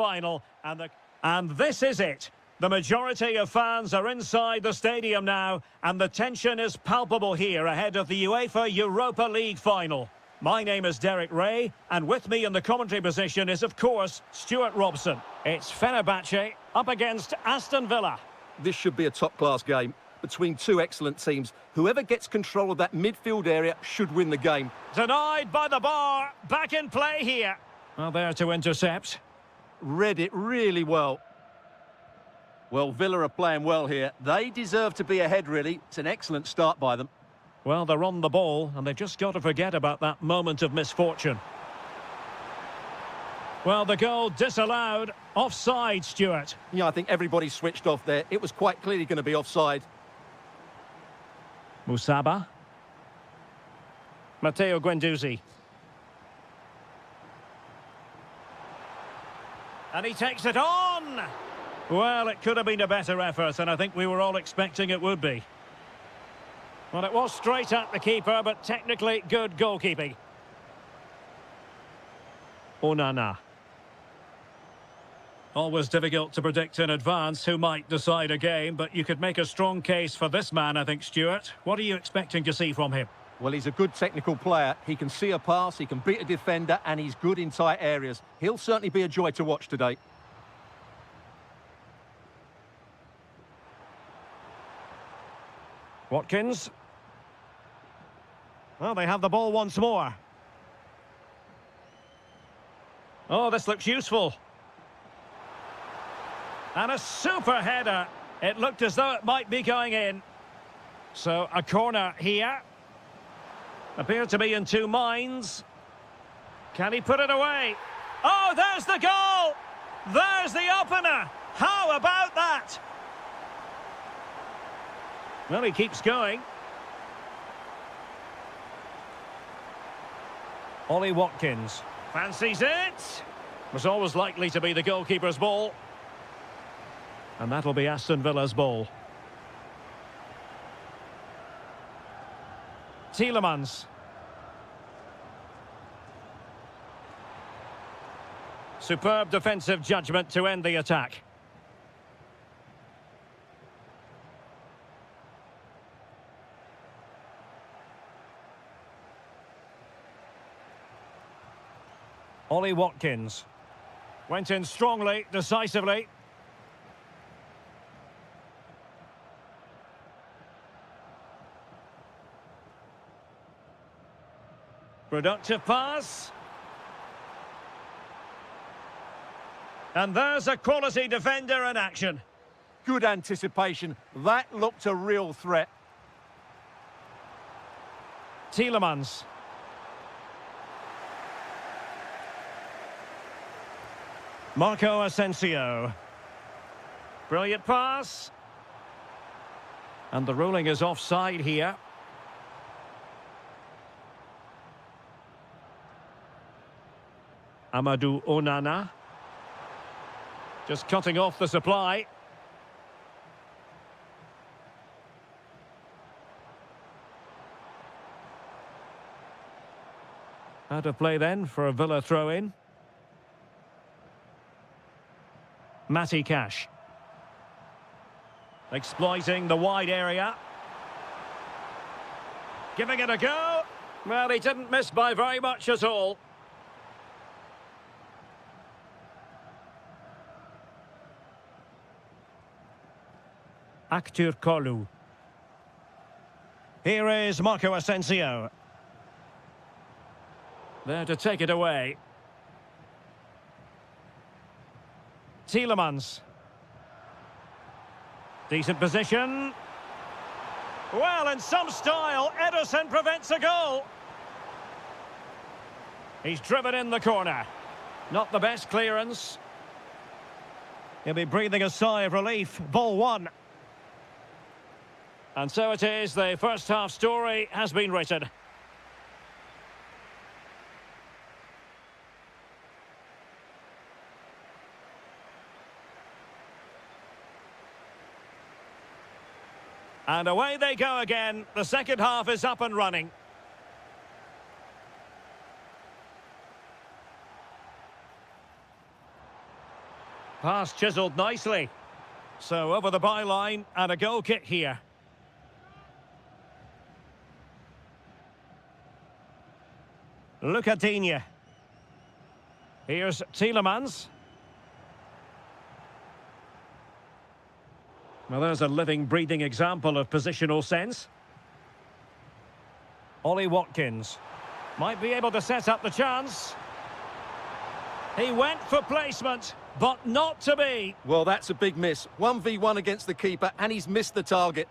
final, and this is it. The majority of fans are inside the stadium now, and the tension is palpable here ahead of the UEFA Europa League final. My name is Derek Ray, and with me in the commentary position is, of course, Stuart Robson. It's Fenerbahce up against Aston Villa. This should be a top-class game between two excellent teams. Whoever gets control of that midfield area should win the game. Denied by the bar. Back in play here. Well, there to intercept. Read it really well. Well, Villa are playing well here. They deserve to be ahead, really. It's an excellent start by them. Well, they're on the ball, and they've just got to forget about that moment of misfortune. Well, the goal disallowed. Offside, Stuart. Yeah, I think everybody switched off there. It was quite clearly going to be offside. Musaba. Matteo Guendouzi. And he takes it on! Well, it could have been a better effort, and I think we were all expecting it would be. Well, it was straight at the keeper, but technically good goalkeeping. Onana. Always difficult to predict in advance who might decide a game, but you could make a strong case for this man, I think, Stuart. What are you expecting to see from him? Well, he's a good technical player. He can see a pass, he can beat a defender, and he's good in tight areas. He'll certainly be a joy to watch today. Watkins. Well, they have the ball once more. Oh, this looks useful. And a super header. It looked as though it might be going in. So, a corner here. Appear to be in two minds. Can he put it away? Oh, there's the goal! There's the opener! How about that? Well, he keeps going. Ollie Watkins fancies it. Was always likely to be the goalkeeper's ball. And that'll be Aston Villa's ball. Tielemans. Superb defensive judgment to end the attack. Ollie Watkins. Went in strongly, decisively. Productive pass. And there's a quality defender in action. Good anticipation. That looked a real threat. Tielemans. Marco Asensio. Brilliant pass. And the ruling is offside here. Amadou Onana. Just cutting off the supply. Out of play then for a Villa throw-in. Matty Cash. Exploiting the wide area. Giving it a go. Well, he didn't miss by very much at all. Actur Kolu. Here is Marco Asensio. There to take it away. Tielemans. Decent position. Well, in some style, Ederson prevents a goal. He's driven in the corner. Not the best clearance. He'll be breathing a sigh of relief. Ball one. And so it is, the first half story has been written. And away they go again. The second half is up and running. Pass chiselled nicely. So over the byline and a goal kick here. Lucadinha. Here's Tielemans. Well, there's a living, breathing example of positional sense. Ollie Watkins might be able to set up the chance. He went for placement, but not to be. Well, that's a big miss. 1v1 against the keeper, and he's missed the target.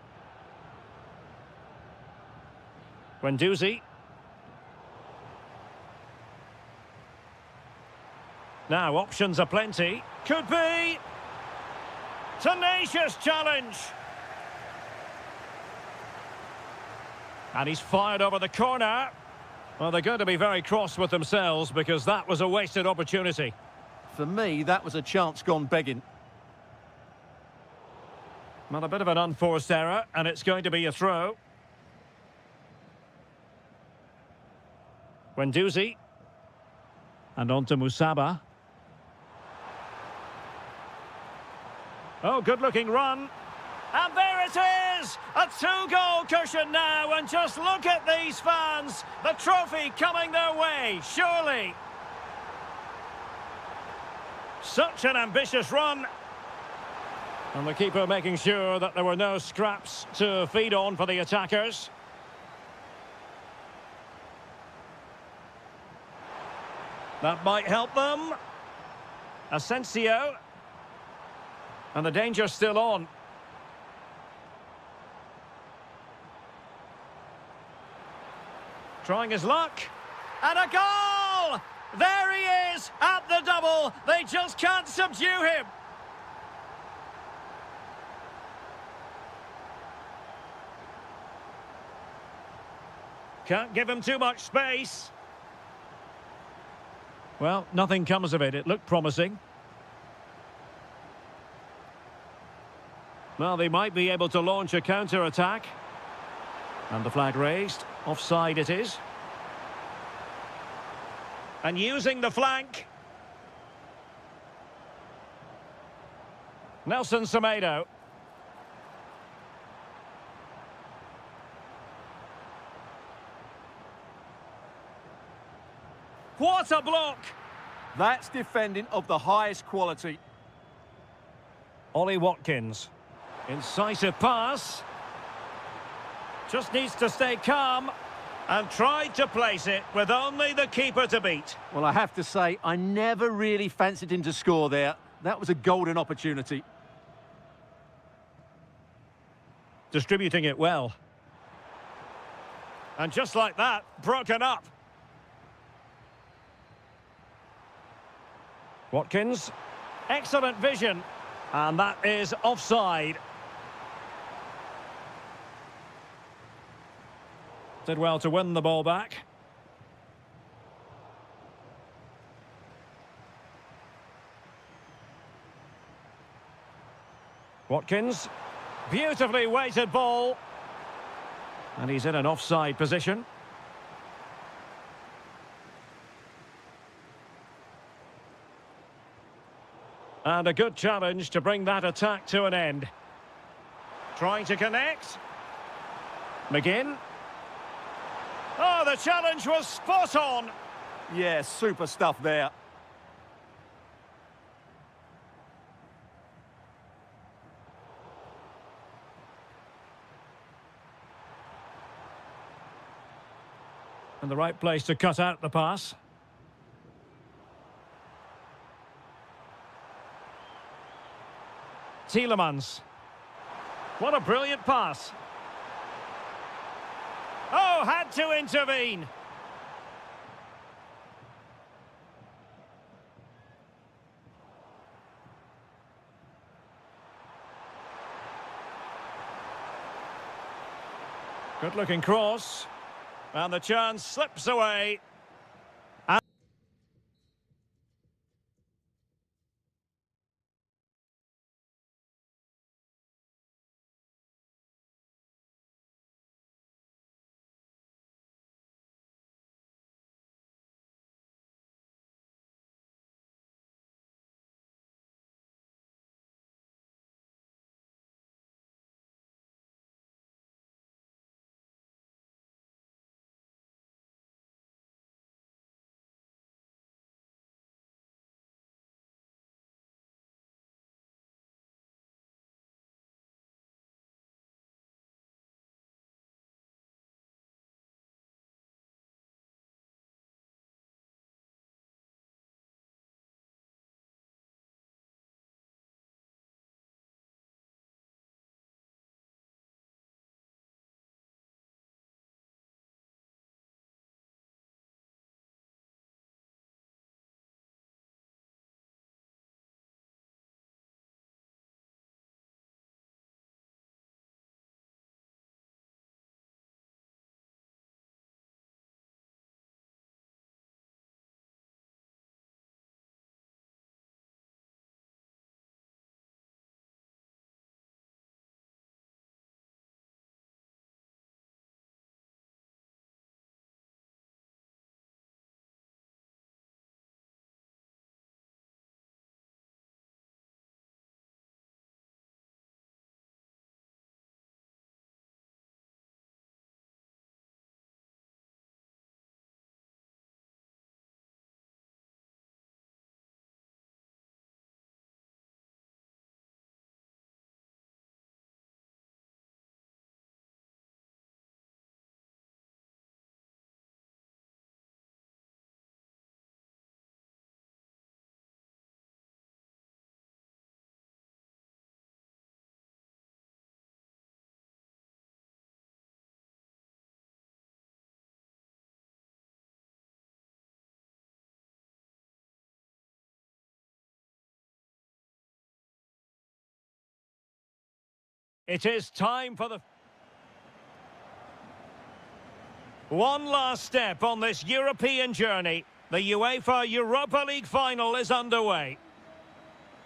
Guendouzi. Now, options are plenty. Could be. Tenacious challenge. And he's fired over the corner. Well, they're going to be very cross with themselves because that was a wasted opportunity. For me, that was a chance gone begging. Well, a bit of an unforced error, and it's going to be a throw. Guendouzi. And on to Musaba. Oh, good-looking run. And there it is! A two-goal cushion now, and just look at these fans. The trophy coming their way, surely. Such an ambitious run. And the keeper making sure that there were no scraps to feed on for the attackers. That might help them. Asensio. And the danger's still on. Trying his luck. And a goal! There he is at the double. They just can't subdue him. Can't give him too much space. Well, nothing comes of it. It looked promising. Well, they might be able to launch a counter-attack. And the flag raised. Offside it is. And using the flank. Nelson Semedo. What a block! That's defending of the highest quality. Ollie Watkins. Incisive pass. Just needs to stay calm. And tried to place it with only the keeper to beat. Well, I have to say, I never really fancied him to score there. That was a golden opportunity. Distributing it well. And just like that, broken up. Watkins. Excellent vision. And that is offside. Did well to win the ball back. Watkins. Beautifully weighted ball. And he's in an offside position. And a good challenge to bring that attack to an end. Trying to connect. McGinn. Oh, the challenge was spot on. Yeah, super stuff there. And the right place to cut out the pass. Tielemans. What a brilliant pass. Oh, had to intervene. Good looking cross. And the chance slips away. It is time for the... One last step on this European journey. The UEFA Europa League final is underway.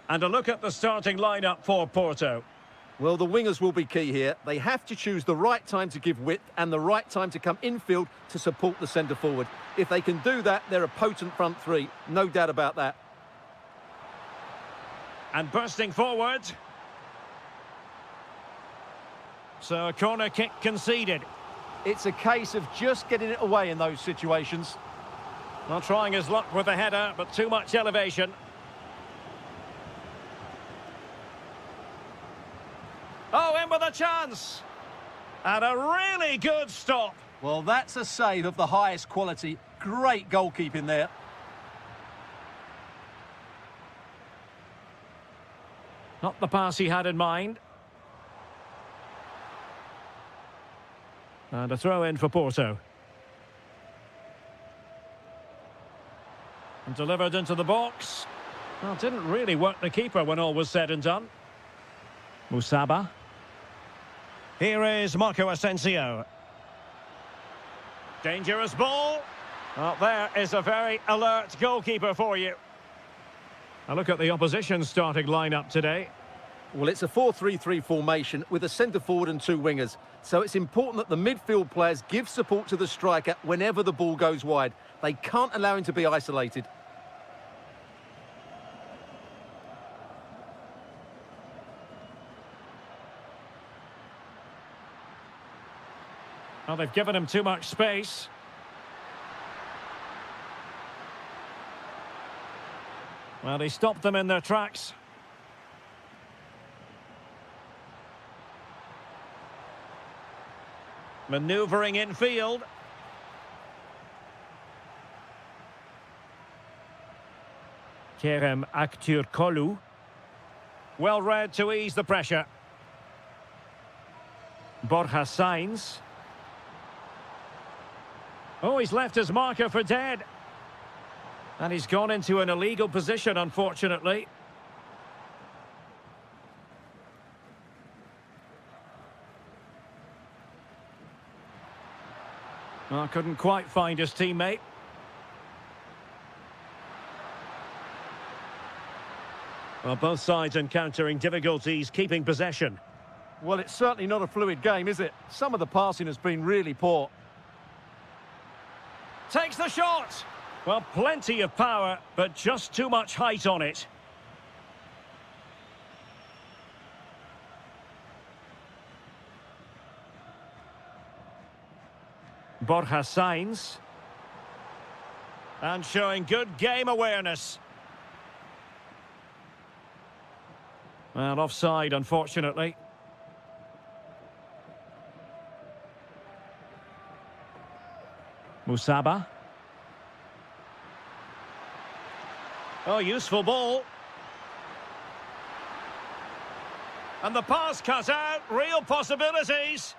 And a look at the starting lineup for Porto. Well, the wingers will be key here. They have to choose the right time to give width and the right time to come infield to support the centre forward. If they can do that, they're a potent front three. No doubt about that. And bursting forward. So a corner kick conceded. It's a case of just getting it away in those situations. Not trying his luck with the header, but too much elevation. Oh, in with a chance. And a really good stop. Well, that's a save of the highest quality. Great goalkeeping there. Not the pass he had in mind. And a throw in for Porto. And delivered into the box. Well, didn't really work the keeper when all was said and done. Musaba. Here is Marco Asensio. Dangerous ball. Well, there is a very alert goalkeeper for you. Now look at the opposition starting lineup today. Well, it's a 4-3-3 formation with a centre-forward and two wingers. So it's important that the midfield players give support to the striker whenever the ball goes wide. They can't allow him to be isolated. Well, they've given him too much space. Well, he stopped them in their tracks. Manoeuvring infield. Kerem Aktürkoğlu. Well read to ease the pressure. Borja Sainz. Oh, he's left his marker for dead. And he's gone into an illegal position, unfortunately. Well, couldn't quite find his teammate. Well, both sides encountering difficulties keeping possession. Well, it's certainly not a fluid game, is it? Some of the passing has been really poor. Takes the shot. Well, plenty of power, but just too much height on it. Borja Sainz. And showing good game awareness. Well, offside, unfortunately. Musaba. Oh, useful ball. And the pass cut out. Real possibilities.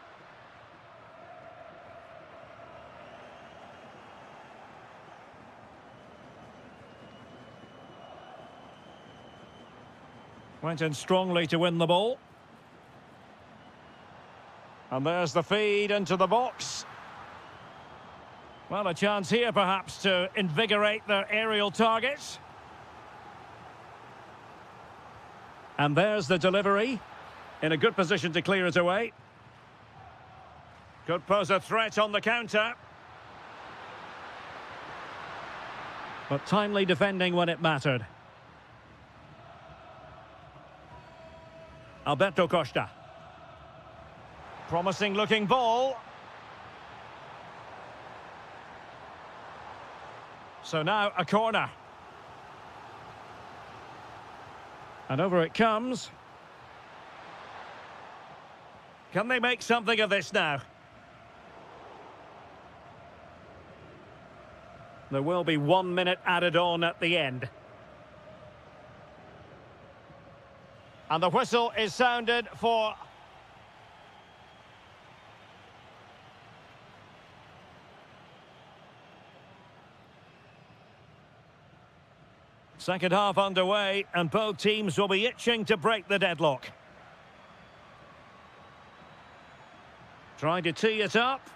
Went in strongly to win the ball. And there's the feed into the box. Well, a chance here perhaps to invigorate their aerial targets. And there's the delivery. In a good position to clear it away. Could pose a threat on the counter. But timely defending when it mattered. Alberto Costa. Promising looking ball. So now a corner. And over it comes. Can they make something of this now? There will be 1 minute added on at the end. And the whistle is sounded for... Second half underway, and both teams will be itching to break the deadlock. Trying to tee it up.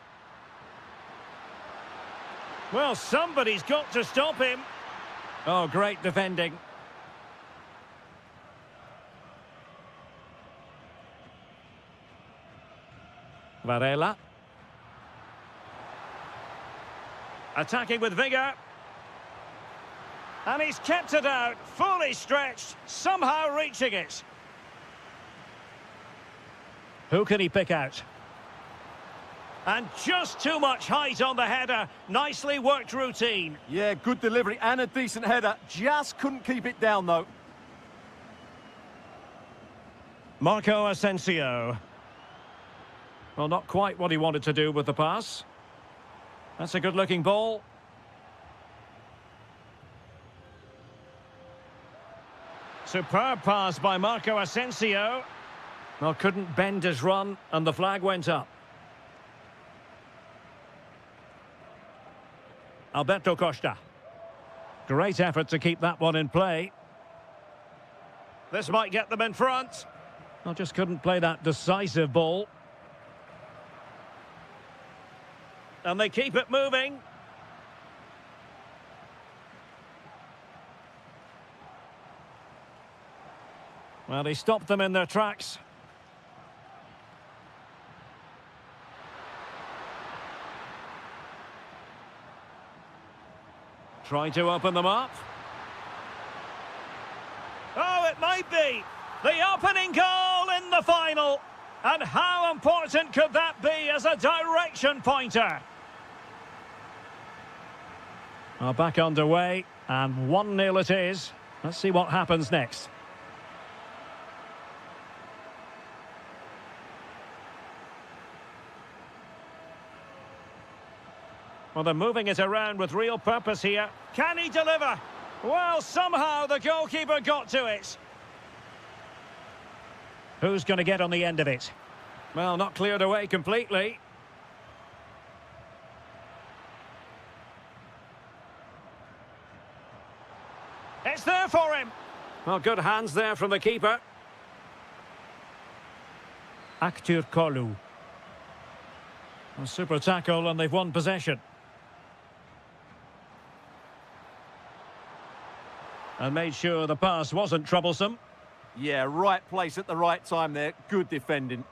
Well, somebody's got to stop him. Oh, great defending. Varela. Attacking with vigour. And he's kept it out, fully stretched, somehow reaching it. Who can he pick out? And just too much height on the header. Nicely worked routine. Yeah, good delivery and a decent header. Just couldn't keep it down, though. Marco Asensio. Well, not quite what he wanted to do with the pass. That's a good-looking ball. Superb pass by Marco Asensio. Well, couldn't bend his run, and the flag went up. Alberto Costa. Great effort to keep that one in play. This might get them in front. Well, just couldn't play that decisive ball. And they keep it moving. Well, he stopped them in their tracks. Trying to open them up. Oh, it might be the opening goal in the final. And how important could that be as a direction pointer? Well, back underway, and 1-0 it is. Let's see what happens next. Well, they're moving it around with real purpose here. Can he deliver? Well, somehow the goalkeeper got to it. Who's going to get on the end of it? Well, not cleared away completely. It's there for him. Well, good hands there from the keeper. Aktur Kolu. A super tackle, and they've won possession. And made sure the pass wasn't troublesome. Yeah, right place at the right time there. Good defending.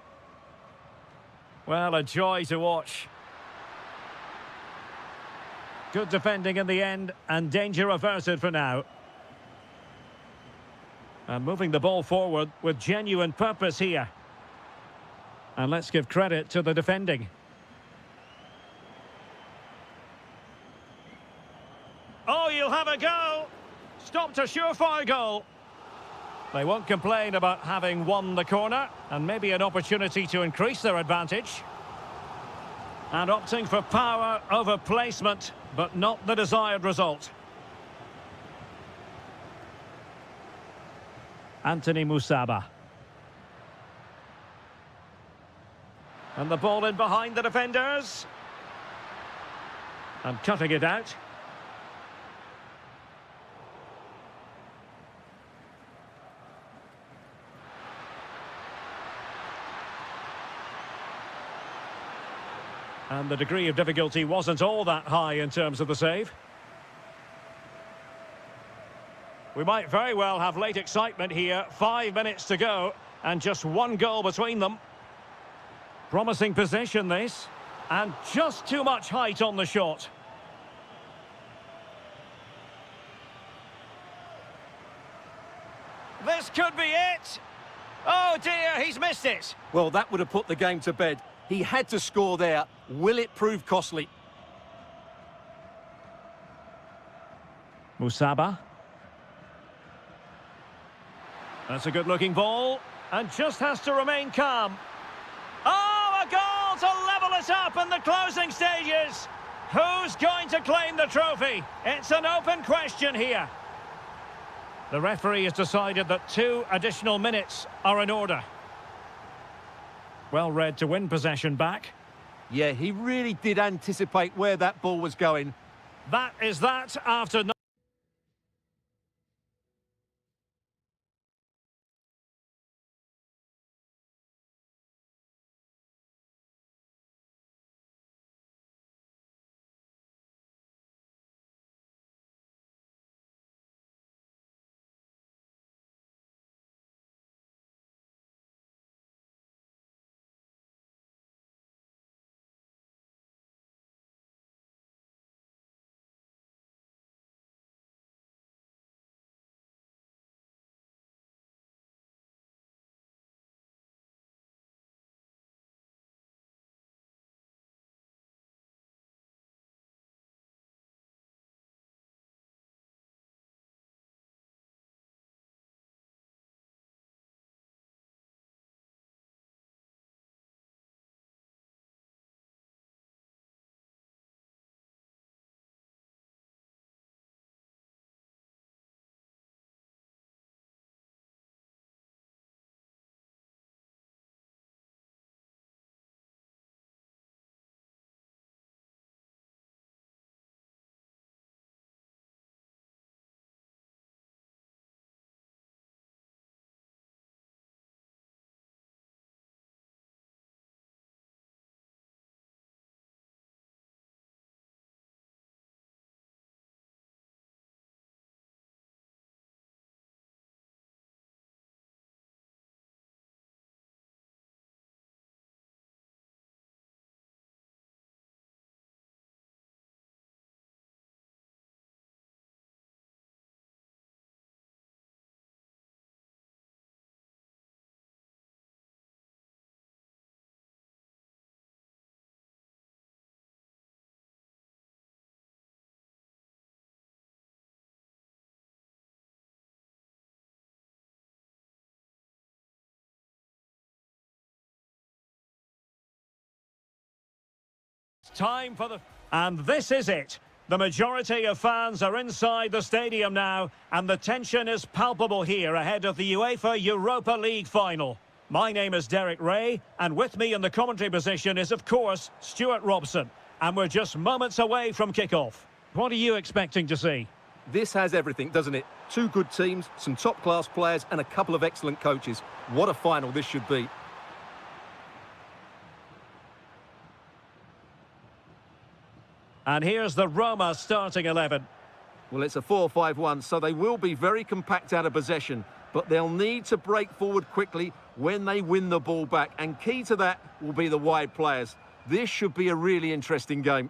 Well, a joy to watch. Good defending in the end, and danger averted for now. And moving the ball forward with genuine purpose here. And let's give credit to the defending. Oh, you'll have a go. Stopped a surefire goal. They won't complain about having won the corner, and maybe an opportunity to increase their advantage. And opting for power over placement, but not the desired result. Anthony Musaba. And the ball in behind the defenders. And cutting it out. And the degree of difficulty wasn't all that high in terms of the save. We might very well have late excitement here. 5 minutes to go, and just one goal between them. Promising possession, this. And just too much height on the shot. This could be it. Oh dear, he's missed it. Well, that would have put the game to bed. He had to score there. Will it prove costly? Musaba. That's a good-looking ball. And just has to remain calm. Oh, a goal to level it up in the closing stages. Who's going to claim the trophy? It's an open question here. The referee has decided that 2 additional minutes are in order. Well read to win possession back. Yeah, he really did anticipate where that ball was going. That is that after... Time for the... And this is it. The majority of fans are inside the stadium now, and the tension is palpable here ahead of the UEFA Europa League final. My name is Derek Ray, and with me in the commentary position is, of course, Stuart Robson. And we're just moments away from kickoff. What are you expecting to see? This has everything, doesn't it? Two good teams, some top-class players, and a couple of excellent coaches. What a final this should be. And here's the Roma starting 11. Well, it's a 4-5-1, so they will be very compact out of possession, but they'll need to break forward quickly when they win the ball back, and key to that will be the wide players. This should be a really interesting game.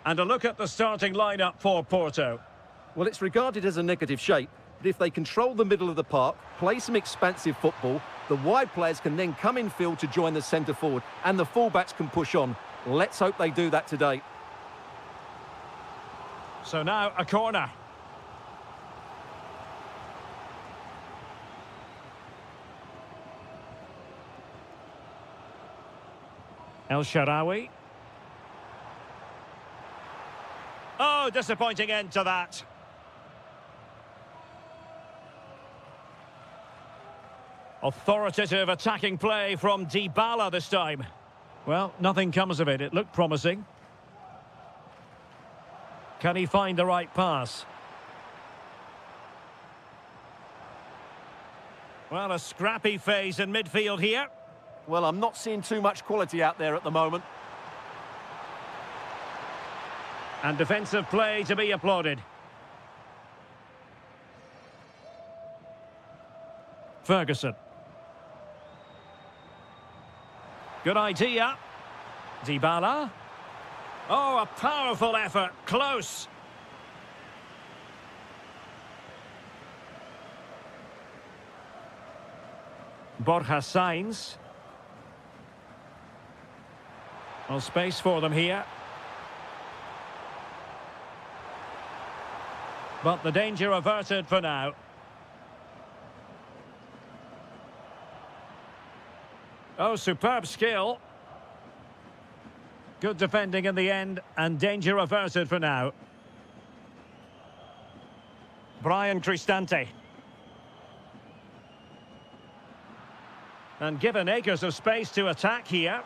And a look at the starting lineup for Porto. Well, it's regarded as a negative shape, but if they control the middle of the park, play some expansive football, the wide players can then come in field to join the centre forward, and the fullbacks can push on. Let's hope they do that today. So now a corner. El Shaarawy. Oh, disappointing end to that. Authoritative attacking play from Dybala this time. Well, nothing comes of it. It looked promising. Can he find the right pass? Well, a scrappy phase in midfield here. Well, I'm not seeing too much quality out there at the moment. And defensive play to be applauded. Ferguson. Good idea. Dybala. Oh, a powerful effort. Close. Borja Sainz. Well, space for them here. But the danger averted for now. Oh, superb skill. Good defending in the end, and danger averted for now. Brian Cristante. And given acres of space to attack here.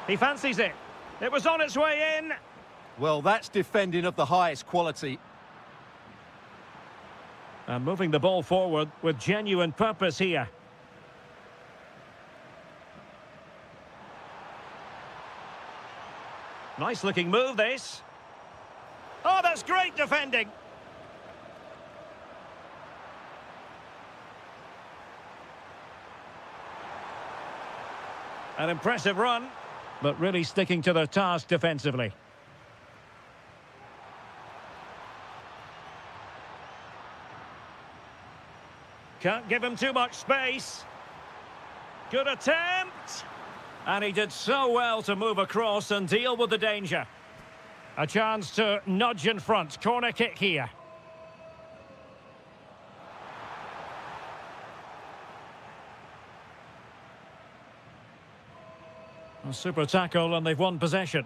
He fancies it. It was on its way in. Well, that's defending of the highest quality. And moving the ball forward with genuine purpose here. Nice looking move, this. Oh, that's great defending. An impressive run, but really sticking to their task defensively. Can't give him too much space. Good attempt. And he did so well to move across and deal with the danger. A chance to nudge in front. Corner kick here. A super tackle, and they've won possession.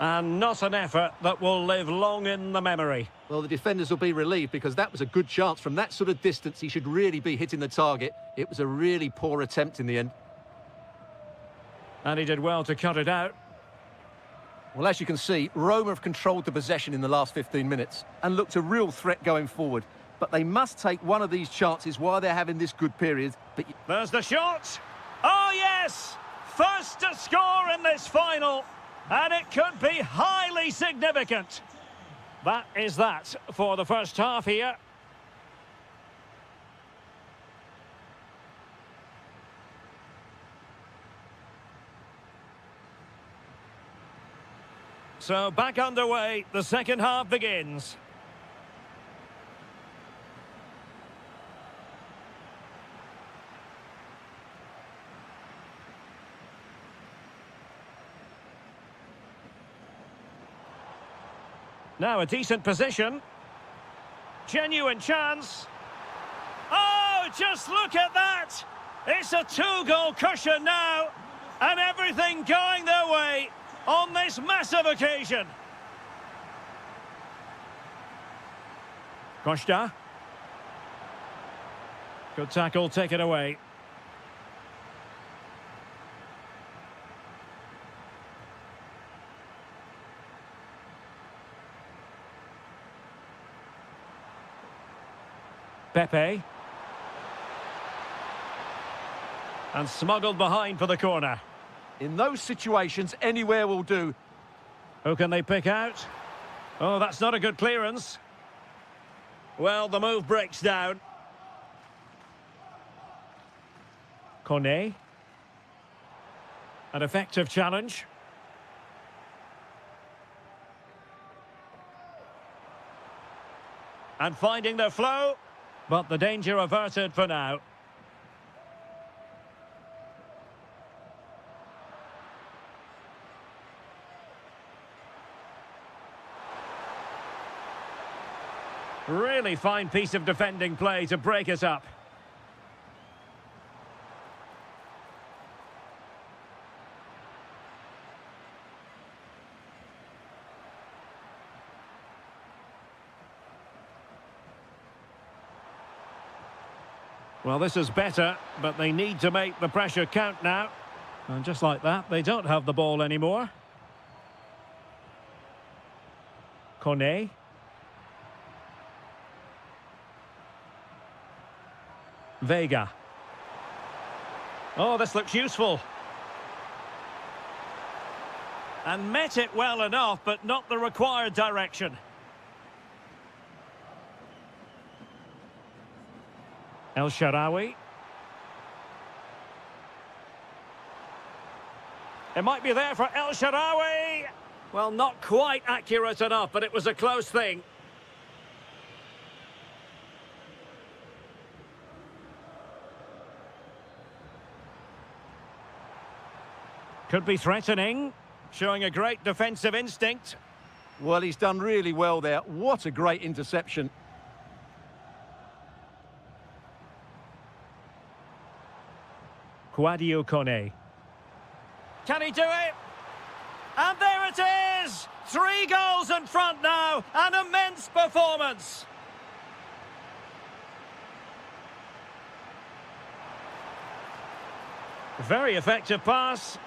And not an effort that will live long in the memory. Well, the defenders will be relieved because that was a good chance. From that sort of distance, he should really be hitting the target. It was a really poor attempt in the end. And he did well to cut it out. Well, as you can see, Roma have controlled the possession in the last 15 minutes and looked a real threat going forward. But they must take one of these chances while they're having this good period. But there's the shot. Oh, yes! First to score in this final. And it could be highly significant. That is that for the first half here. So back underway, the second half begins. Now a decent position. Genuine chance. Oh, just look at that! It's a two-goal cushion now, and everything going their way on this massive occasion. Costa. Good tackle, take it away. Pepe. And smuggled behind for the corner. In those situations, anywhere will do. Who can they pick out? Oh, that's not a good clearance. Well, the move breaks down. Cornet. An effective challenge. And finding their flow, but the danger averted for now. Really fine piece of defending play to break it up. Well, this is better, but they need to make the pressure count now. And just like that, they don't have the ball anymore. Cornet. Vega. Oh, this looks useful. And met it well enough, but not the required direction. El Shaarawy. It might be there for El Shaarawy. Well, not quite accurate enough, but it was a close thing. Could be threatening, showing a great defensive instinct. Well, he's done really well there. What a great interception. Sadio Kone. Can he do it? And there it is! 3 goals in front now. An immense performance. Very effective pass.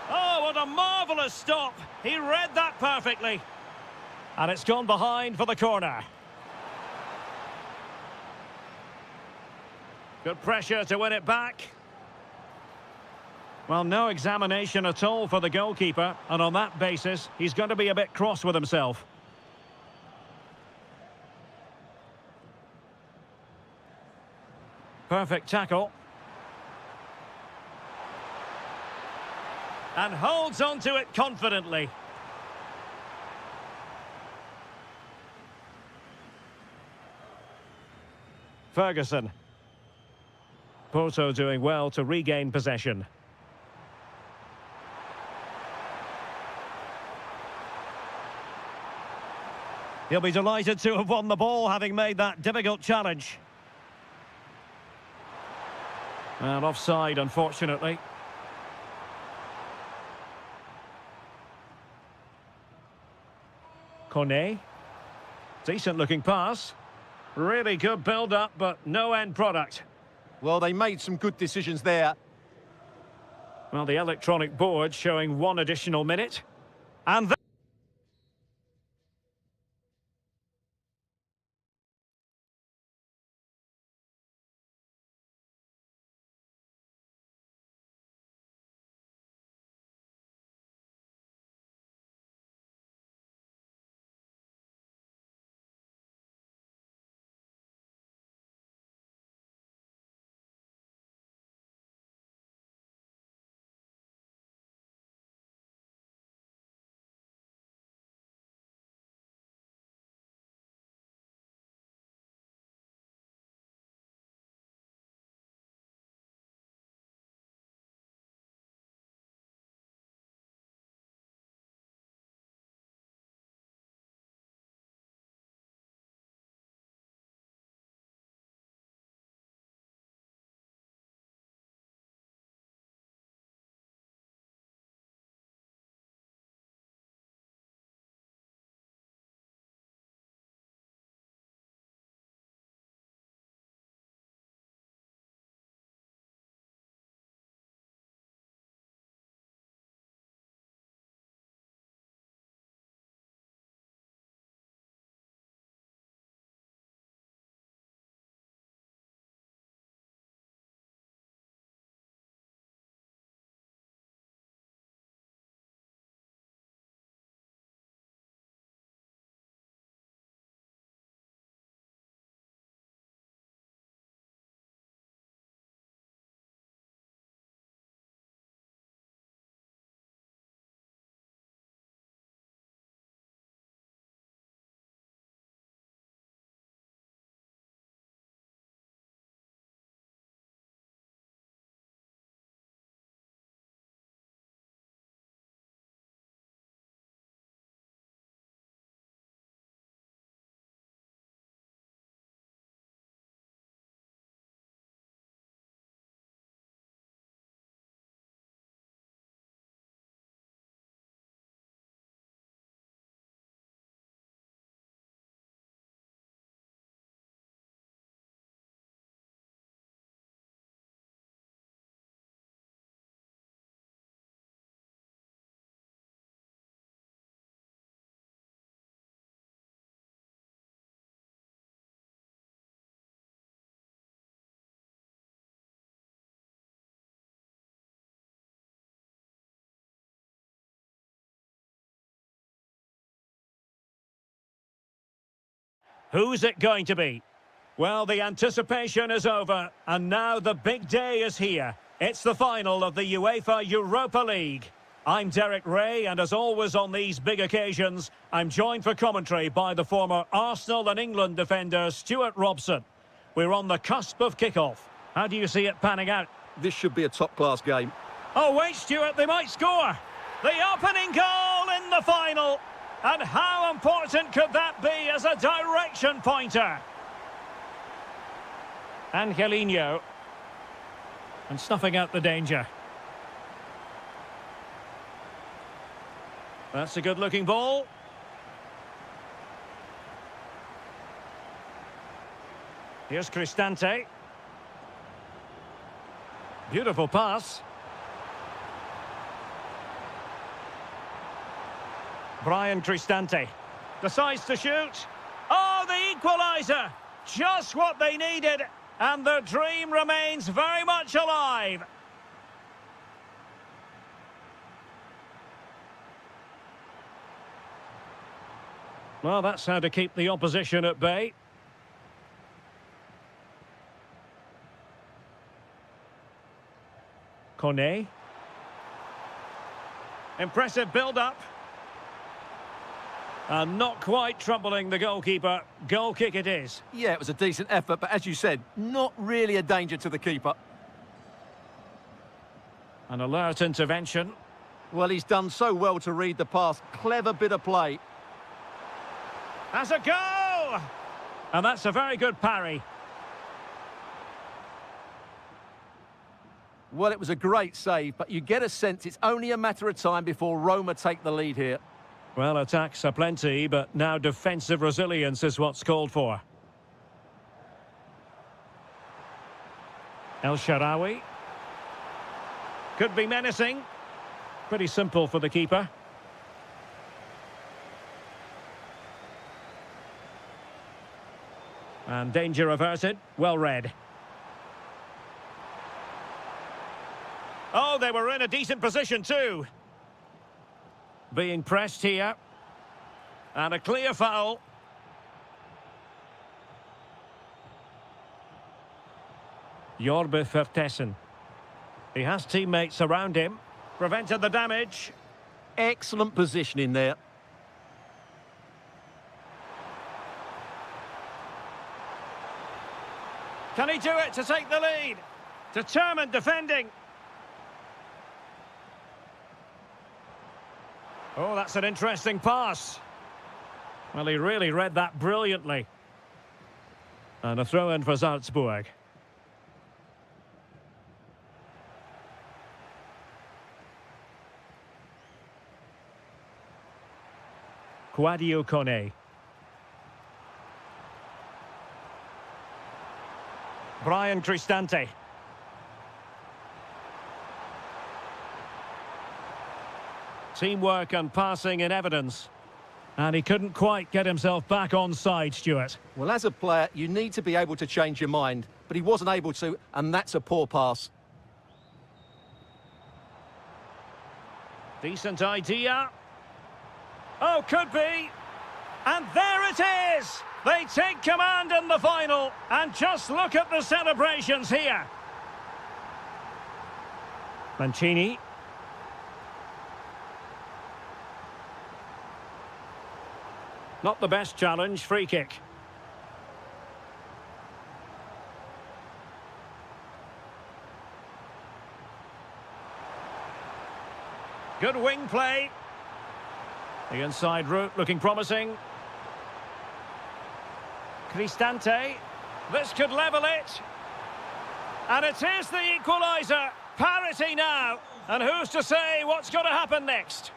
Oh, what a marvellous stop. He read that perfectly. And it's gone behind for the corner. Good pressure to win it back. Well, no examination at all for the goalkeeper, and on that basis, he's going to be a bit cross with himself. Perfect tackle. And holds on to it confidently. Ferguson. Porto doing well to regain possession. He'll be delighted to have won the ball, having made that difficult challenge. And offside, unfortunately. Cornet. Decent looking pass. Really good build-up, but no end product. Well, they made some good decisions there. Well, the electronic board showing 1 additional minute. And Who's it going to be? Well, the anticipation is over, and now the big day is here. It's the final of the UEFA Europa League. I'm Derek Ray, and as always on these big occasions, I'm joined for commentary by the former Arsenal and England defender Stuart Robson. We're on the cusp of kickoff. How do you see it panning out? This should be a top-class game. Oh, wait, Stuart, they might score. The opening goal in the final. And how important could that be as a direction pointer? Angelino. And snuffing out the danger. That's a good-looking ball. Here's Cristante. Beautiful pass. Brian Cristante decides to shoot. Oh, the equaliser! Just what they needed, and their dream remains very much alive. Well, that's how to keep the opposition at bay. Kone. Impressive build-up. And not quite troubling the goalkeeper. Goal kick it is. Yeah, it was a decent effort, but as you said, not really a danger to the keeper. An alert intervention. Well, he's done so well to read the pass. Clever bit of play. Has a goal! And that's a very good parry. Well, it was a great save, but you get a sense it's only a matter of time before Roma take the lead here. Well, attacks are plenty, but now defensive resilience is what's called for. El Shaarawy. Could be menacing. Pretty simple for the keeper. And danger averted. Well read. Oh, they were in a decent position too. Being pressed here. And a clear foul. Jorbe Vertessen. He has teammates around him. Prevented the damage. Excellent positioning there. Can he do it to take the lead? Determined defending. Oh, that's an interesting pass. Well, he really read that brilliantly. And a throw-in for Salzburg. Quadio Kone. Brian Cristante. Teamwork and passing in evidence. And he couldn't quite get himself back on side, Stuart. Well, as a player, you need to be able to change your mind, but he wasn't able to, and that's a poor pass. Decent idea. Oh, could be. And there it is! They take command in the final. And just look at the celebrations here. Mancini. Not the best challenge, free kick. Good wing play. The inside route looking promising. Cristante. This could level it. And it is the equaliser. Parity now. And who's to say what's going to happen next?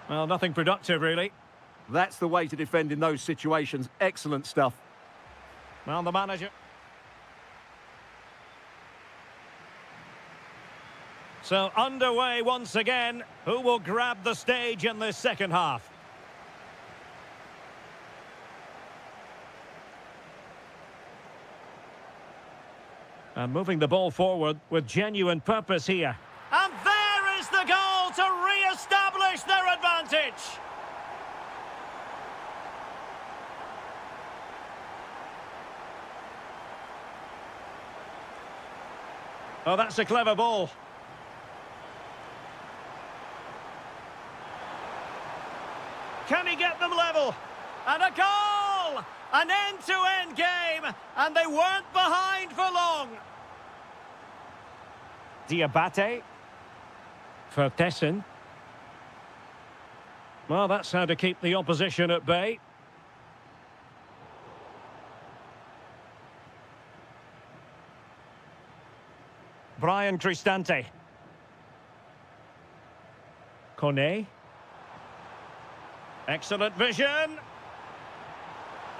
Well, nothing productive, really. That's the way to defend in those situations. Excellent stuff. Well, the manager. So, underway once again. Who will grab the stage in this second half? And moving the ball forward with genuine purpose here. And there advantage. Oh, that's a clever ball. Can he get them level? And a goal! An end-to-end game, and they weren't behind for long. Diabate. Vertessen. Well, that's how to keep the opposition at bay. Brian Cristante. Kone. Excellent vision.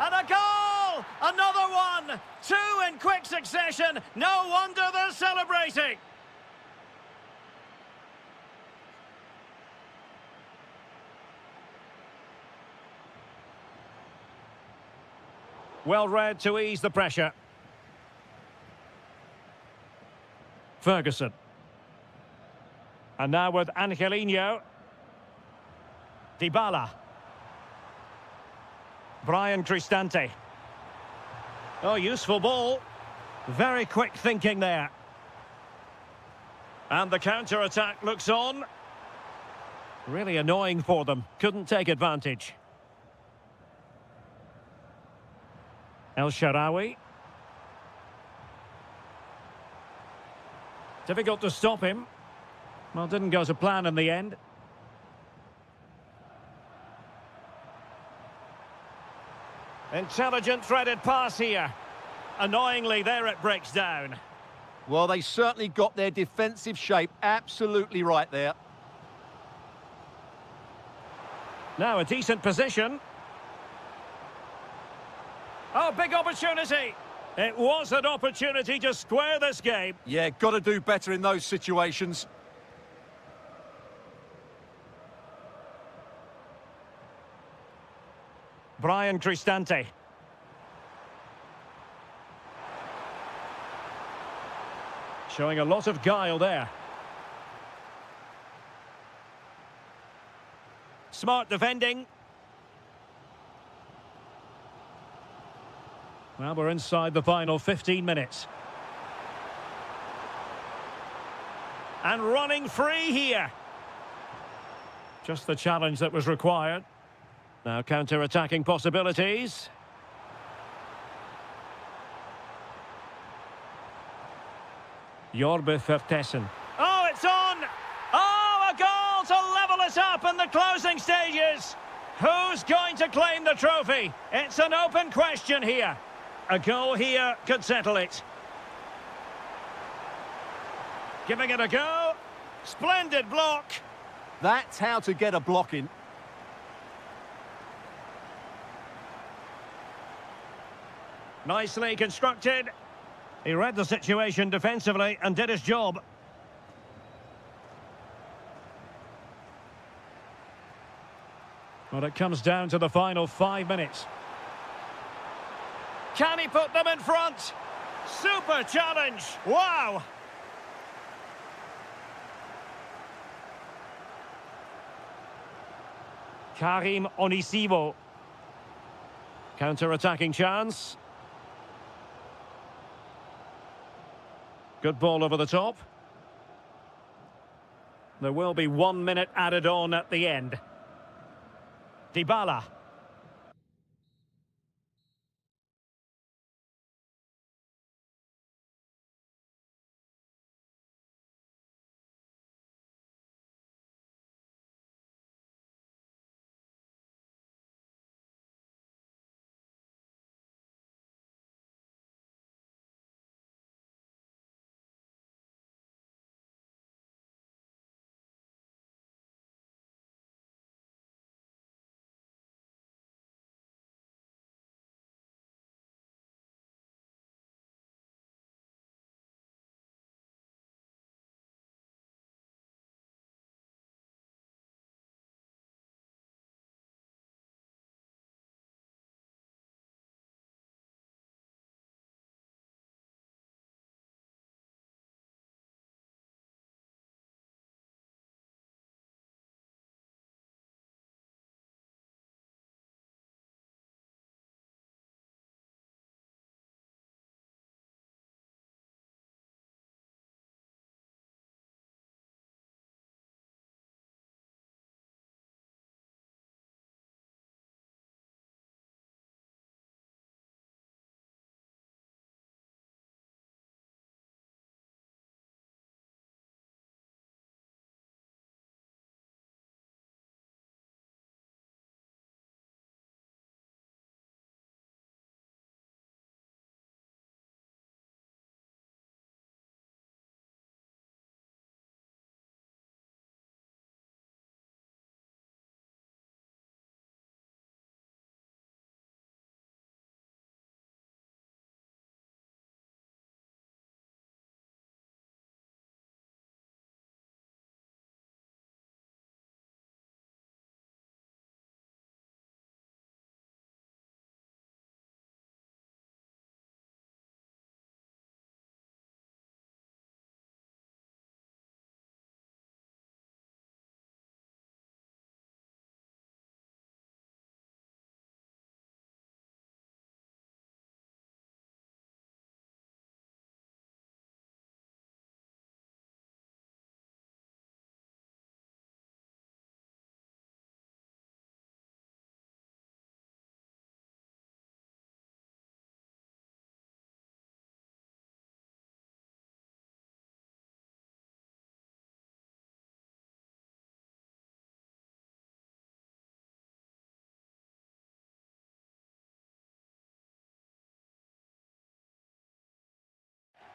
And a goal! Another one! Two in quick succession. No wonder they're celebrating. Well read to ease the pressure. Ferguson. And now with Angelino. Dybala. Brian Cristante. Oh, useful ball. Very quick thinking there. And the counter-attack looks on. Really annoying for them. Couldn't take advantage. El Shaarawy. Difficult to stop him. Well, didn't go to plan in the end. Intelligent threaded pass here. Annoyingly, there it breaks down. Well, they certainly got their defensive shape absolutely right there. Now a decent position. Oh, big opportunity. It was an opportunity to square this game. Yeah, got to do better in those situations. Brian Cristante. Showing a lot of guile there. Smart defending. Well, we're inside the final 15 minutes. And running free here. Just the challenge that was required. Now counter-attacking possibilities. Jorbe Vertessen. Oh, it's on! Oh, a goal to level it up in the closing stages. Who's going to claim the trophy? It's an open question here. A goal here could settle it. Giving it a go. Splendid block. That's how to get a block in. Nicely constructed. He read the situation defensively and did his job. Well, it comes down to the final 5 minutes. Can he put them in front? Super challenge. Wow. Karim Onisivo. Counter-attacking chance. Good ball over the top. There will be 1 minute added on at the end. Dybala.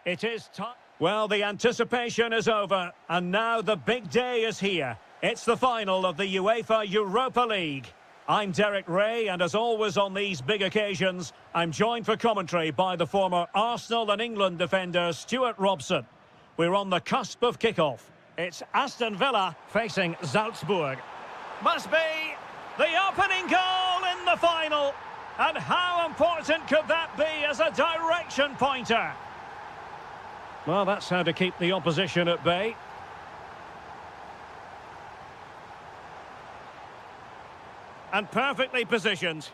It is time. Well, the anticipation is over, and now the big day is here. It's the final of the UEFA Europa League. I'm Derek Ray, and as always on these big occasions, I'm joined for commentary by the former Arsenal and England defender Stuart Robson. We're on the cusp of kickoff. It's Aston Villa facing Salzburg. Must be the opening goal in the final. And how important could that be as a direction pointer? Well, that's how to keep the opposition at bay. And perfectly positioned.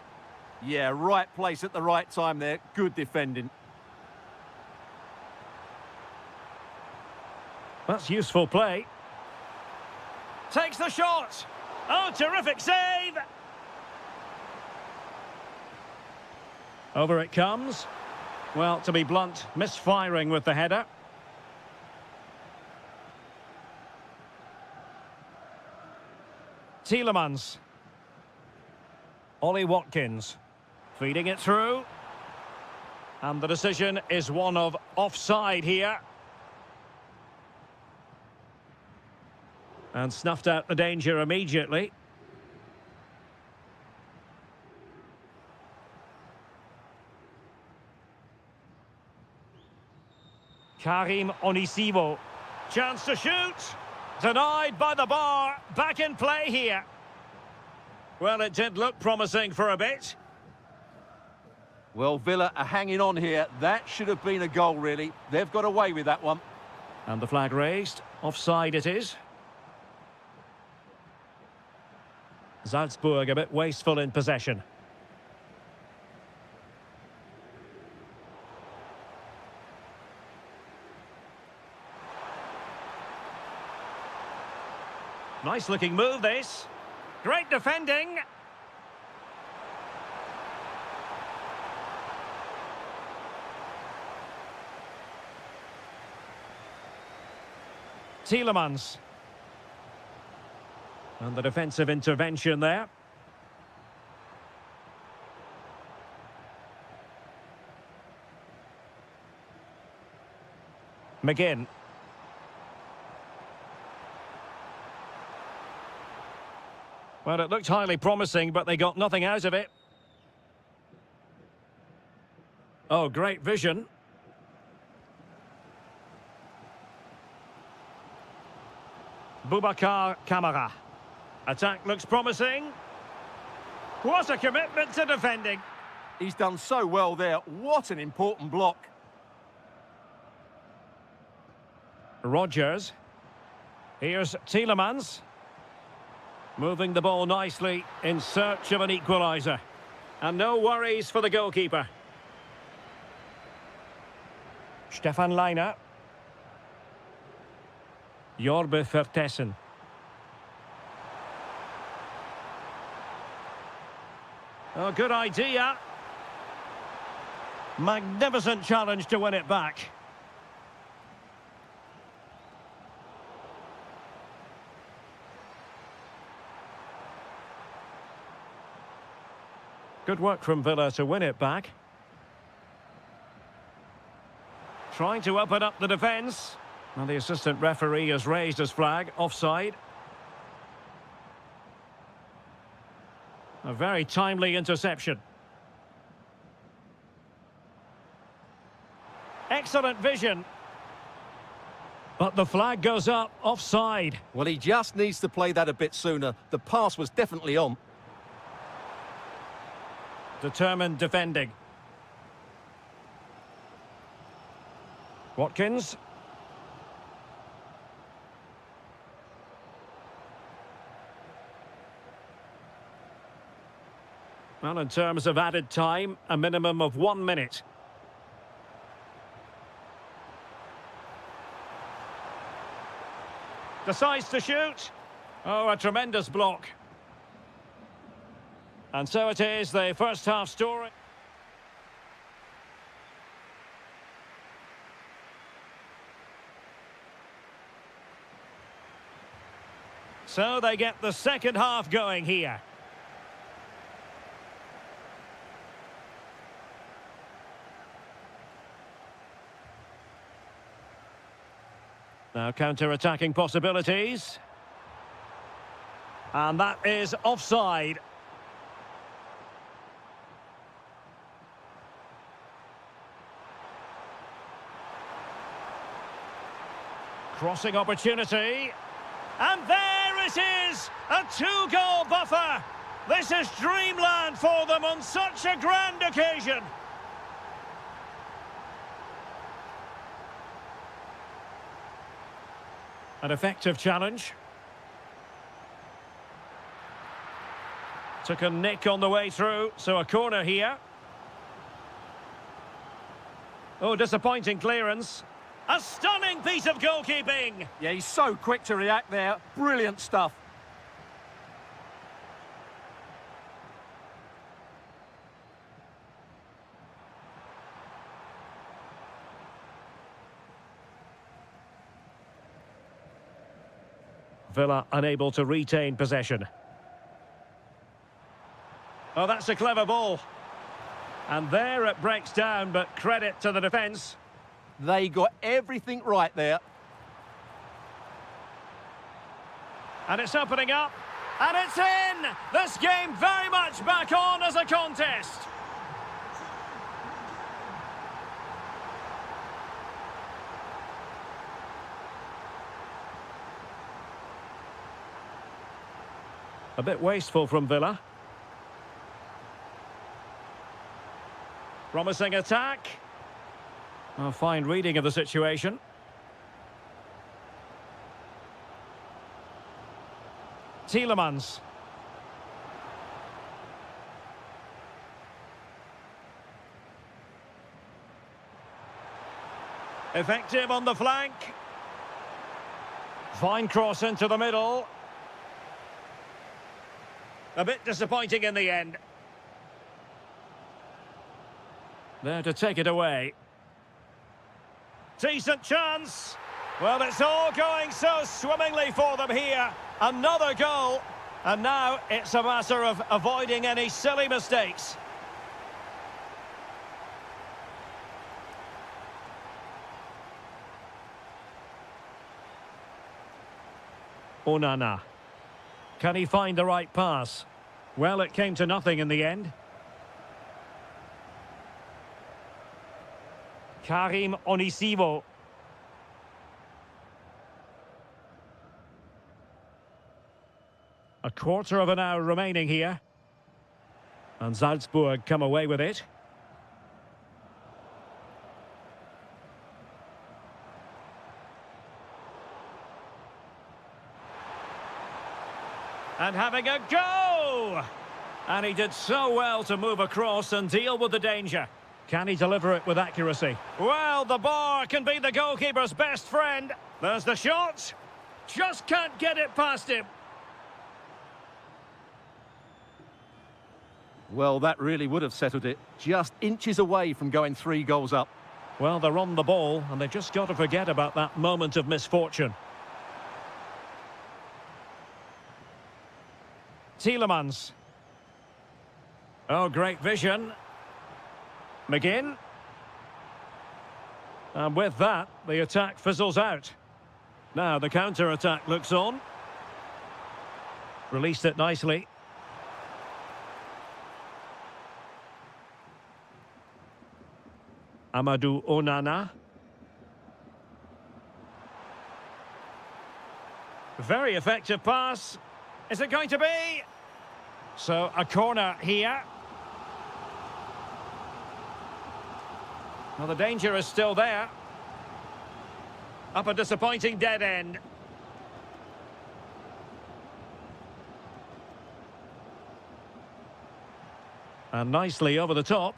Yeah, right place at the right time there. Good defending. That's useful play. Takes the shot. Oh, terrific save. Over it comes. Well, to be blunt, misfiring with the header. Tielemans. Ollie Watkins. Feeding it through. And the decision is one of offside here. And snuffed out the danger immediately. Karim Onisivo. Chance to shoot. Denied by the bar. Back in play here. Well, it did look promising for a bit. Well, Villa are hanging on here. That should have been a goal, really. They've got away with that one. And the flag raised. Offside it is. Salzburg a bit wasteful in possession. Nice looking move this. Great defending. Tielemans. And the defensive intervention there. McGinn. Well, it looked highly promising, but they got nothing out of it. Oh, great vision. Boubacar Kamara. Attack looks promising. What a commitment to defending. He's done so well there. What an important block. Rodgers. Here's Tielemans. Moving the ball nicely in search of an equaliser. And no worries for the goalkeeper. Stefan Leiner. Jorbe Vertessen. Oh, good idea. Magnificent challenge to win it back. Good work from Villa to win it back. Trying to open up the defence. And the assistant referee has raised his flag, offside. A very timely interception. Excellent vision. But the flag goes up, offside. Well, he just needs to play that a bit sooner. The pass was definitely on. Determined defending. Watkins. Well, in terms of added time, a minimum of 1 minute. Decides to shoot. Oh, a tremendous block. And so it is, the first half story. So they get the second half going here. Now counter-attacking possibilities. And that is offside. Crossing opportunity. And there it is! A two-goal buffer! This is dreamland for them on such a grand occasion! An effective challenge. Took a nick on the way through, so a corner here. Oh, disappointing clearance. A stunning piece of goalkeeping! Yeah, he's so quick to react there. Brilliant stuff. Villa unable to retain possession. Oh, that's a clever ball. And there it breaks down, but credit to the defence. They got everything right there. And it's opening up. And it's in! This game very much back on as a contest. A bit wasteful from Villa. Promising attack. A fine reading of the situation. Tielemans. Effective on the flank. Fine cross into the middle. A bit disappointing in the end. There to take it away. Decent chance. Well, it's all going so swimmingly for them here. Another goal. And now it's a matter of avoiding any silly mistakes. Onana. Can he find the right pass? Well, it came to nothing in the end. Karim Onisivo. A quarter of an hour remaining here. And Salzburg come away with it. And having a go! And he did so well to move across and deal with the danger. Can he deliver it with accuracy? Well, the bar can be the goalkeeper's best friend. There's the shot. Just can't get it past him. Well, that really would have settled it. Just inches away from going 3 goals up. Well, they're on the ball, and they've just got to forget about that moment of misfortune. Tielemans. Oh, great vision. McGinn. And with that, the attack fizzles out. Now the counter-attack looks on. Released it nicely. Amadou Onana. Very effective pass. Is it going to be? So a corner here. Well, the danger is still there. Up a disappointing dead end. And nicely over the top.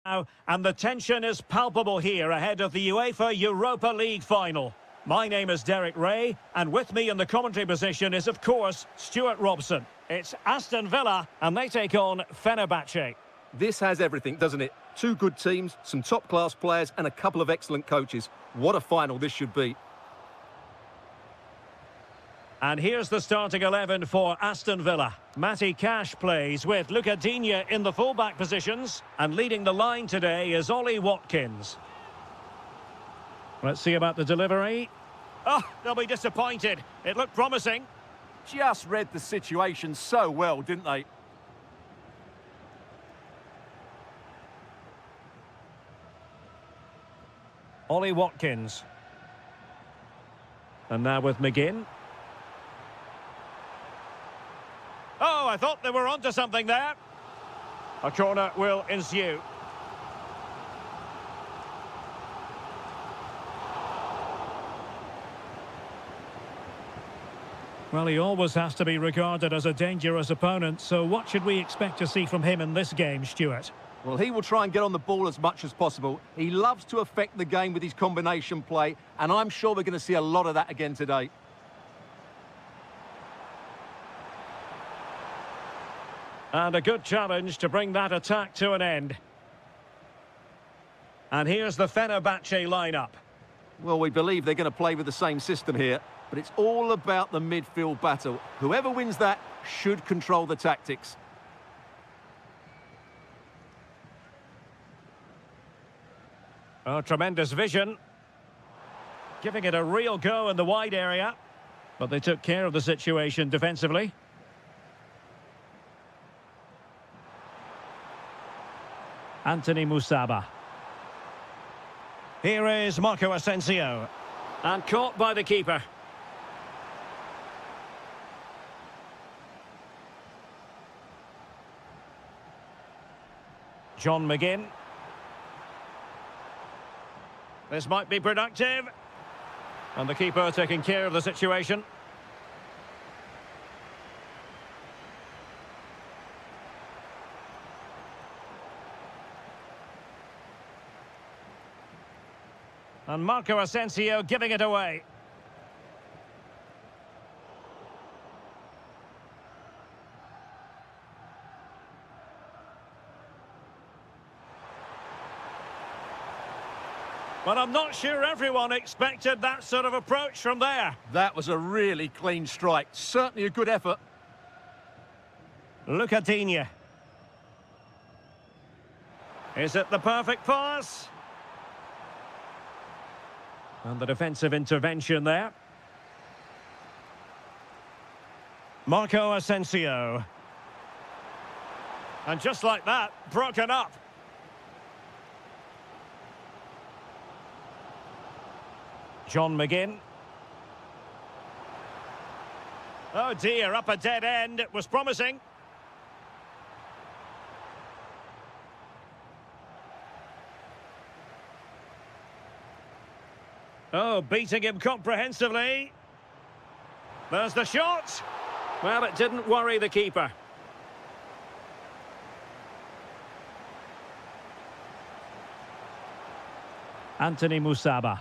And the tension is palpable here ahead of the UEFA Europa League final. My name is Derek Ray, and with me in the commentary position is, of course, Stuart Robson. It's Aston Villa, and they take on Fenerbahce. This has everything, doesn't it? Two good teams, some top-class players, and a couple of excellent coaches. What a final this should be. And here's the starting 11 for Aston Villa. Matty Cash plays with Luca Digne in the fullback positions. And leading the line today is Ollie Watkins. Let's see about the delivery. Oh, they'll be disappointed. It looked promising. Just read the situation so well, didn't they? Ollie Watkins. And now with McGinn. Oh, I thought they were onto something there. A corner will ensue. Well, he always has to be regarded as a dangerous opponent, so what should we expect to see from him in this game, Stuart? Well, he will try and get on the ball as much as possible. He loves to affect the game with his combination play, and I'm sure we're going to see a lot of that again today. And a good challenge to bring that attack to an end. And here's the Fenerbahce lineup. Well, we believe they're going to play with the same system here, but it's all about the midfield battle. Whoever wins that should control the tactics. Oh, tremendous vision. Giving it a real go in the wide area. But they took care of the situation defensively. Anthony Musaba. Here is Marco Asensio. And caught by the keeper. John McGinn. This might be productive. And the keeper taking care of the situation. And Marco Asensio giving it away. But I'm not sure everyone expected that sort of approach from there. That was a really clean strike. Certainly a good effort. Luca Digne. Is it the perfect pass? And the defensive intervention there. Marco Asensio. And just like that, broken up. John McGinn. Oh dear, up a dead end. It was promising. Oh, beating him comprehensively. There's the shot. Well, it didn't worry the keeper. Anthony Musaba.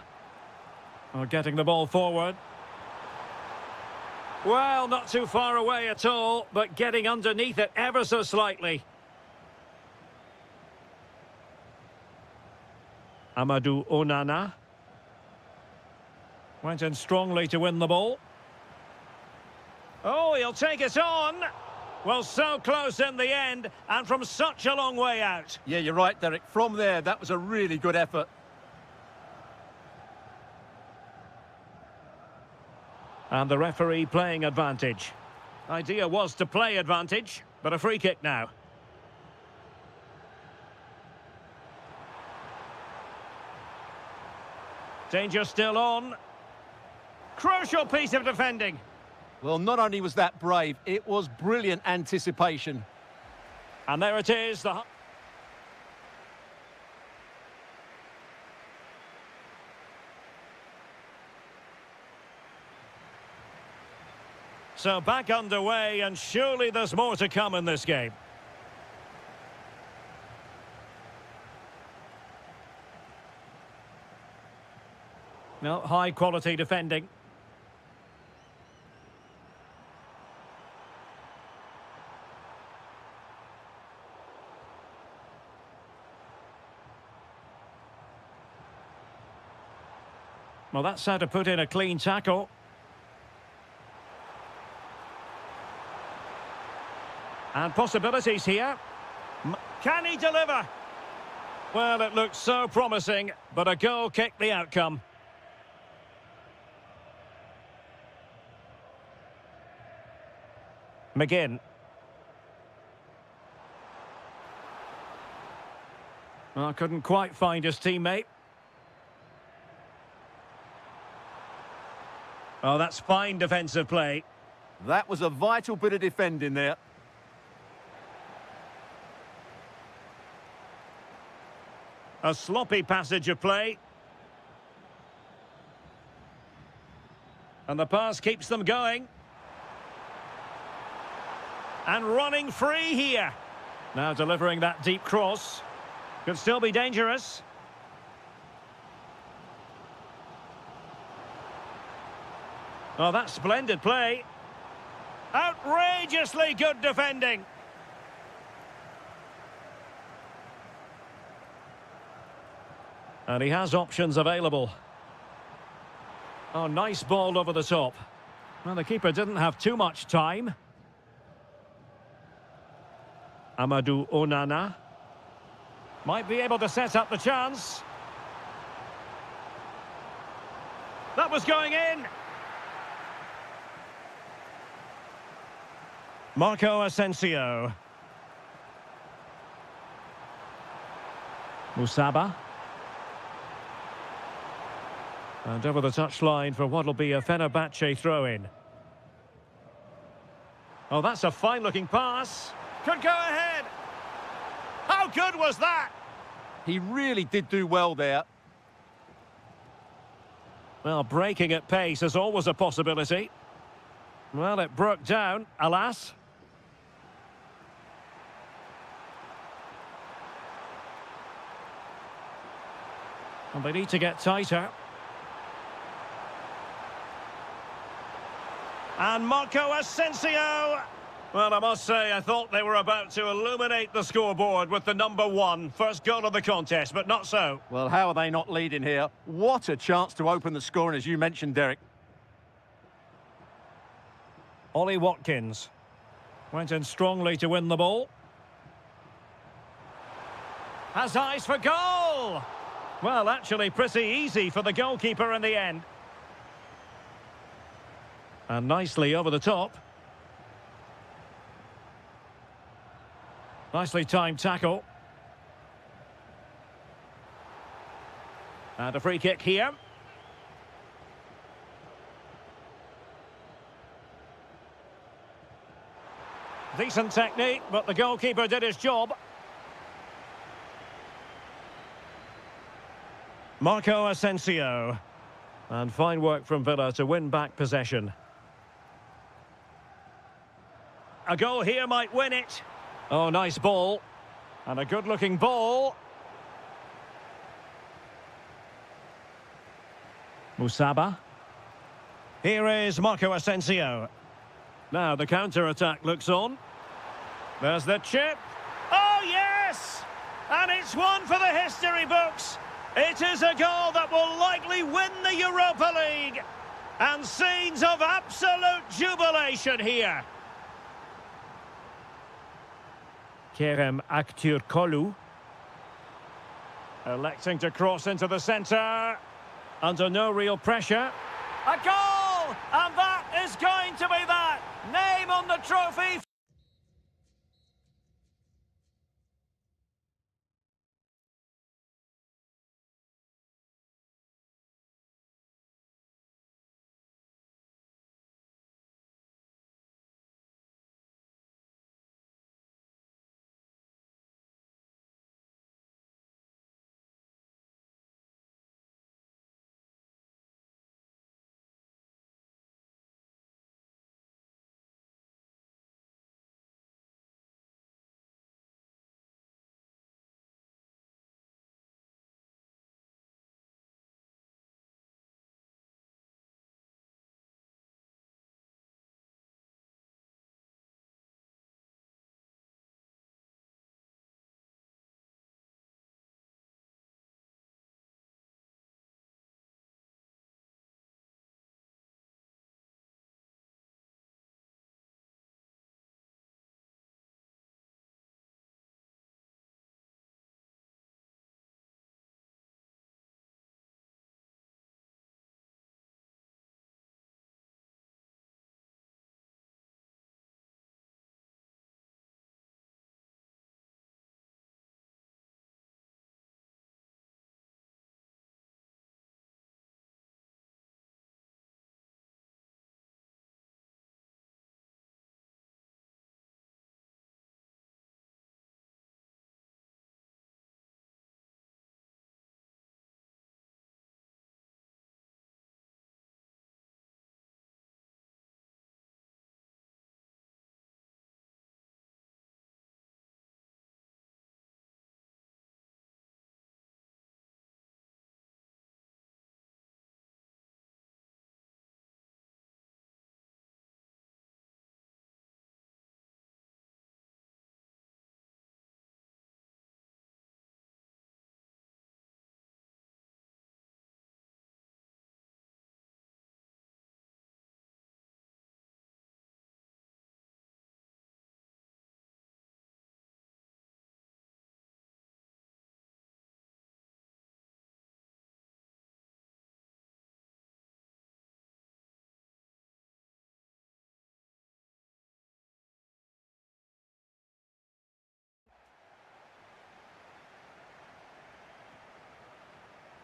Oh, getting the ball forward. Well, not too far away at all, but getting underneath it ever so slightly. Amadou Onana. Went in strongly to win the ball. Oh, he'll take it on. Well, so close in the end, and from such a long way out. Yeah, you're right, Derek. From there, that was a really good effort. And the referee playing advantage. Idea was to play advantage, but a free kick now. Danger still on. Crucial piece of defending. Well, not only was that brave, it was brilliant anticipation. And there it is. So back underway, and surely there's more to come in this game. No, high quality defending. Well, that's how to put in a clean tackle. And possibilities here. Can he deliver? Well, it looked so promising, but a goal kicked the outcome. McGinn. Well, couldn't quite find his teammate. Oh, that's fine defensive play. That was a vital bit of defending there. A sloppy passage of play. And the pass keeps them going. And running free here. Now delivering that deep cross. Could still be dangerous. Oh, that's splendid play. Outrageously good defending. And he has options available. Oh, nice ball over the top. Well, the keeper didn't have too much time. Amadou Onana. Might be able to set up the chance. That was going in. Marco Asensio. Musaba. And over the touchline for what will be a Fenerbahce throw-in. Oh, that's a fine-looking pass. Could go ahead. How good was that? He really did do well there. Well, breaking at pace is always a possibility. Well, it broke down, alas. And they need to get tighter. And Marco Asensio. Well, I must say, I thought they were about to illuminate the scoreboard with the number one. First goal of the contest, but not so. Well, how are they not leading here? What a chance to open the scoring, as you mentioned, Derek. Ollie Watkins. Went in strongly to win the ball. Has eyes for goal! Well, actually pretty easy for the goalkeeper in the end. And nicely over the top. Nicely timed tackle. And a free kick here. Decent technique, but the goalkeeper did his job. Marco Asensio. And fine work from Villa to win back possession. A goal here might win it. Oh, nice ball. And a good-looking ball. Musaba. Here is Marco Asensio. Now the counter-attack looks on. There's the chip. Oh, yes! And it's one for the history books. It is a goal that will likely win the Europa League. And scenes of absolute jubilation here. Kerem Aktürkoğlu. Electing to cross into the centre. Under no real pressure. A goal! And that is going to be that. Name on the trophy.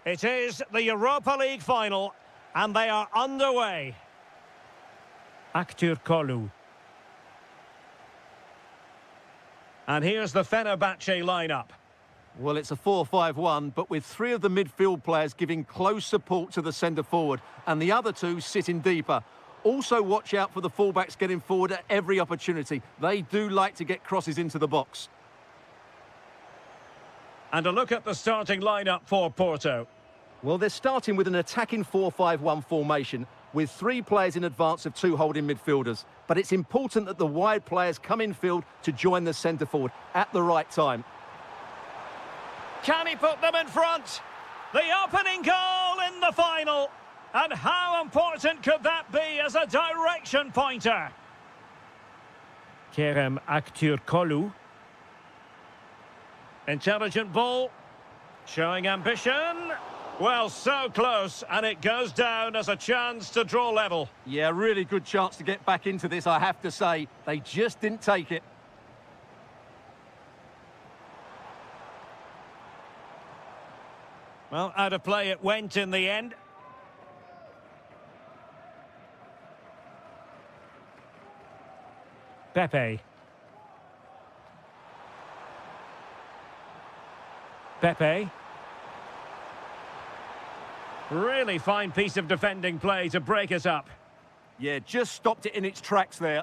It is the Europa League final, and they are underway. Kolu. And here's the Fenerbahce lineup. Well, it's a 4-5-1, but with three of the midfield players giving close support to the centre-forward, and the other two sitting deeper. Also watch out for the fullbacks getting forward at every opportunity. They do like to get crosses into the box. And a look at the starting lineup for Porto. Well, they're starting with an attacking 4-5-1 formation with three players in advance of two holding midfielders. But it's important that the wide players come in field to join the centre-forward at the right time. Can he put them in front? The opening goal in the final. And how important could that be as a direction pointer? Kerem Kolu. Intelligent ball. Showing ambition. Well, so close, and it goes down as a chance to draw level. Yeah, really good chance to get back into this, I have to say. They just didn't take it. Well, out of play it went in the end. Pepe. Really fine piece of defending play to break us up. Yeah, just stopped it in its tracks there.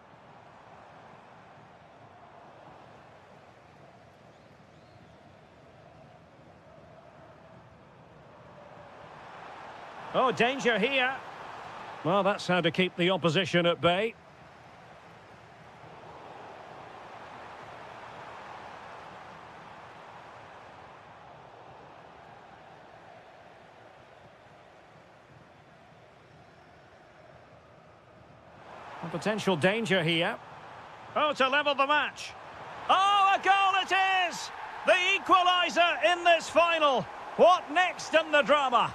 Oh, danger here. Well, that's how to keep the opposition at bay. A potential danger here. Oh, to level the match. Oh, a goal it is! The equaliser in this final. What next in the drama?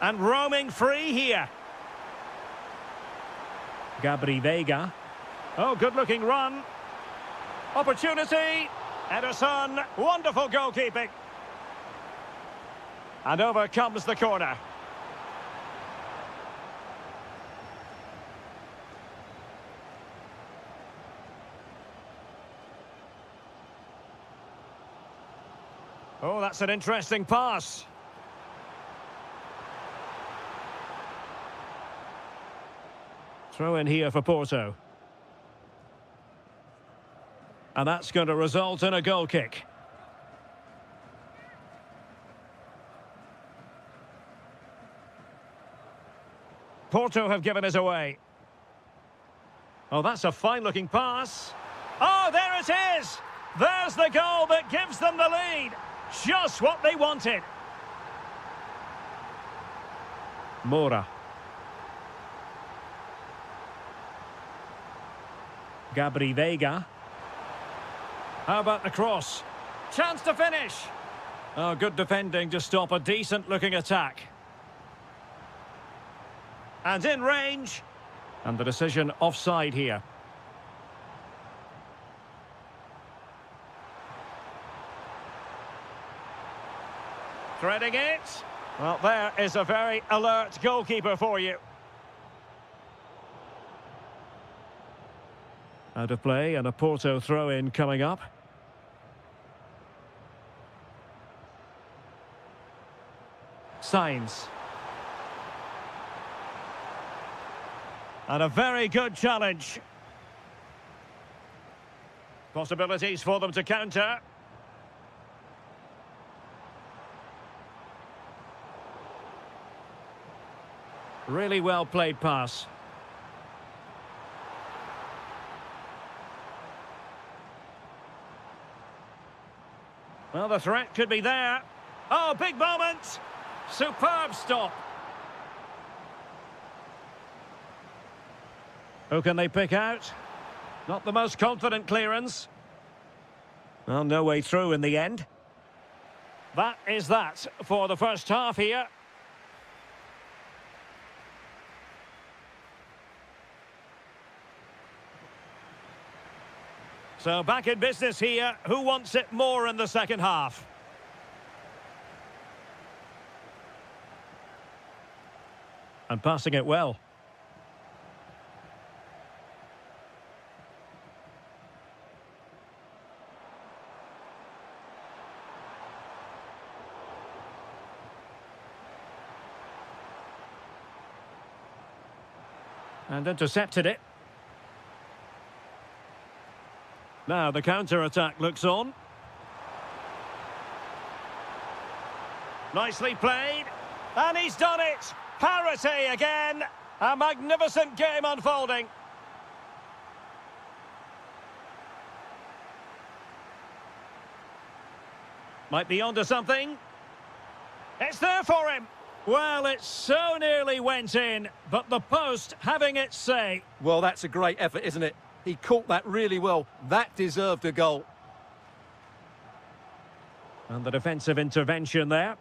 And roaming free here. Gabri Veiga. Oh, good-looking run. Opportunity. Ederson. Wonderful goalkeeping. And over comes the corner. Oh, that's an interesting pass. Throw in here for Porto. And that's going to result in a goal kick. Porto have given us away. Oh, that's a fine-looking pass. Oh, there it is! There's the goal that gives them the lead. Just what they wanted. Mora. Gabri Veiga. How about the cross? Chance to finish. Oh, good defending to stop a decent-looking attack. And in range. And the decision offside here. Threading it. Well, there is a very alert goalkeeper for you. Out of play and a Porto throw-in coming up. Signs. And a very good challenge. Possibilities for them to counter. Really well played pass. Well, the threat could be there. Oh, big moment. Superb stop. Who can they pick out? Not the most confident clearance. Well, no way through in the end. That is that for the first half here. So back in business here. Who wants it more in the second half? And passing it well. And intercepted it. Now the counter-attack looks on. Nicely played. And he's done it! Parity again! A magnificent game unfolding. Might be onto something. It's there for him! Well, it so nearly went in, but the post having its say. Well, that's a great effort, isn't it? He caught that really well. That deserved a goal. And the defensive intervention there.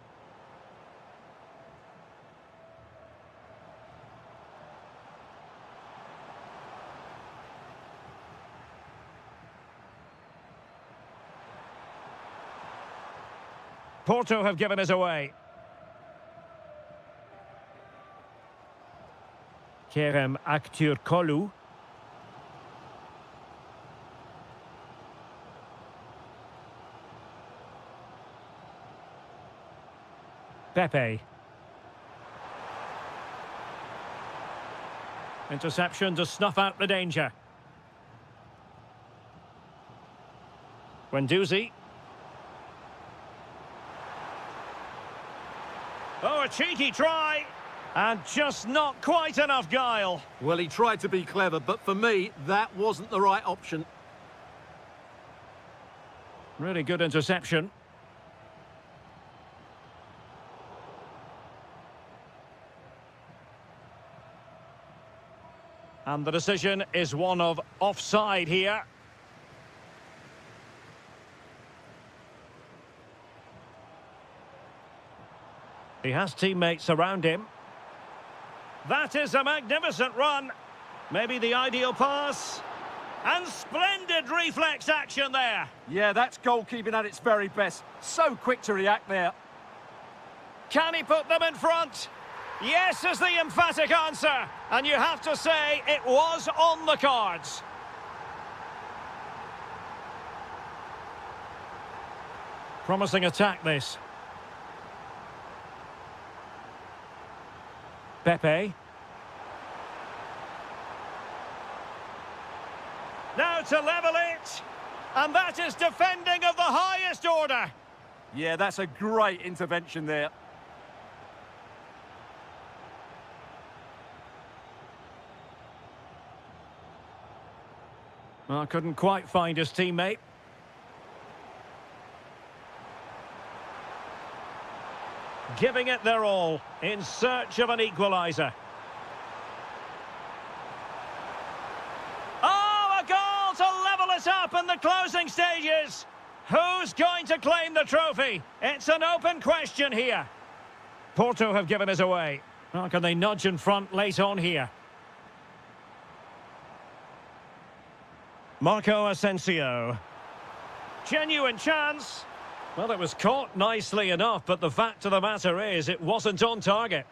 Porto have given us away. Kerem Aktürkoğlu. Pepe. Interception to snuff out the danger. Guendouzi. Oh, a cheeky try. And just not quite enough guile. Well, he tried to be clever, but for me, that wasn't the right option. Really good interception. And the decision is one of offside here. He has teammates around him. That is a magnificent run. Maybe the ideal pass. And splendid reflex action there. Yeah, that's goalkeeping at its very best. So quick to react there. Can he put them in front? Yes is the emphatic answer. And you have to say it was on the cards. Promising attack, this. Pepe. Now to level it. And that is defending of the highest order. Yeah, that's a great intervention there. Well, couldn't quite find his teammate. Giving it their all in search of an equaliser. Oh, a goal to level it up in the closing stages. Who's going to claim the trophy? It's an open question here. Porto have given us away. Oh, can they nudge in front late on here? Marco Asensio. Genuine chance. Well, it was caught nicely enough, but the fact of the matter is it wasn't on target.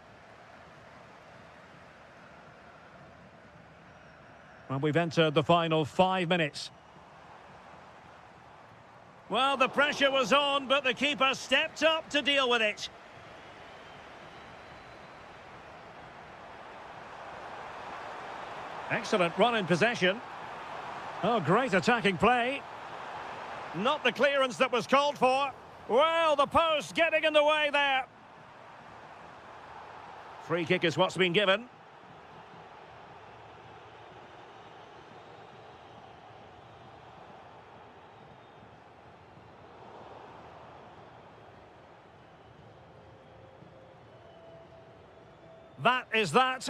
Well, we've entered the final 5 minutes. Well, the pressure was on, but the keeper stepped up to deal with it. Excellent run in possession. Oh, great attacking play. Not the clearance that was called for. Well, the post getting in the way there. Free kick is what's been given. That is that.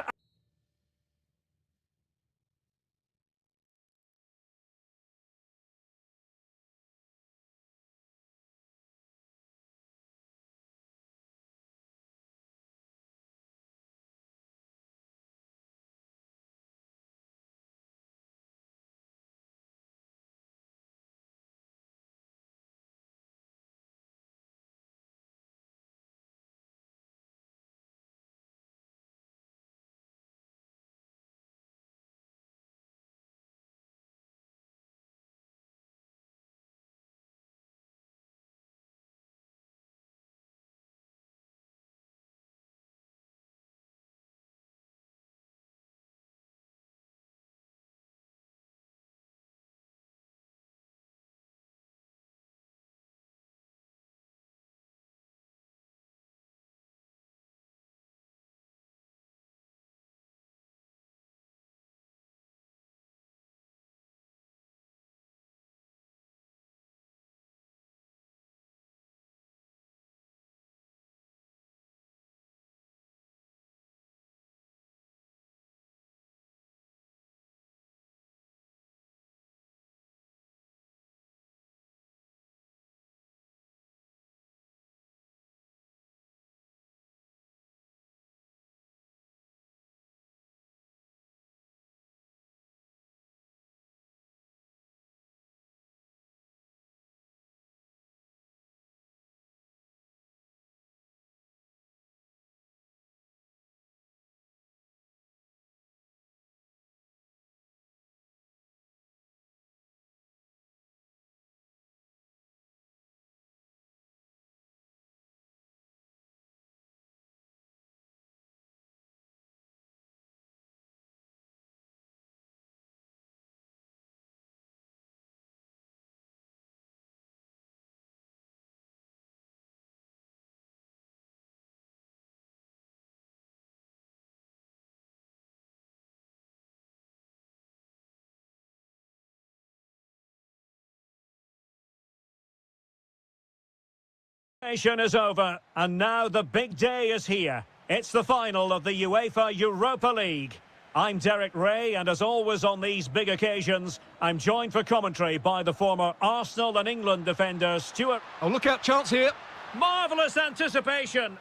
Is over, and now the big day is here. It's the final of the UEFA Europa League. I'm Derek Ray, and as always on these big occasions, I'm joined for commentary by the former Arsenal and England defender, Stuart. Oh, look out, chance here. Marvellous anticipation.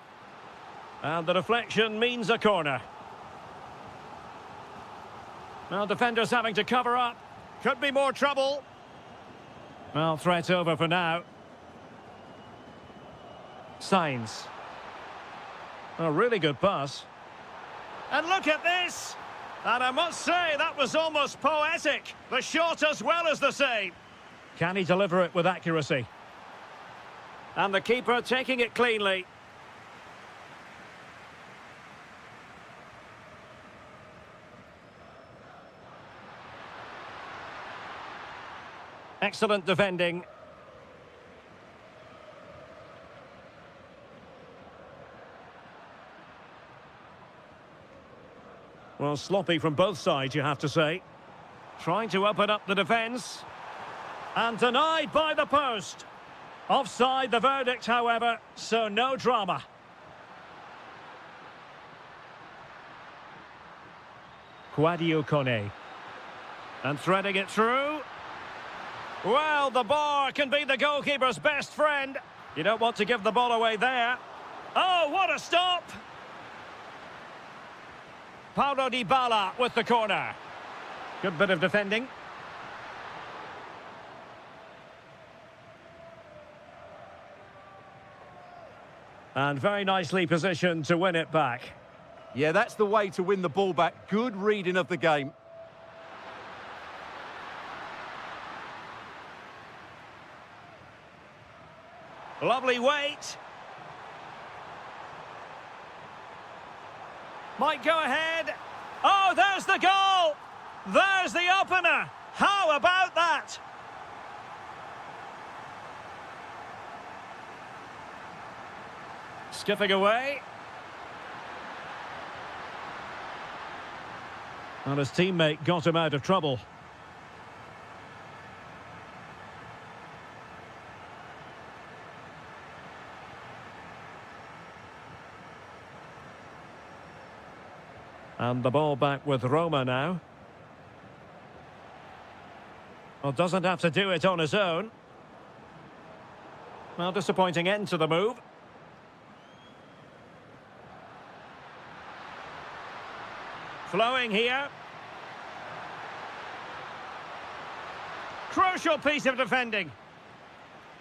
And the deflection means a corner. Well, defenders having to cover up. Could be more trouble. Well, threat over for now. Signs. A really good pass. And look at this! And I must say, that was almost poetic. The shot as well as the save. Can he deliver it with accuracy? And the keeper taking it cleanly. Excellent defending. Well, sloppy from both sides, you have to say. Trying to open up the defence. And denied by the post. Offside the verdict, however, so no drama. Quadio Kone. And threading it through. Well, the bar can be the goalkeeper's best friend. You don't want to give the ball away there. Oh, what a stop! Paulo Dybala with the corner. Good bit of defending. And very nicely positioned to win it back. Yeah, that's the way to win the ball back. Good reading of the game. Lovely weight. Might go ahead. Oh, there's the goal. There's the opener. How about that? Skipping away. And his teammate got him out of trouble. And the ball back with Roma now. Well, doesn't have to do it on his own. Well, disappointing end to the move. Flowing here. Crucial piece of defending.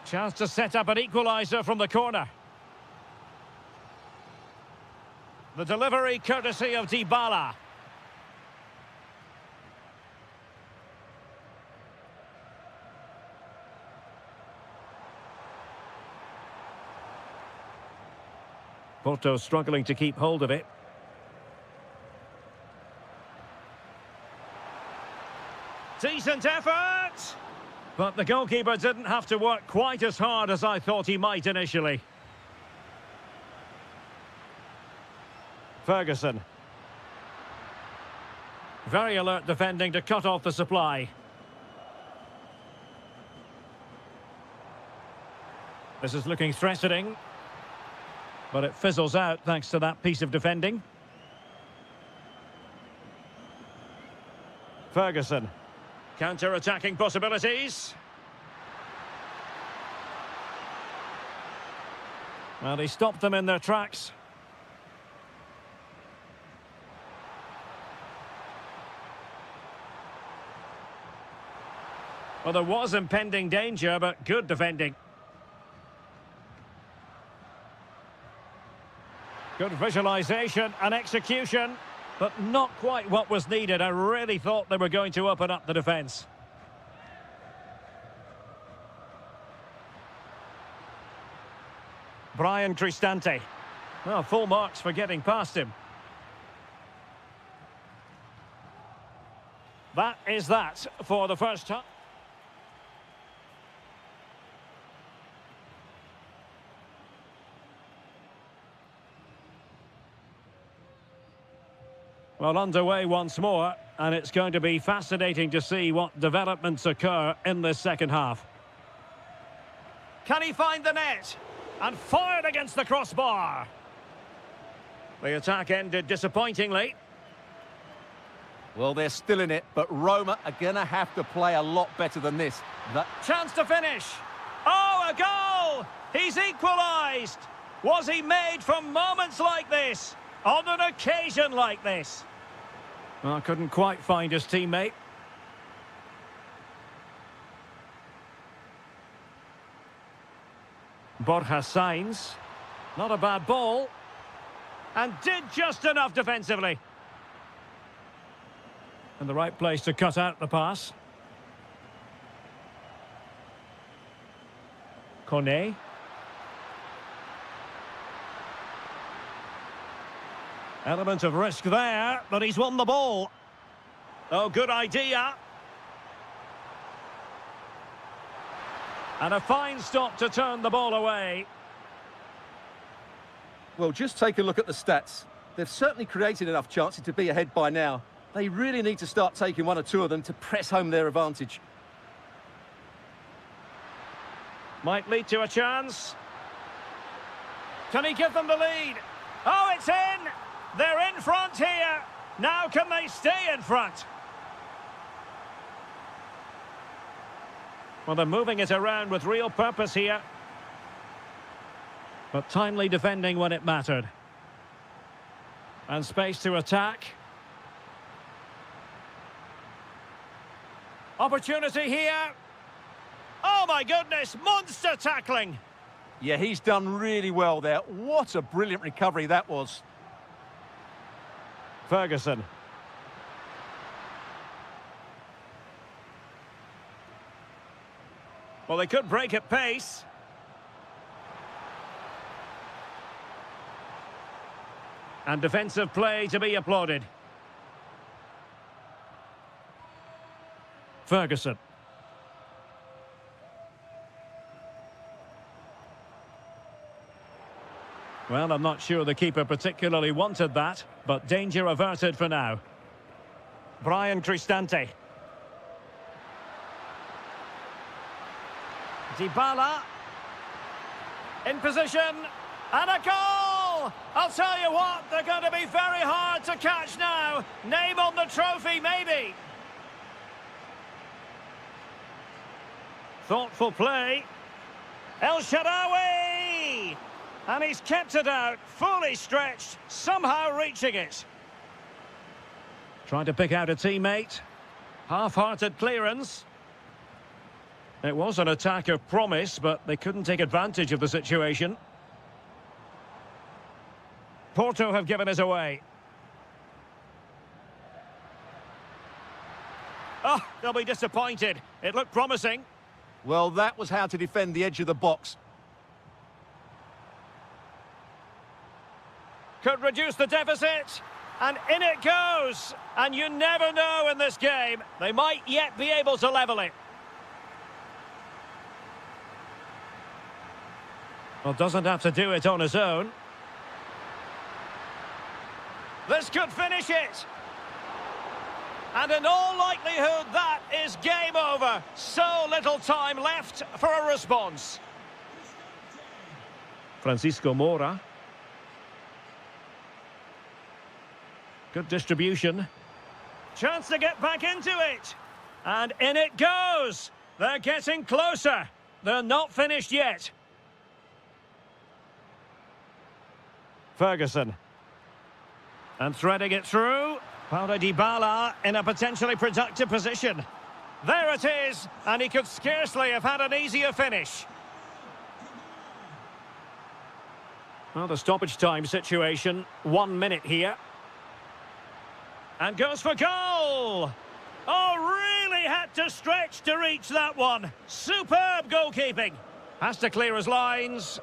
Chance to set up an equaliser from the corner. The delivery courtesy of Dybala. Porto struggling to keep hold of it. Decent effort! But the goalkeeper didn't have to work quite as hard as I thought he might initially. Ferguson. Very alert defending to cut off the supply. This is looking threatening. But it fizzles out thanks to that piece of defending. Ferguson. Counter-attacking possibilities. Well, he stopped them in their tracks. Well, there was impending danger, but good defending. Good visualisation and execution, but not quite what was needed. I really thought they were going to open up the defence. Brian Cristante. Well, full marks for getting past him. That is that for the first time. Well, underway once more, and it's going to be fascinating to see what developments occur in this second half. Can he find the net? And fired against the crossbar. The attack ended disappointingly. Well, they're still in it, but Roma are going to have to play a lot better than this. Chance to finish. Oh, a goal! He's equalised. Was he made for moments like this? On an occasion like this? Well, couldn't quite find his teammate. Borja Sainz. Not a bad ball. And did just enough defensively. In the right place to cut out the pass. Kone. Element of risk there, but he's won the ball. Oh, good idea. And a fine stop to turn the ball away. Well, just take a look at the stats. They've certainly created enough chances to be ahead by now. They really need to start taking one or two of them to press home their advantage. Might lead to a chance. Can he give them the lead? Oh, it's in! They're in front here. Now can they stay in front? Well, they're moving it around with real purpose here. But timely defending when it mattered. And space to attack. Opportunity here. Oh my goodness, monster tackling. Yeah, he's done really well there. What a brilliant recovery that was. Ferguson. Well, they could break at pace. And defensive play to be applauded. Ferguson. Well, I'm not sure the keeper particularly wanted that, but danger averted for now. Brian Cristante. Dybala. In position. And a goal! I'll tell you what, they're going to be very hard to catch now. Name on the trophy, maybe. Thoughtful play. El Shaarawy! And he's kept it out, fully stretched, somehow reaching it. Trying to pick out a teammate. Half-hearted clearance. It was an attack of promise, but they couldn't take advantage of the situation. Porto have given us away. Oh, they'll be disappointed. It looked promising. Well, that was how to defend the edge of the box. Could reduce the deficit. And in it goes. And you never know in this game. They might yet be able to level it. Well, doesn't have to do it on his own. This could finish it. And in all likelihood, that is game over. So little time left for a response. Francisco Moura. Good distribution. Chance to get back into it. And in it goes. They're getting closer. They're not finished yet. Ferguson. And threading it through. Paulo Dybala in a potentially productive position. There it is. And he could scarcely have had an easier finish. Well, the stoppage time situation. 1 minute here. And goes for goal! Oh, really had to stretch to reach that one. Superb goalkeeping. Has to clear his lines.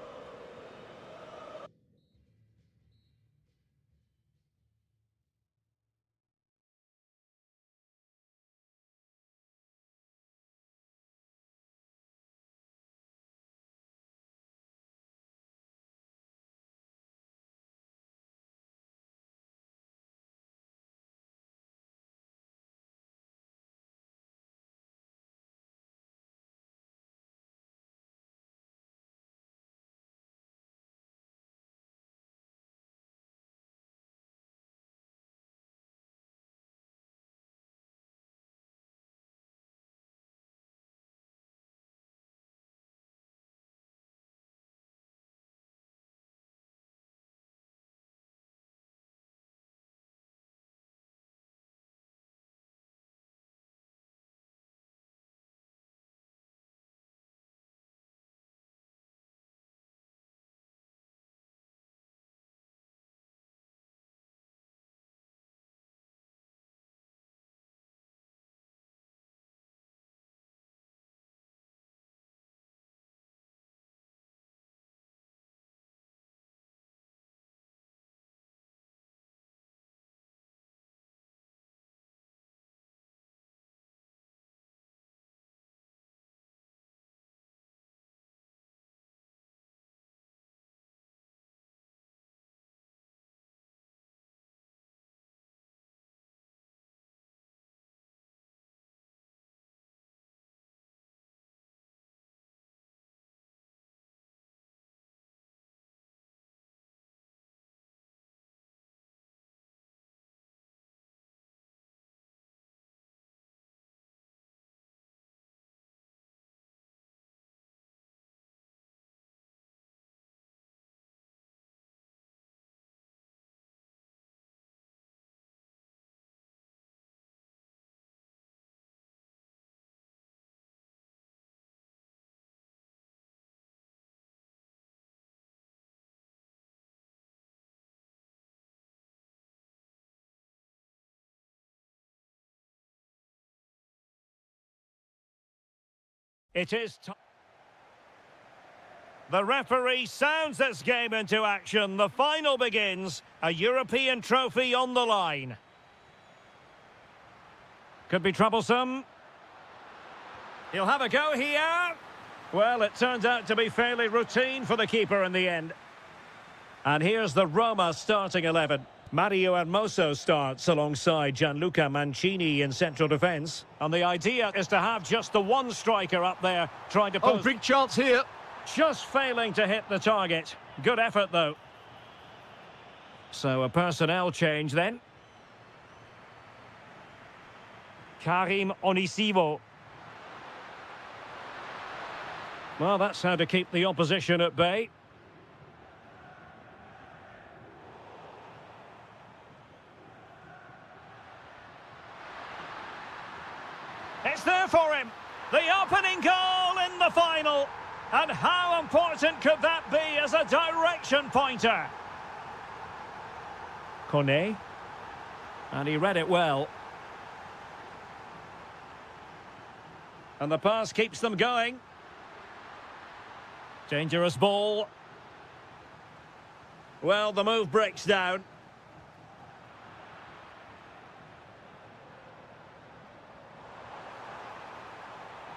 It is time. The referee sounds this game into action. The final begins. A European trophy on the line. Could be troublesome. He'll have a go here. Well, it turns out to be fairly routine for the keeper in the end. And here's the Roma starting 11. Mario Hermoso starts alongside Gianluca Mancini in central defence. And the idea is to have just the one striker up there trying to Oh, big chance here. Just failing to hit the target. Good effort, though. So a personnel change then. Karim Onisivo. Well, that's how to keep the opposition at bay. It's there for him. The opening goal in the final. And how important could that be as a direction pointer? Kone. And he read it well. And the pass keeps them going. Dangerous ball. Well, the move breaks down.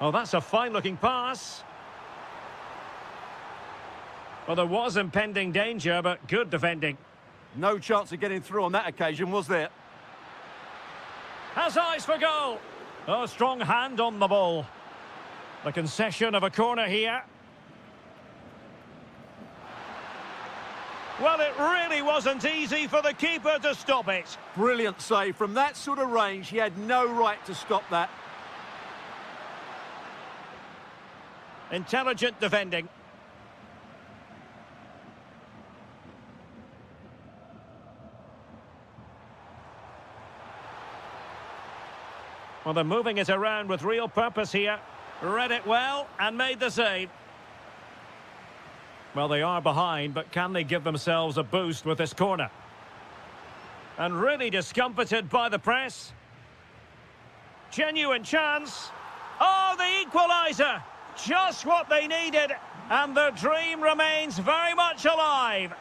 Oh, that's a fine-looking pass. Well, there was impending danger, but good defending. No chance of getting through on that occasion, was there? Has eyes for goal. Oh, strong hand on the ball. The concession of a corner here. Well, it really wasn't easy for the keeper to stop it. Brilliant save. From that sort of range, he had no right to stop that. Intelligent defending. Well, they're moving it around with real purpose here. Read it well and made the save. Well, they are behind, but can they give themselves a boost with this corner? And really discomfited by the press. Genuine chance. Oh, the equaliser! Just what they needed, and the dream remains very much alive.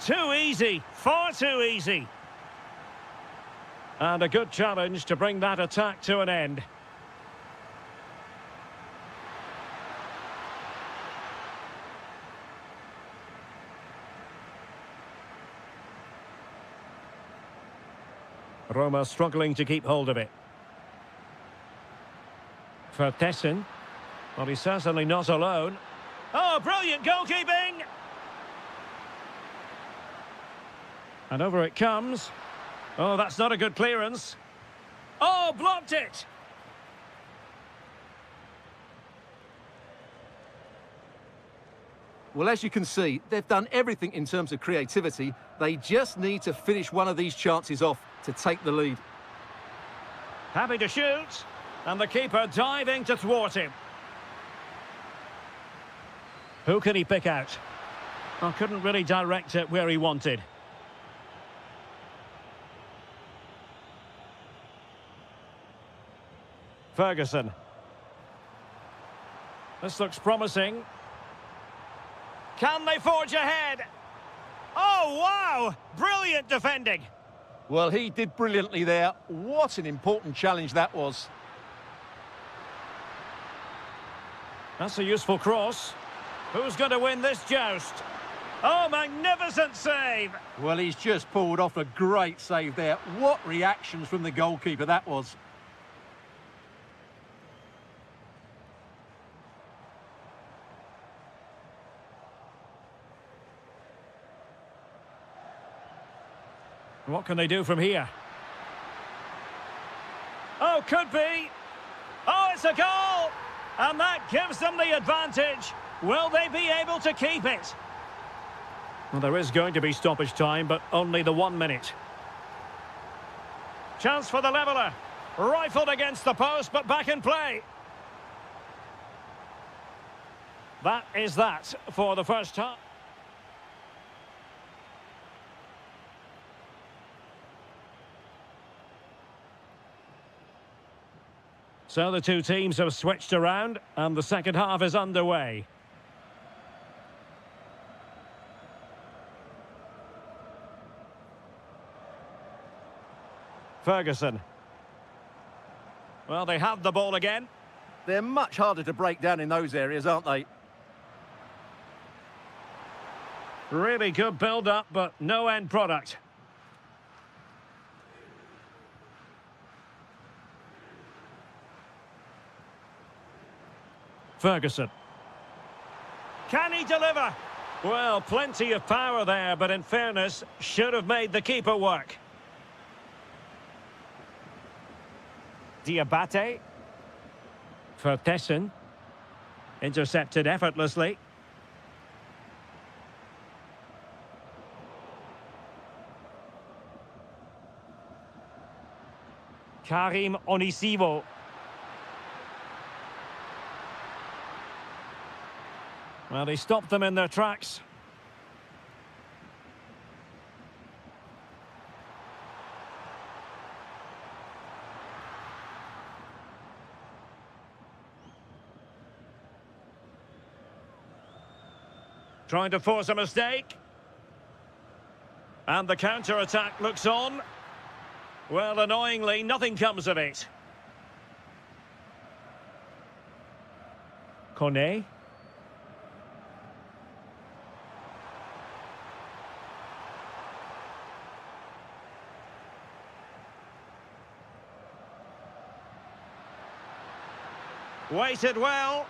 Too easy, far too easy. And a good challenge to bring that attack to an end. Roma struggling to keep hold of it. Vertessen. Well, he's certainly not alone. Oh, brilliant goalkeeping! And over it comes. Oh, that's not a good clearance. Oh, blocked it! Well, as you can see, they've done everything in terms of creativity. They just need to finish one of these chances off to take the lead. Happy to shoot. And the keeper diving to thwart him. Who can he pick out? Oh, couldn't really direct it where he wanted. Ferguson. This looks promising. Can they forge ahead? Oh, wow! Brilliant defending. Well, he did brilliantly there. What an important challenge that was. That's a useful cross. Who's going to win this joust? Oh, magnificent save! Well, he's just pulled off a great save there. What reactions from the goalkeeper that was. What can they do from here? Oh, could be. Oh, it's a goal! And that gives them the advantage. Will they be able to keep it? Well, there is going to be stoppage time, but only the 1 minute. Chance for the leveller. Rifled against the post, but back in play. That is that for the first half. So the two teams have switched around and the second half is underway. Ferguson. Well, they have the ball again. They're much harder to break down in those areas, aren't they? Really good build-up, but no end product. Ferguson. Can he deliver? Well, plenty of power there, but in fairness, should have made the keeper work. Diabate. Vertessen. Intercepted effortlessly. Karim Onisivo. Well, he stopped them in their tracks. Trying to force a mistake. And the counter-attack looks on. Well, annoyingly, nothing comes of it. Kone. Waited well.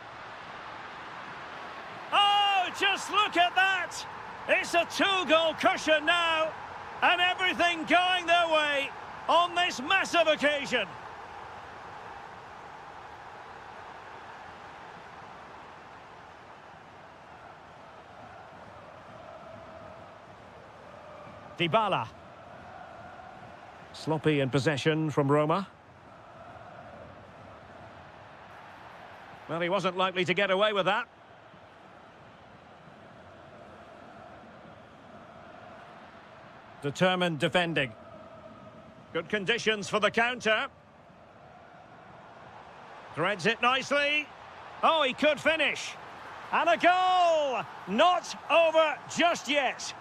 Oh, just look at that! It's a two-goal cushion now, and everything going their way on this massive occasion. Dybala. Sloppy in possession from Roma. Well, he wasn't likely to get away with that. Determined defending. Good conditions for the counter. Threads it nicely. Oh, he could finish. And a goal! Not over just yet.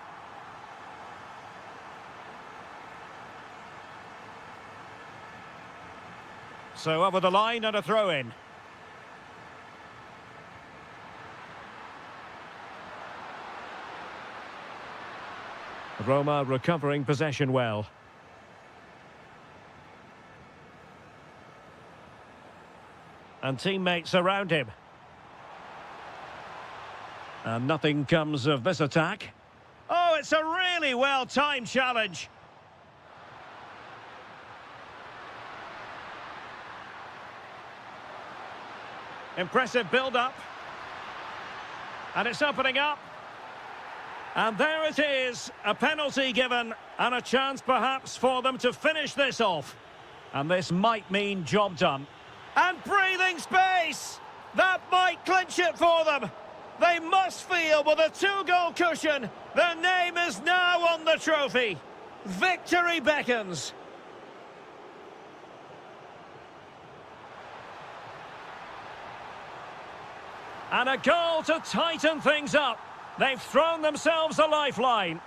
So over the line and a throw-in. Roma recovering possession well. And teammates around him. And nothing comes of this attack. Oh, it's a really well-timed challenge. Impressive build-up. And it's opening up. And there it is, a penalty given, and a chance perhaps for them to finish this off. And this might mean job done. And breathing space! That might clinch it for them. They must feel with a two-goal cushion, their name is now on the trophy. Victory beckons. And a goal to tighten things up. They've thrown themselves a lifeline.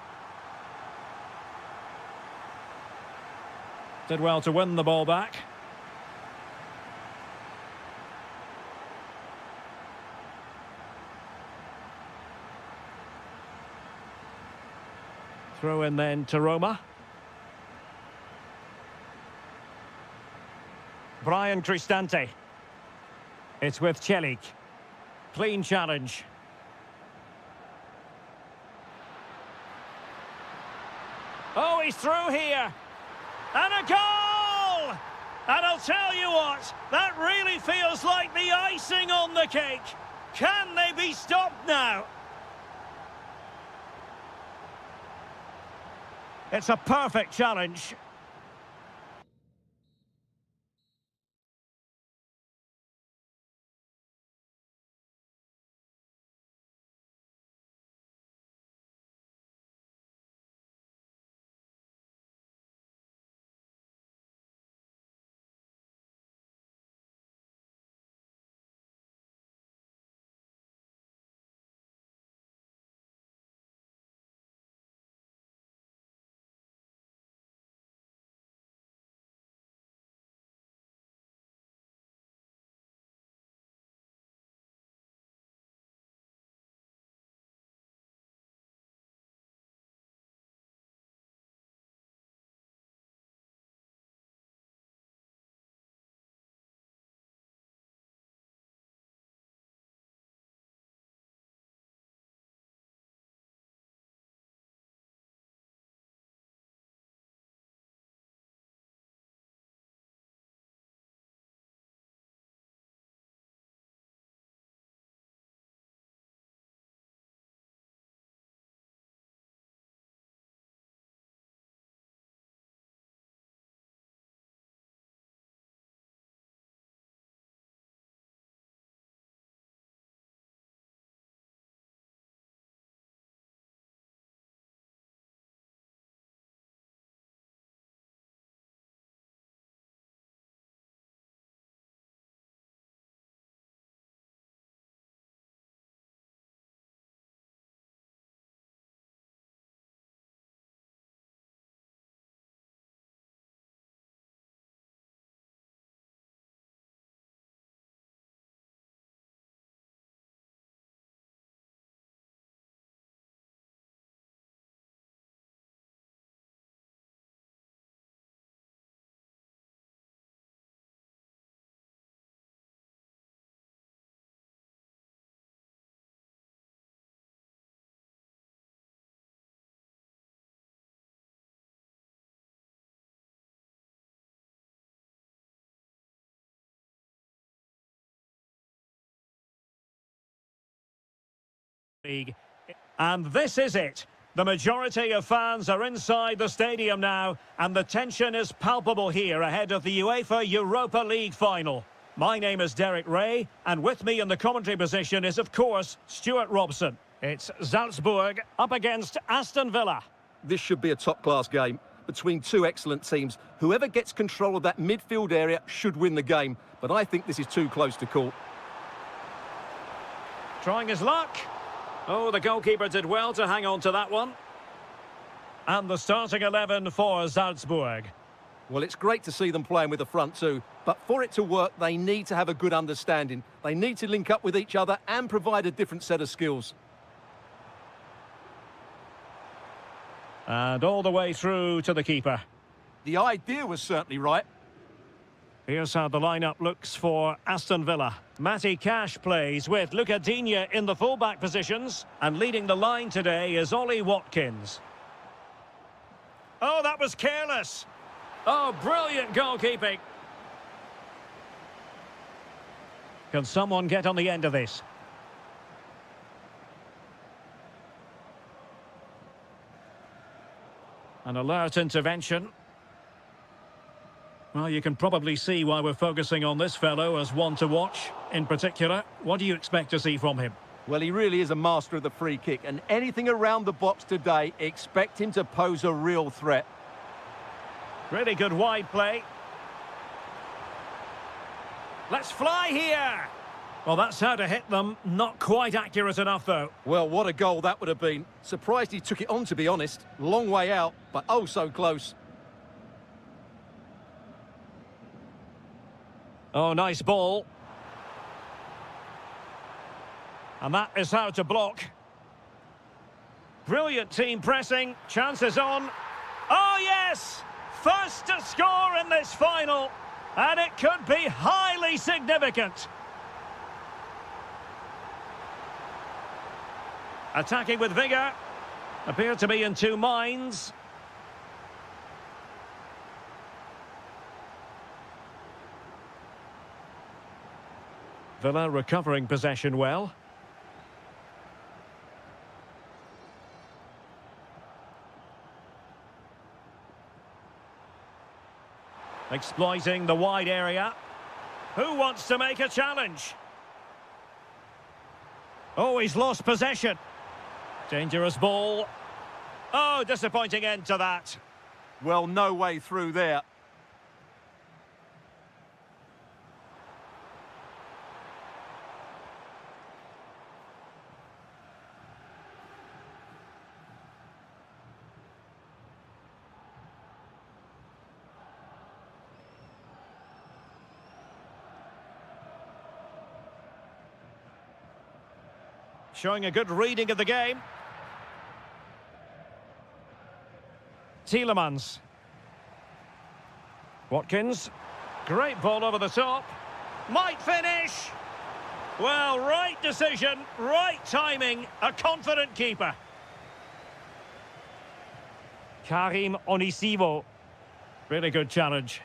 Did well to win the ball back. Throw in then to Roma. Brian Cristante. It's with Celik. Clean challenge. Oh, he's through here. And a goal! And I'll tell you what, that really feels like the icing on the cake. Can they be stopped now? It's a perfect challenge. League. And this is it. The majority of fans are inside the stadium now, and the tension is palpable here ahead of the UEFA Europa League final. My name is Derek Ray, and with me in the commentary position is, of course, Stuart Robson. It's Salzburg up against Aston Villa. This should be a top-class game between two excellent teams. Whoever gets control of that midfield area should win the game, but I think this is too close to call. Trying his luck. Oh, the goalkeeper did well to hang on to that one. And the starting 11 for Salzburg. Well, it's great to see them playing with the front two, but for it to work, they need to have a good understanding. They need to link up with each other and provide a different set of skills. And all the way through to the keeper. The idea was certainly right. Here's how the lineup looks for Aston Villa. Matty Cash plays with Luca Digne in the fullback positions. And leading the line today is Ollie Watkins. Oh, that was careless. Oh, brilliant goalkeeping. Can someone get on the end of this? An alert intervention. Well, you can probably see why we're focusing on this fellow as one to watch. In particular, what do you expect to see from him? Well, he really is a master of the free kick, and anything around the box today, expect him to pose a real threat. Really good wide play. Let's fly here! Well, that's how to hit them. Not quite accurate enough, though. Well, what a goal that would have been. Surprised he took it on, to be honest. Long way out, but oh so close. Oh, nice ball. And that is how to block. Brilliant team pressing. Chances on. Oh, yes! First to score in this final. And it could be highly significant. Attacking with vigour. Appear to be in two minds. Villa recovering possession well. Exploiting the wide area. Who wants to make a challenge? Oh, he's lost possession. Dangerous ball. Oh, disappointing end to that. Well, no way through there. Showing a good reading of the game. Tielemans. Watkins. Great ball over the top. Might finish. Well, right decision, right timing. A confident keeper. Karim Onisivo. Really good challenge.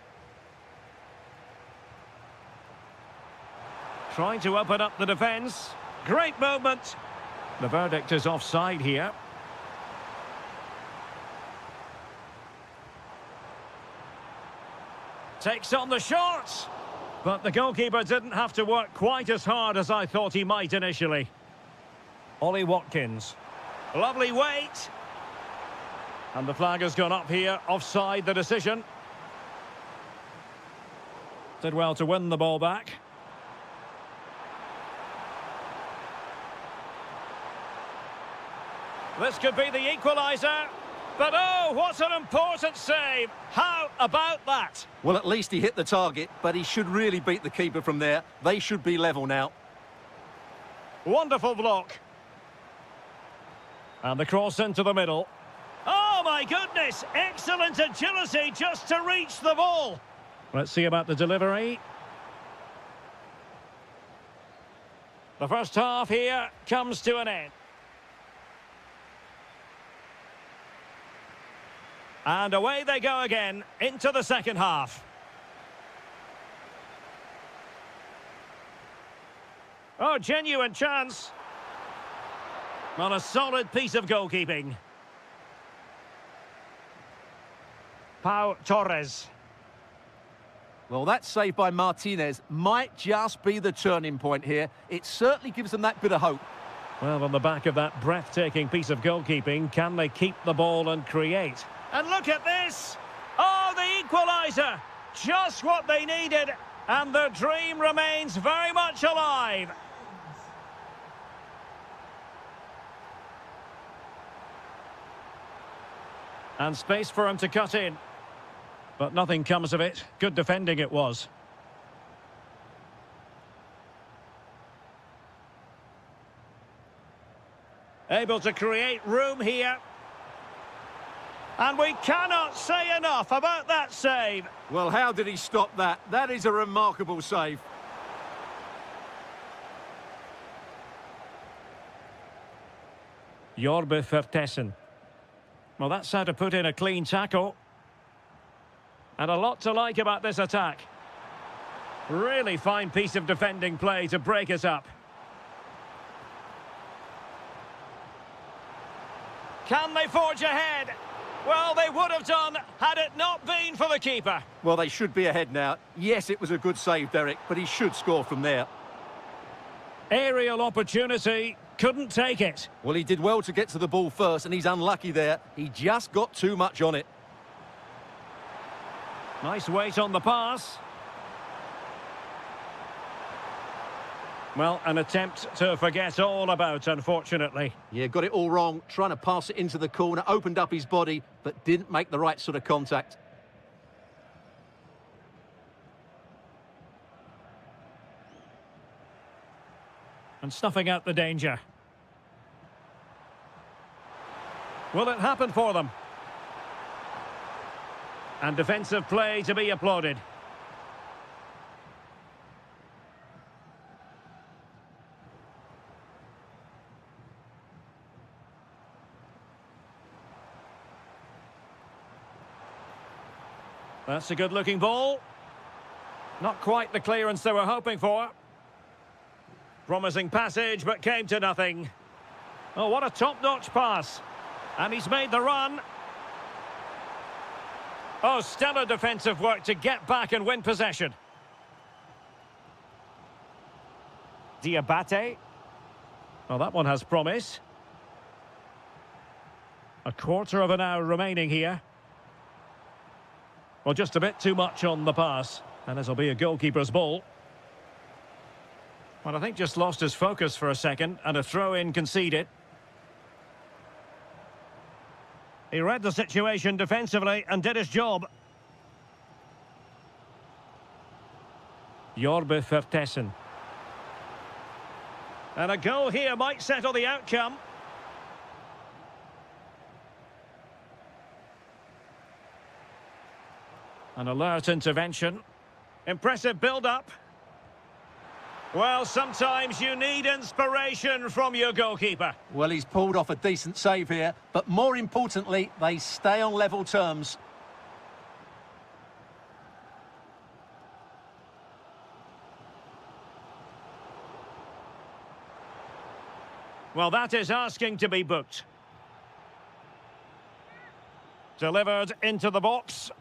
Trying to open up the defence. Great movement. The verdict is offside here. Takes on the shot. But the goalkeeper didn't have to work quite as hard as I thought he might initially. Ollie Watkins. Lovely weight. And the flag has gone up here. Offside the decision. Did well to win the ball back. This could be the equaliser. But oh, what an important save. How about that? Well, at least he hit the target, but he should really beat the keeper from there. They should be level now. Wonderful block. And the cross into the middle. Oh, my goodness. Excellent agility just to reach the ball. Let's see about the delivery. The first half here comes to an end. And away they go again into the second half. Oh, genuine chance. Well, a solid piece of goalkeeping. Pau Torres. Well, that save by Martinez might just be the turning point here. It certainly gives them that bit of hope. Well, on the back of that breathtaking piece of goalkeeping, can they keep the ball and create? And look at this! Oh, the equaliser! Just what they needed, and the dream remains very much alive. And space for him to cut in. But nothing comes of it. Good defending it was. Able to create room here. And we cannot say enough about that save. Well, how did he stop that? That is a remarkable save. Jorbe Vertessen. Well, that's how to put in a clean tackle. And a lot to like about this attack. Really fine piece of defending play to break us up. Can they forge ahead? Well, they would have done had it not been for the keeper. Well, they should be ahead now. Yes, it was a good save, Derek, but he should score from there. Aerial opportunity, couldn't take it. Well, he did well to get to the ball first, and he's unlucky there. He just got too much on it. Nice weight on the pass. Well, an attempt to forget all about, unfortunately. Yeah, got it all wrong. Trying to pass it into the corner, opened up his body, but didn't make the right sort of contact. And snuffing out the danger. Will it happen for them? And defensive play to be applauded. That's a good-looking ball. Not quite the clearance they were hoping for. Promising passage, but came to nothing. Oh, what a top-notch pass. And he's made the run. Oh, stellar defensive work to get back and win possession. Diabate. Well, that one has promise. A quarter of an hour remaining here. Well, just a bit too much on the pass. And this will be a goalkeeper's ball. Well, I think just lost his focus for a second, and a throw-in conceded. He read the situation defensively and did his job. Jorbe Vertessen. And a goal here might settle the outcome. An alert intervention. Impressive build-up. Well, sometimes you need inspiration from your goalkeeper. Well, he's pulled off a decent save here, but more importantly, they stay on level terms. Well, that is asking to be booked. Delivered into the box.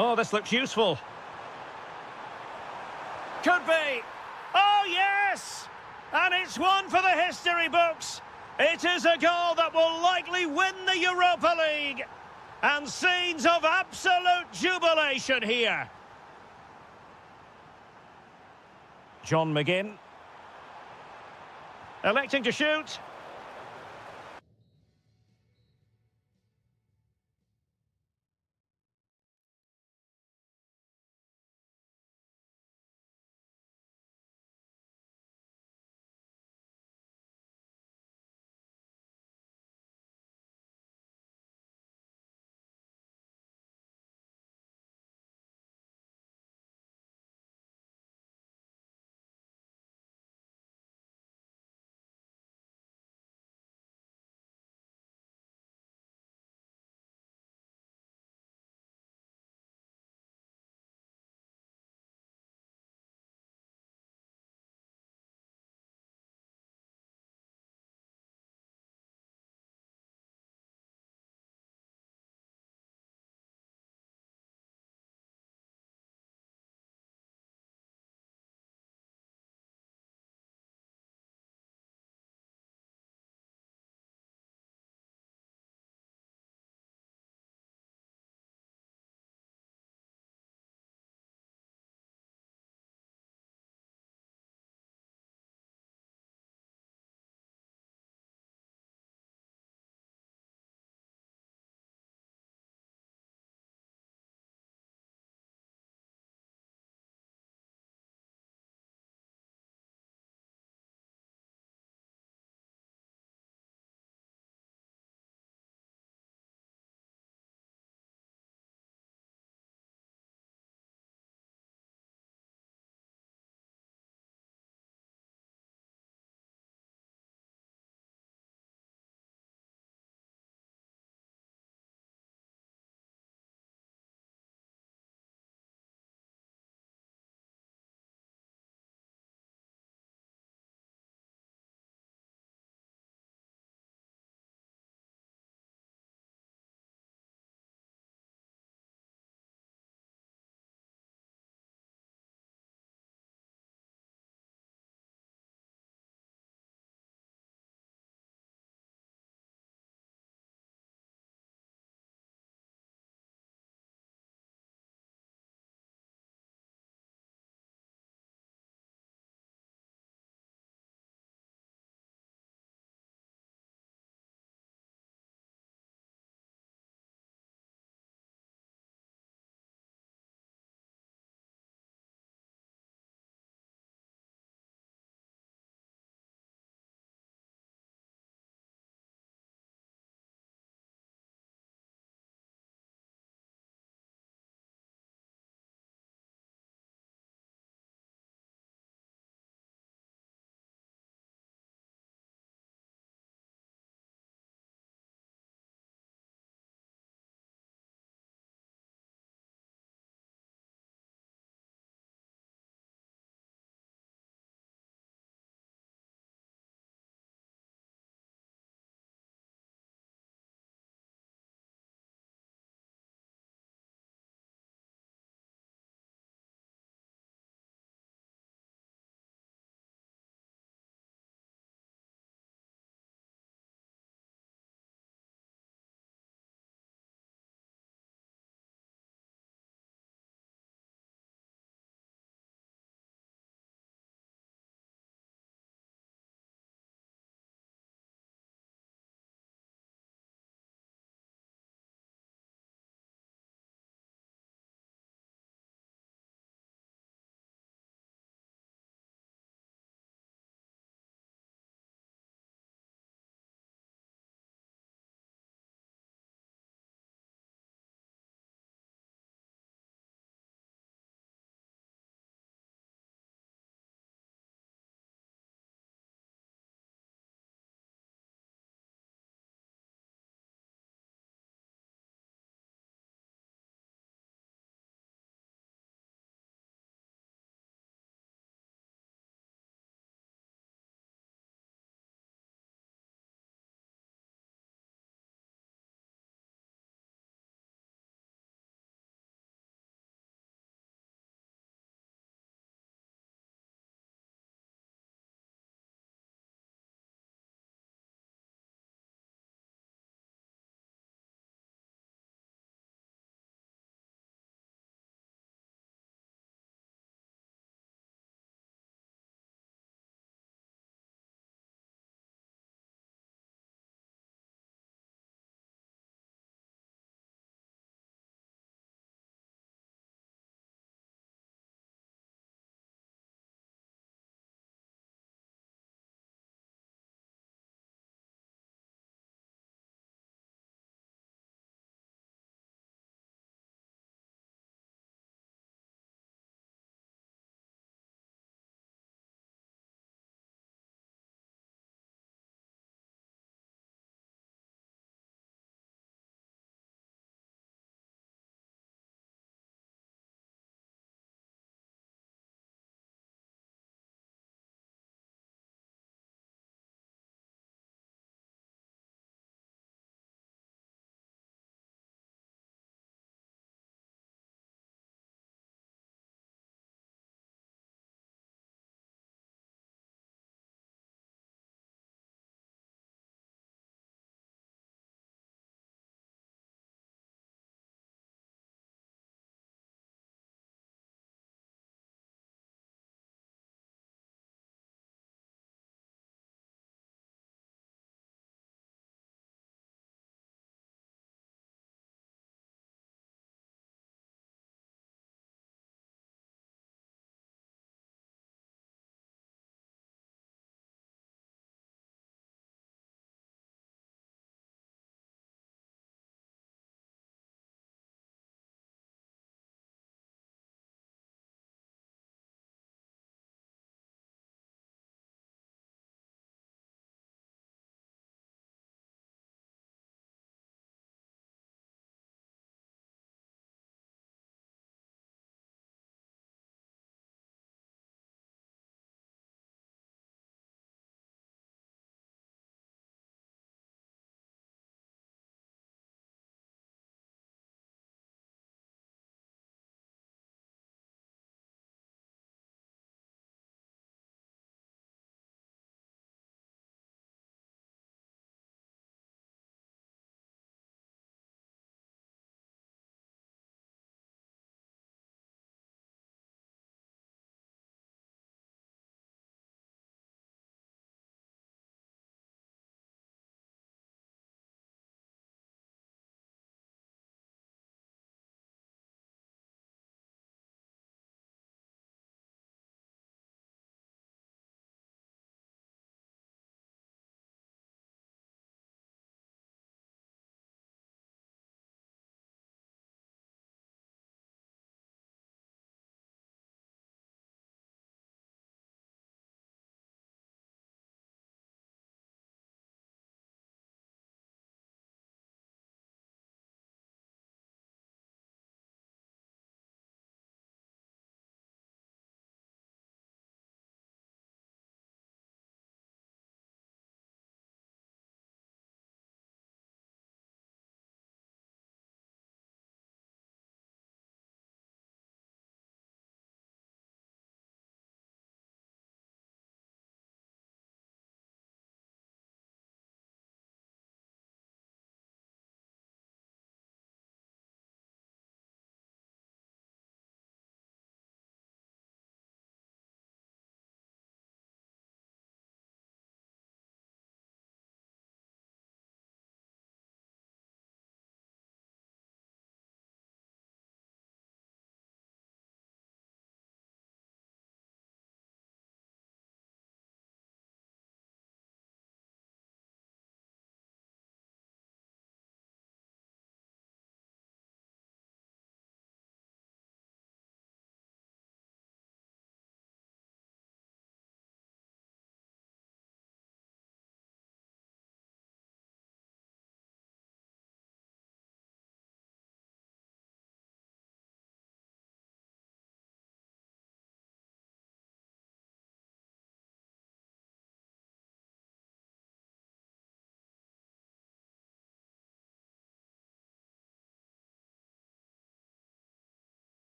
Oh, this looks useful. Could be. Oh, yes! And it's one for the history books. It is a goal that will likely win the Europa League. And scenes of absolute jubilation here. John McGinn. Electing to shoot.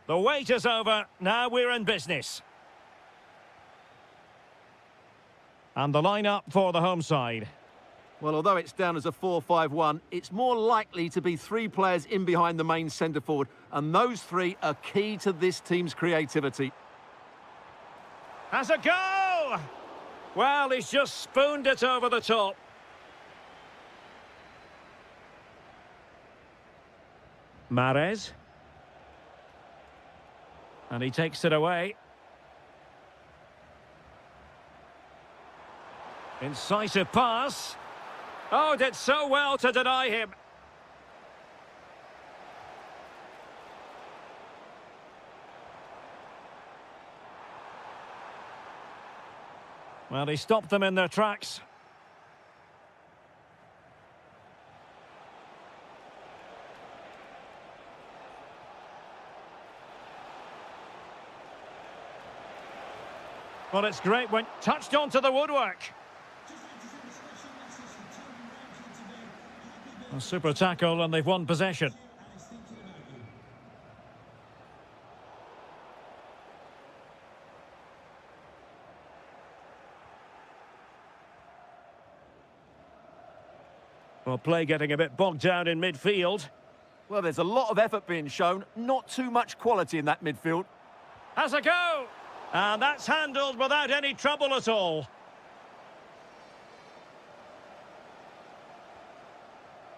The wait is over. Now we're in business. And the lineup for the home side. Well, although it's down as a 4-5-1, it's more likely to be three players in behind the main centre forward, and those three are key to this team's creativity. Has a go! Well, he's just spooned it over the top. Mahrez. And he takes it away. Incisive pass. Oh, did so well to deny him. Well, he stopped them in their tracks. Well, it's great when touched onto the woodwork. A super tackle, and they've won possession. Well, play getting a bit bogged down in midfield. Well, there's a lot of effort being shown, not too much quality in that midfield. Has a go! And that's handled without any trouble at all.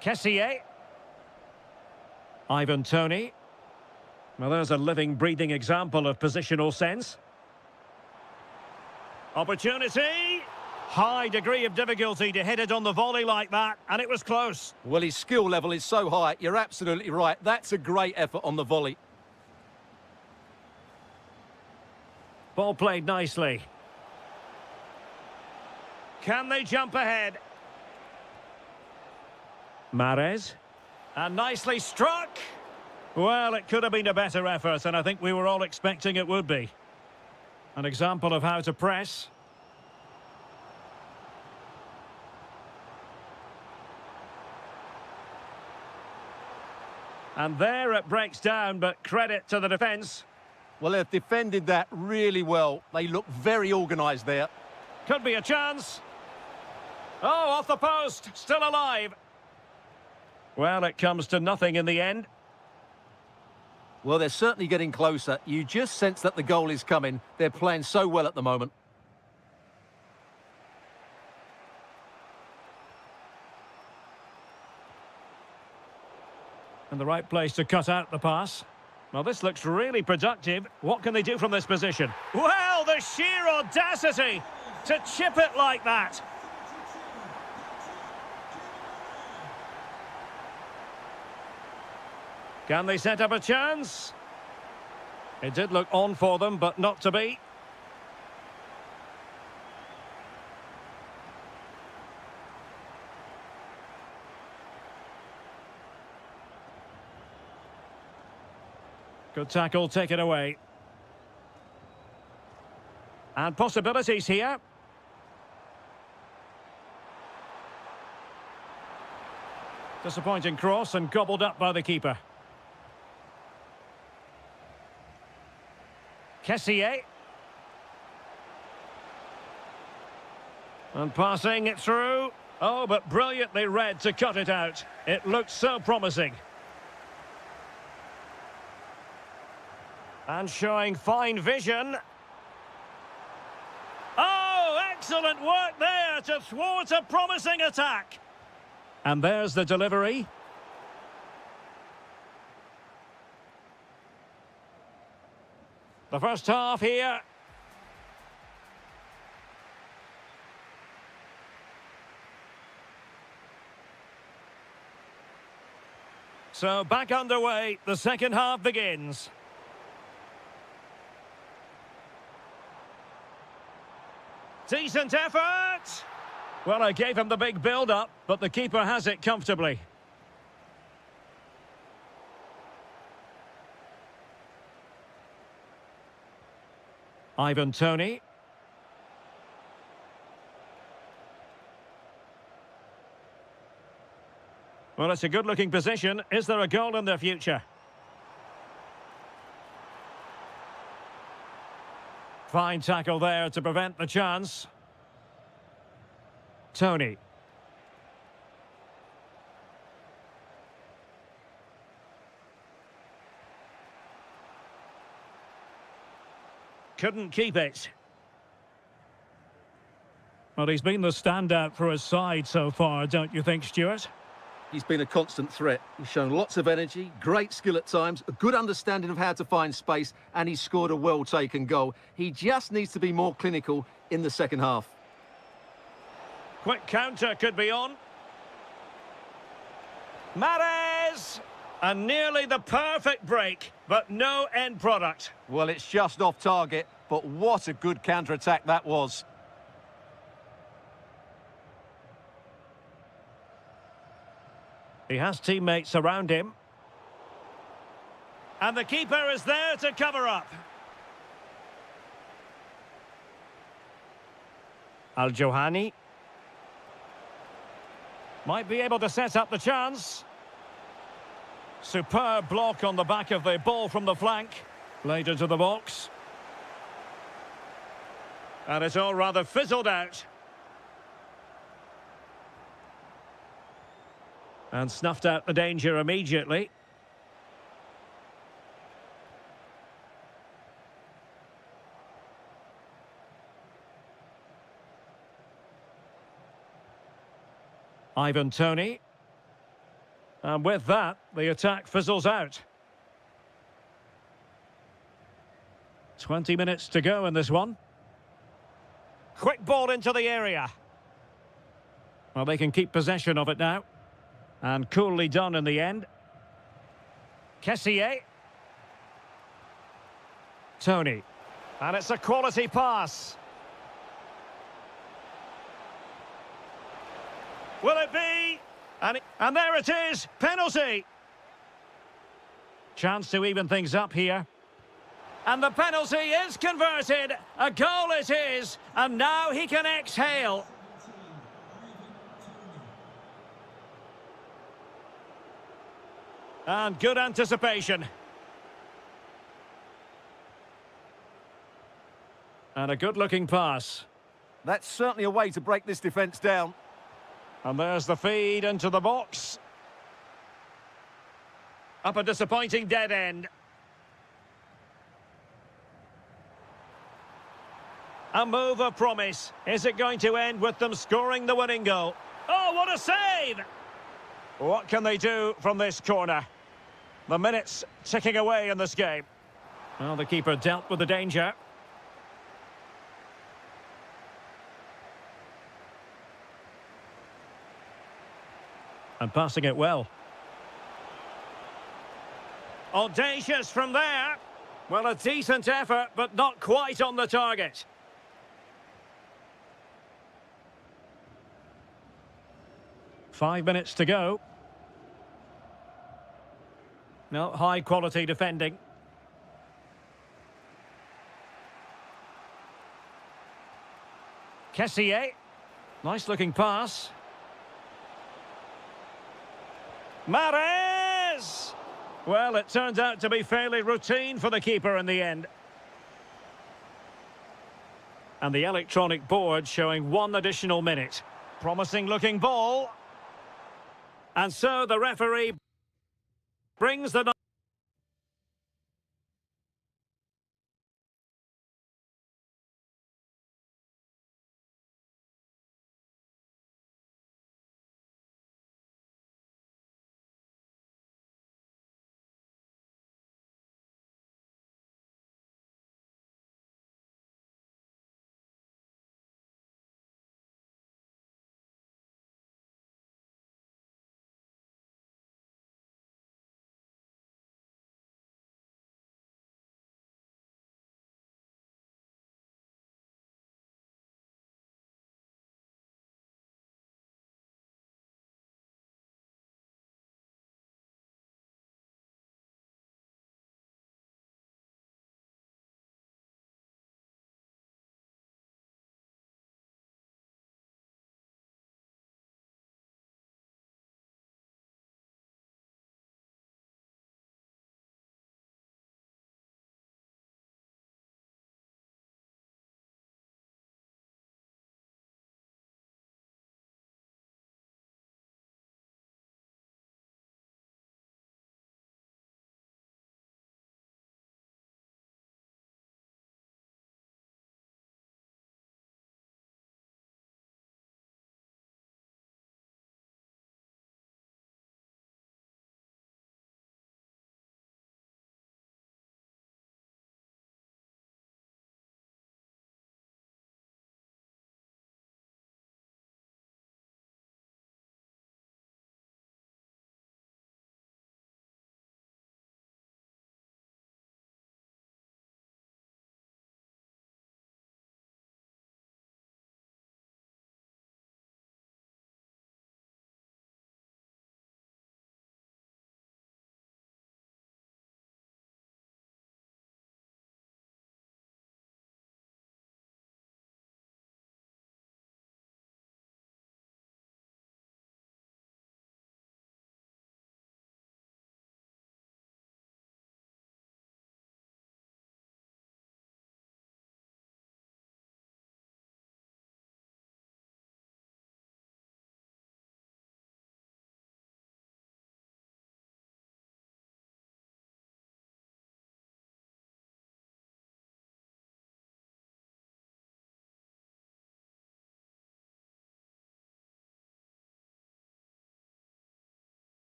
Kessié. Ivan Toney. Well, there's a living, breathing example of positional sense. Opportunity. High degree of difficulty to hit it on the volley like that, and it was close. Well, his skill level is so high, you're absolutely right. That's a great effort on the volley. Ball played nicely. Can they jump ahead? Mahrez. And nicely struck. Well, it could have been a better effort, and I think we were all expecting it would be. An example of how to press. And there it breaks down, but credit to the defence. Well, they've defended that really well. They look very organised there. Could be a chance. Oh, off the post. Still alive. Well, it comes to nothing in the end. Well, they're certainly getting closer. You just sense that the goal is coming. They're playing so well at the moment. And the right place to cut out the pass. Well, this looks really productive. What can they do from this position? Well, the sheer audacity to chip it like that. Can they set up a chance? It did look on for them, but not to be. Good tackle, take it away. And possibilities here. Disappointing cross and gobbled up by the keeper. Kessié. And passing it through. Oh, but brilliantly read to cut it out. It looked so promising. And showing fine vision. Oh, excellent work there to thwart a promising attack. And there's the delivery. The first half here. So back underway, the second half begins. Decent effort! Well, I gave him the big build-up, but the keeper has it comfortably. Ivan Toney. Well, it's a good-looking position. Is there a goal in their future? Fine tackle there to prevent the chance. Tony. Couldn't keep it. Well, he's been the standout for his side so far, don't you think, Stuart? He's been a constant threat. He's shown lots of energy, great skill at times, a good understanding of how to find space, and he's scored a well-taken goal. He just needs to be more clinical in the second half. Quick counter could be on. Mahrez! And nearly the perfect break, but no end product. Well, it's just off target, but what a good counter-attack that was. He has teammates around him. And the keeper is there to cover up. Al-Johani. Might be able to set up the chance. Superb block on the back of the ball from the flank. Played into the box. And it's all rather fizzled out. And snuffed out the danger immediately. Ivan Toney. And with that, the attack fizzles out. 20 minutes to go in this one. Quick ball into the area. Well, they can keep possession of it now. And coolly done in the end. Kessié. Tony. And it's a quality pass. Will it be? And there it is. Penalty. Chance to even things up here. And the penalty is converted. A goal it is. And now he can exhale. And good anticipation. And a good-looking pass. That's certainly a way to break this defence down. And there's the feed into the box. Up a disappointing dead end. A move of promise. Is it going to end with them scoring the winning goal? Oh, what a save! What can they do from this corner? The minutes ticking away in this game. Well, the keeper dealt with the danger. And passing it well. Audacious from there. Well, a decent effort, but not quite on the target. Five minutes to go. No, high-quality defending. Kessié. Nice-looking pass. Mahrez! Well, it turned out to be fairly routine for the keeper in the end. And the electronic board showing one additional minute. Promising-looking ball. And so the referee brings the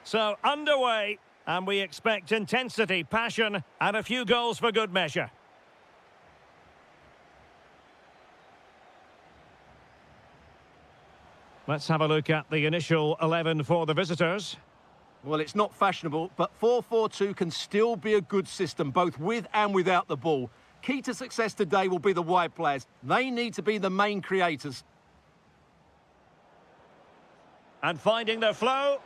So underway, and we expect intensity, passion, and a few goals for good measure. Let's have a look at the initial 11 for the visitors. Well, it's not fashionable, but 4-4-2 can still be a good system, both with and without the ball. Key to success today will be the wide players. They need to be the main creators. And finding their flow.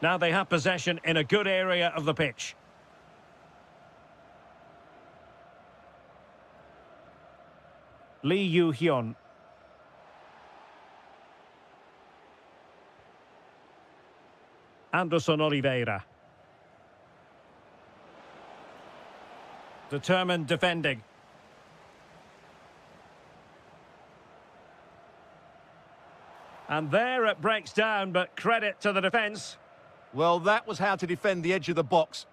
Now they have possession in a good area of the pitch. Lee Yu-hyun. Anderson Oliveira. Determined defending. And there it breaks down, but credit to the defence. Well, that was how to defend the edge of the box.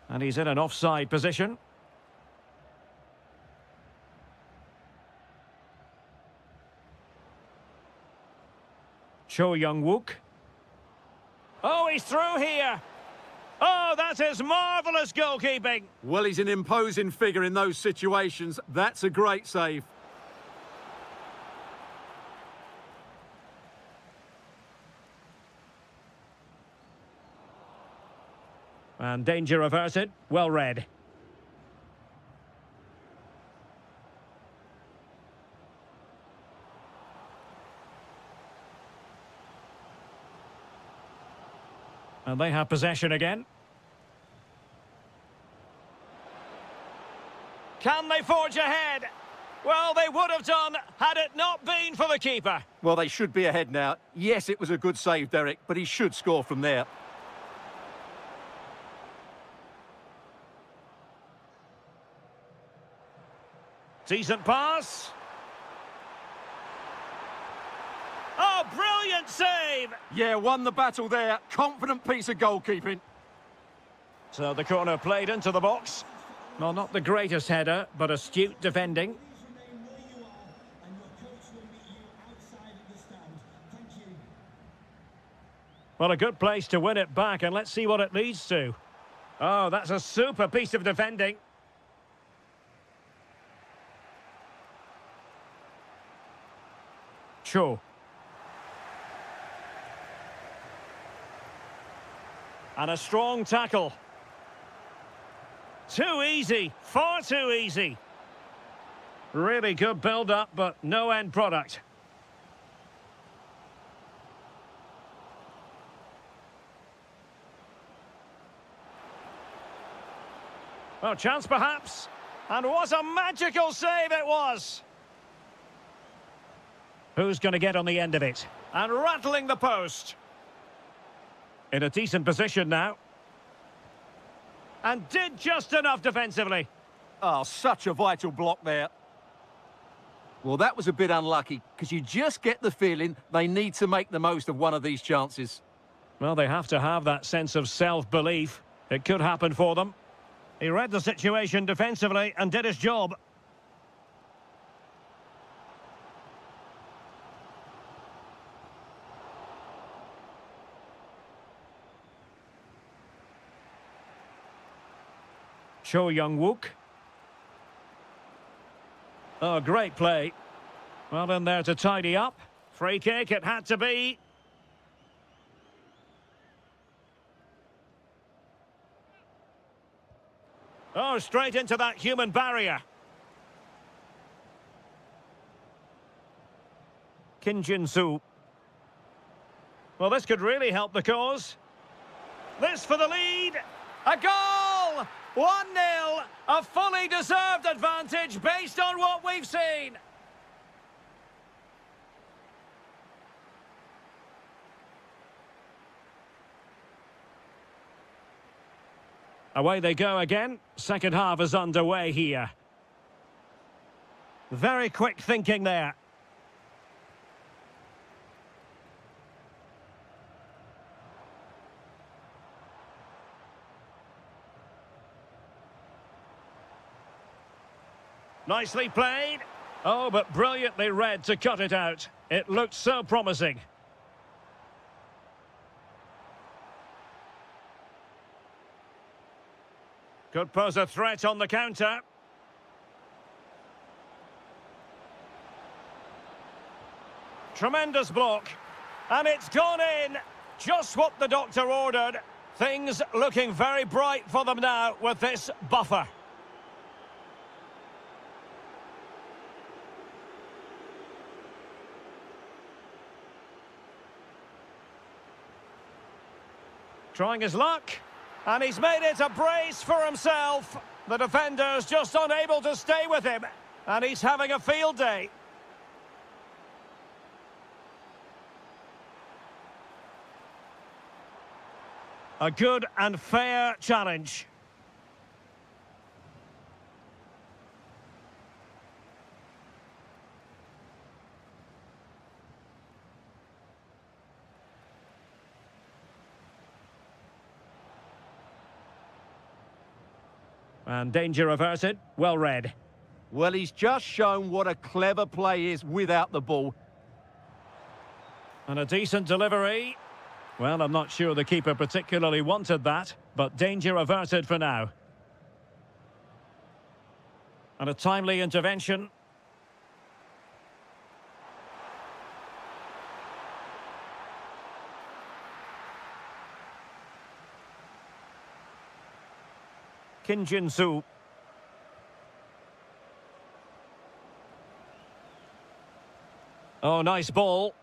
And he's in an offside position. Cho Young-wook. Oh, he's through here. Oh, that is marvellous goalkeeping. Well, he's an imposing figure in those situations. That's a great save. And danger averted. Well read. And they have possession again. Can they forge ahead? Well, they would have done had it not been for the keeper. Well, they should be ahead now. Yes, it was a good save, Derek, but he should score from there. Decent pass. Oh, brilliant save! Yeah, won the battle there. Confident piece of goalkeeping. So the corner played into the box. Well, not the greatest header, but astute defending. Well, a good place to win it back, and let's see what it leads to. Oh, that's a super piece of defending. Cho. And a strong tackle. Too easy, far too easy. Really good build-up, but no end product. Well, chance perhaps. And what a magical save it was. Who's going to get on the end of it? And rattling the post. In a decent position now. And did just enough defensively. Oh, such a vital block there. Well, that was a bit unlucky, because you just get the feeling they need to make the most of one of these chances. Well, they have to have that sense of self-belief. It could happen for them. He read the situation defensively and did his job. Cho Young-wook. Oh, great play. Well in there to tidy up. Free kick it had to be. Oh, straight into that human barrier. Kim Jin-soo. Well, this could really help the cause. This for the lead. A goal! 1-0. A fully deserved advantage based on what we've seen. Away they go again. Second half is underway here. Very quick thinking there. Nicely played. Oh, but brilliantly read to cut it out. It looked so promising. Could pose a threat on the counter. Tremendous block. And it's gone in. Just what the doctor ordered. Things looking very bright for them now with this buffer. Trying his luck. And he's made it a brace for himself. The defender's just unable to stay with him. And he's having a field day. A good and fair challenge. And danger averted. Well read. Well, he's just shown what a clever play is without the ball. And a decent delivery. Well, I'm not sure the keeper particularly wanted that, but danger averted for now. And a timely intervention. Kim Jin-soo. Oh, nice ball.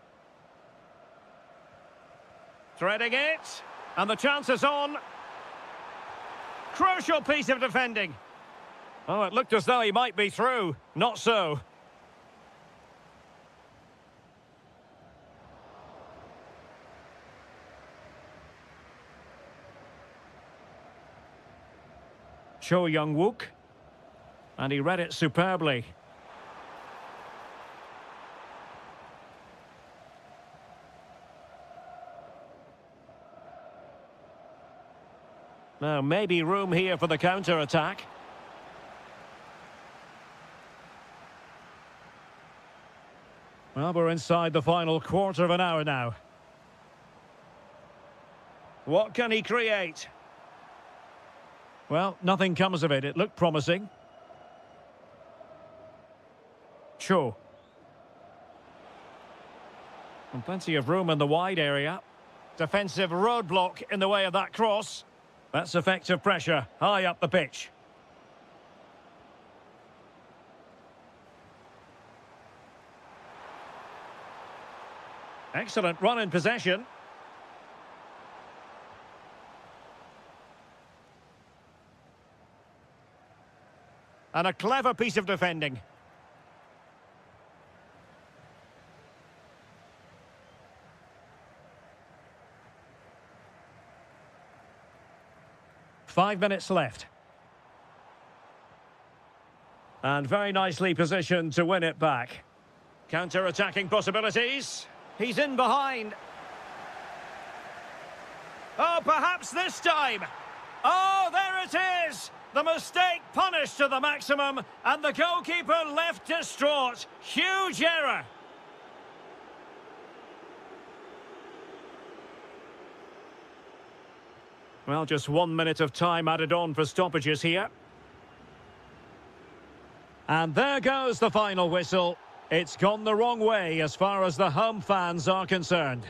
Threading it. And the chance is on. Crucial piece of defending. Oh, it looked as though he might be through. Not so. Cho Young-wook. And he read it superbly. Now, maybe room here for the counter-attack. Well, we're inside the final quarter of an hour now. What can he create? Well, nothing comes of it. It looked promising. Cho. And plenty of room in the wide area. Defensive roadblock in the way of that cross. That's effective pressure, high up the pitch. Excellent run in possession. And a clever piece of defending. Five minutes left. And very nicely positioned to win it back. Counter-attacking possibilities. He's in behind. Oh, perhaps this time. Oh, there it is. The mistake punished to the maximum, and the goalkeeper left distraught. Huge error. Well, just 1 minute of time added on for stoppages here. And there goes the final whistle. It's gone the wrong way as far as the home fans are concerned.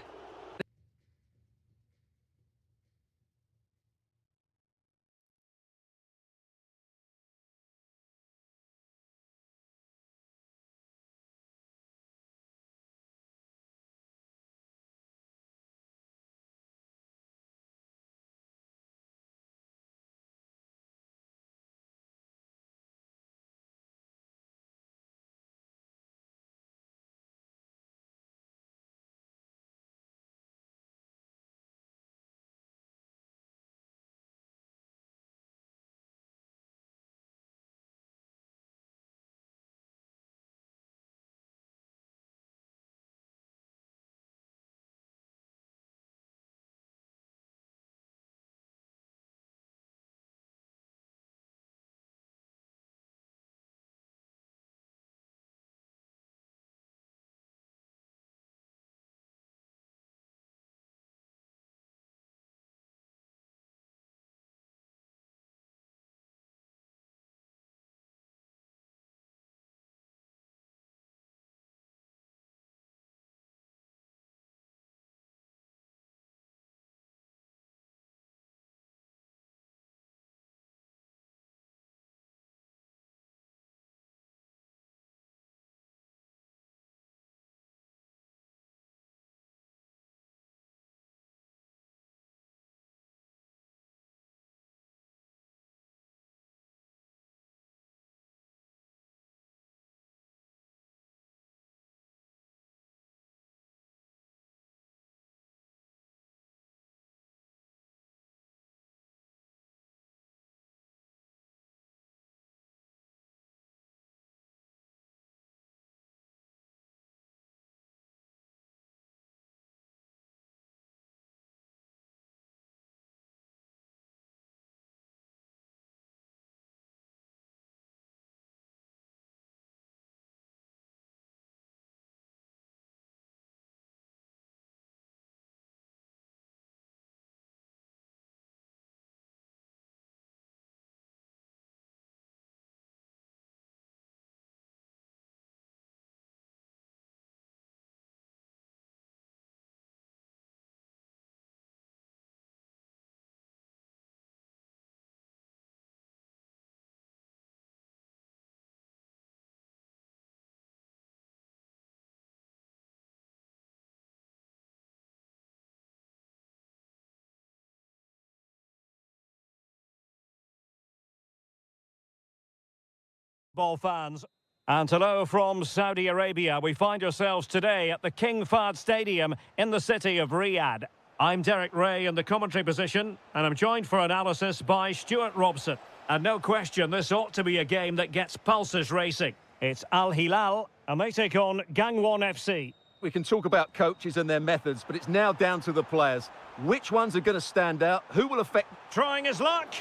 Ball fans. And hello from Saudi Arabia. We find ourselves today at the King Fahd Stadium in the city of Riyadh. I'm Derek Ray in the commentary position, and I'm joined for analysis by Stuart Robson. And no question, this ought to be a game that gets pulses racing. It's Al Hilal, and they take on Gangwon FC. We can talk about coaches and their methods, but it's now down to the players. Which ones are going to stand out? Who will affect... Trying his luck.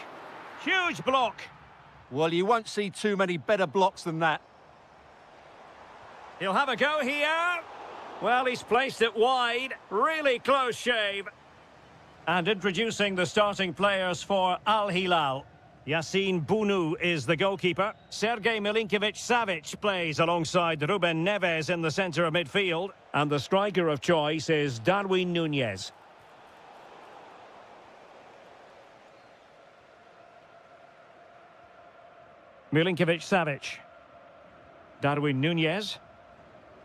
Huge block. Well, you won't see too many better blocks than that. He'll have a go here. Well, he's placed it wide. Really close shave. And introducing the starting players for Al Hilal. Yassine Bounou is the goalkeeper. Sergej Milinkovic-Savic plays alongside Ruben Neves in the centre of midfield. And the striker of choice is Darwin Núñez. Milinkovic-Savic. Darwin Núñez.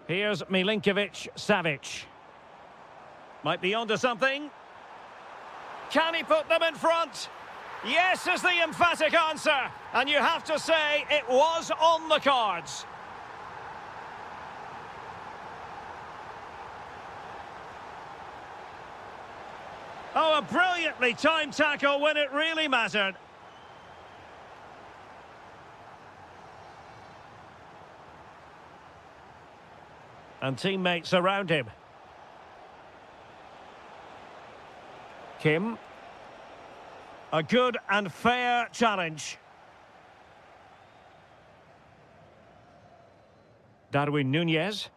Here's Milinkovic-Savic. Might be onto something. Can he put them in front? Yes is the emphatic answer. And you have to say it was on the cards. Oh, a brilliantly timed tackle when it really mattered. And teammates around him. Kim. A good and fair challenge. Darwin Núñez.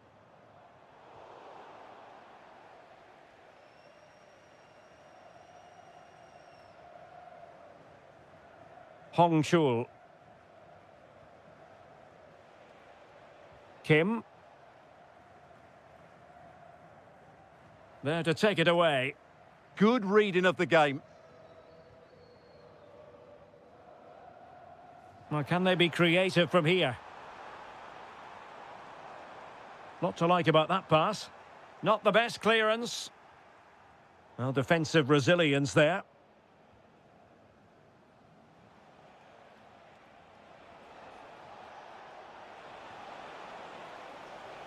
Hong Chul. Kim. There to take it away. Good reading of the game. Well, can they be creative from here? Lot to like about that pass. Not the best clearance. Well, defensive resilience there.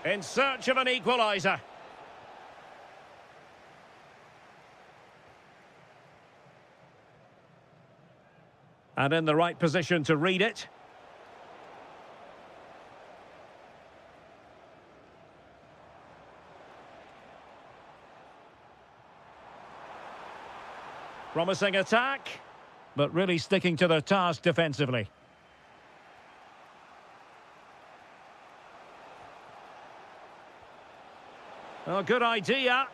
In search of an equaliser. And in the right position to read it. Promising attack, but really sticking to their task defensively. Oh, good idea.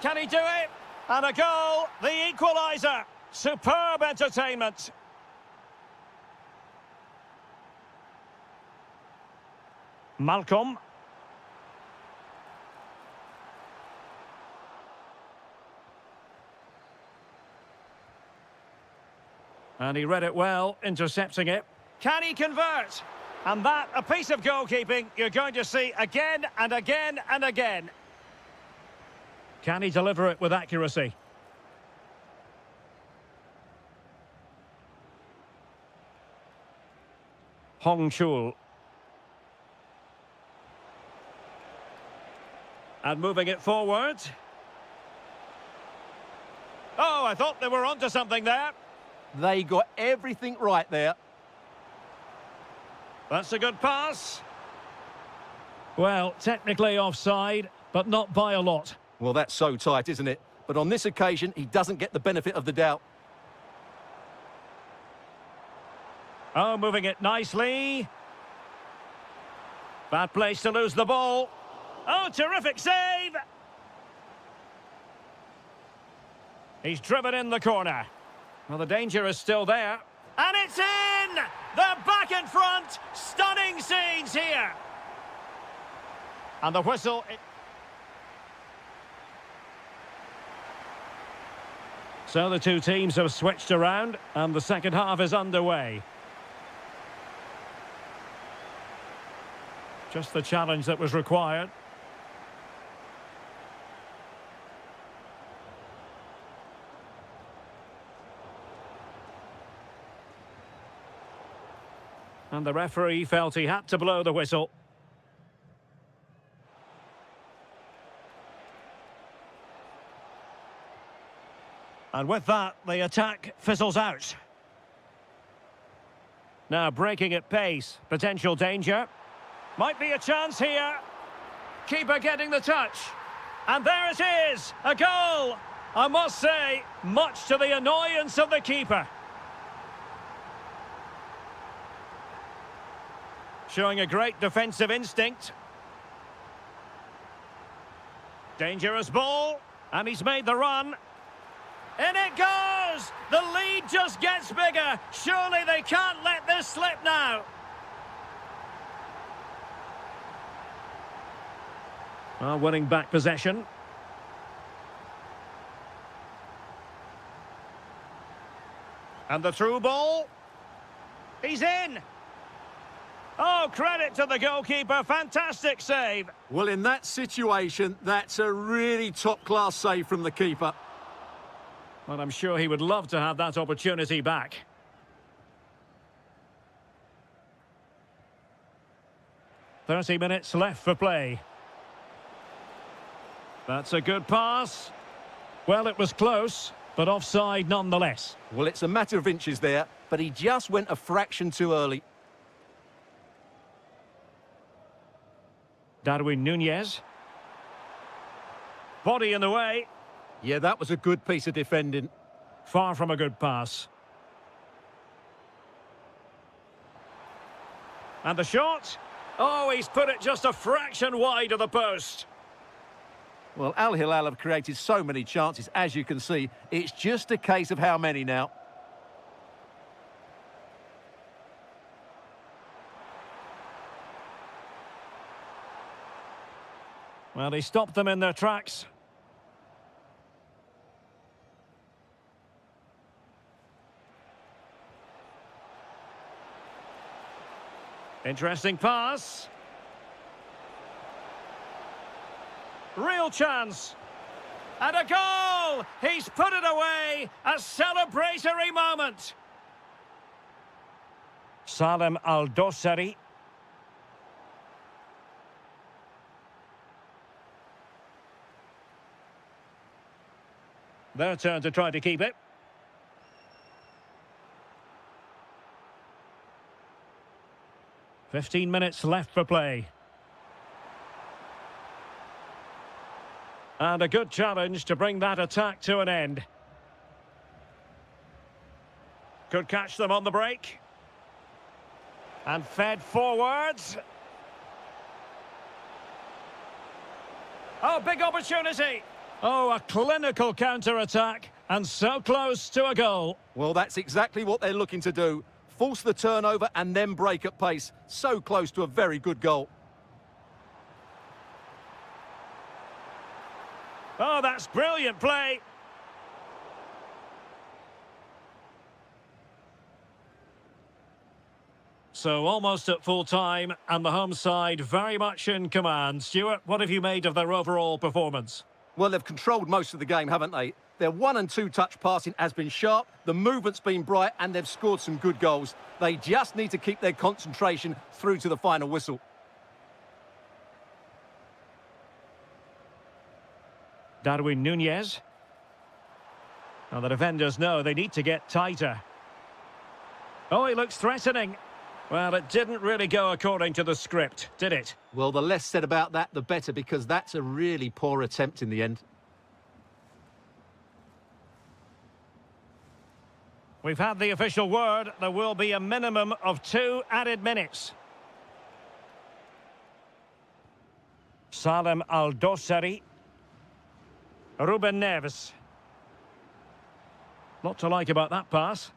Can he do it? And a goal, the equaliser. Superb entertainment. Malcolm. And he read it well, intercepting it. Can he convert? And that, a piece of goalkeeping you're going to see again and again and again. Can he deliver it with accuracy? Hong Chul. And moving it forward. Oh, I thought they were onto something there. They got everything right there. That's a good pass. Well, technically offside, but not by a lot. Well, that's so tight, isn't it? But on this occasion, he doesn't get the benefit of the doubt. Oh, moving it nicely. Bad place to lose the ball. Oh, terrific save. He's driven in the corner. Well, the danger is still there. And it's in! They're back in front. Stunning scenes here. And the whistle... So the two teams have switched around, and the second half is underway. Just the challenge that was required. And the referee felt he had to blow the whistle. And with that, the attack fizzles out. Now breaking at pace, potential danger. Might be a chance here. Keeper getting the touch. And there it is, a goal! I must say, much to the annoyance of the keeper. Showing a great defensive instinct. Dangerous ball, and he's made the run. In it goes! The lead just gets bigger. Surely they can't let this slip now. Well, winning back possession. And the through ball. He's in. Oh, credit to the goalkeeper. Fantastic save. Well, in that situation, that's a really top-class save from the keeper. Well, I'm sure he would love to have that opportunity back. "30 minutes left for play. That's a good pass. Well, it was close, but offside nonetheless. Well, it's a matter of inches there, but he just went a fraction too early. Darwin Núñez. Body in the way. Yeah, that was a good piece of defending. Far from a good pass. And the shot. Oh, he's put it just a fraction wide of the post. Well, Al Hilal have created so many chances, as you can see. It's just a case of how many now. Well, he stopped them in their tracks. Interesting pass. Real chance. And a goal! He's put it away. A celebratory moment. Salem Al-Dosari. Their turn to try to keep it. "15 minutes left for play. And a good challenge to bring that attack to an end. Could catch them on the break. And fed forwards. Oh, big opportunity. Oh, a clinical counter-attack, and so close to a goal. Well, that's exactly what they're looking to do. Force the turnover and then break at pace. So close to a very good goal. Oh, that's brilliant play. So almost at full time, and the home side very much in command. Stuart, what have you made of their overall performance? Well, they've controlled most of the game, haven't they? Their 1- and 2-touch passing has been sharp, the movement's been bright, and they've scored some good goals. They just need to keep their concentration through to the final whistle. Darwin Núñez. Now the defenders know they need to get tighter. Oh, he looks threatening. Well, it didn't really go according to the script, did it? Well, the less said about that, the better, because that's a really poor attempt in the end. We've had the official word. There will be a minimum of 2 added minutes. Salem Al-Dosari. Ruben Neves. Lot to like about that pass.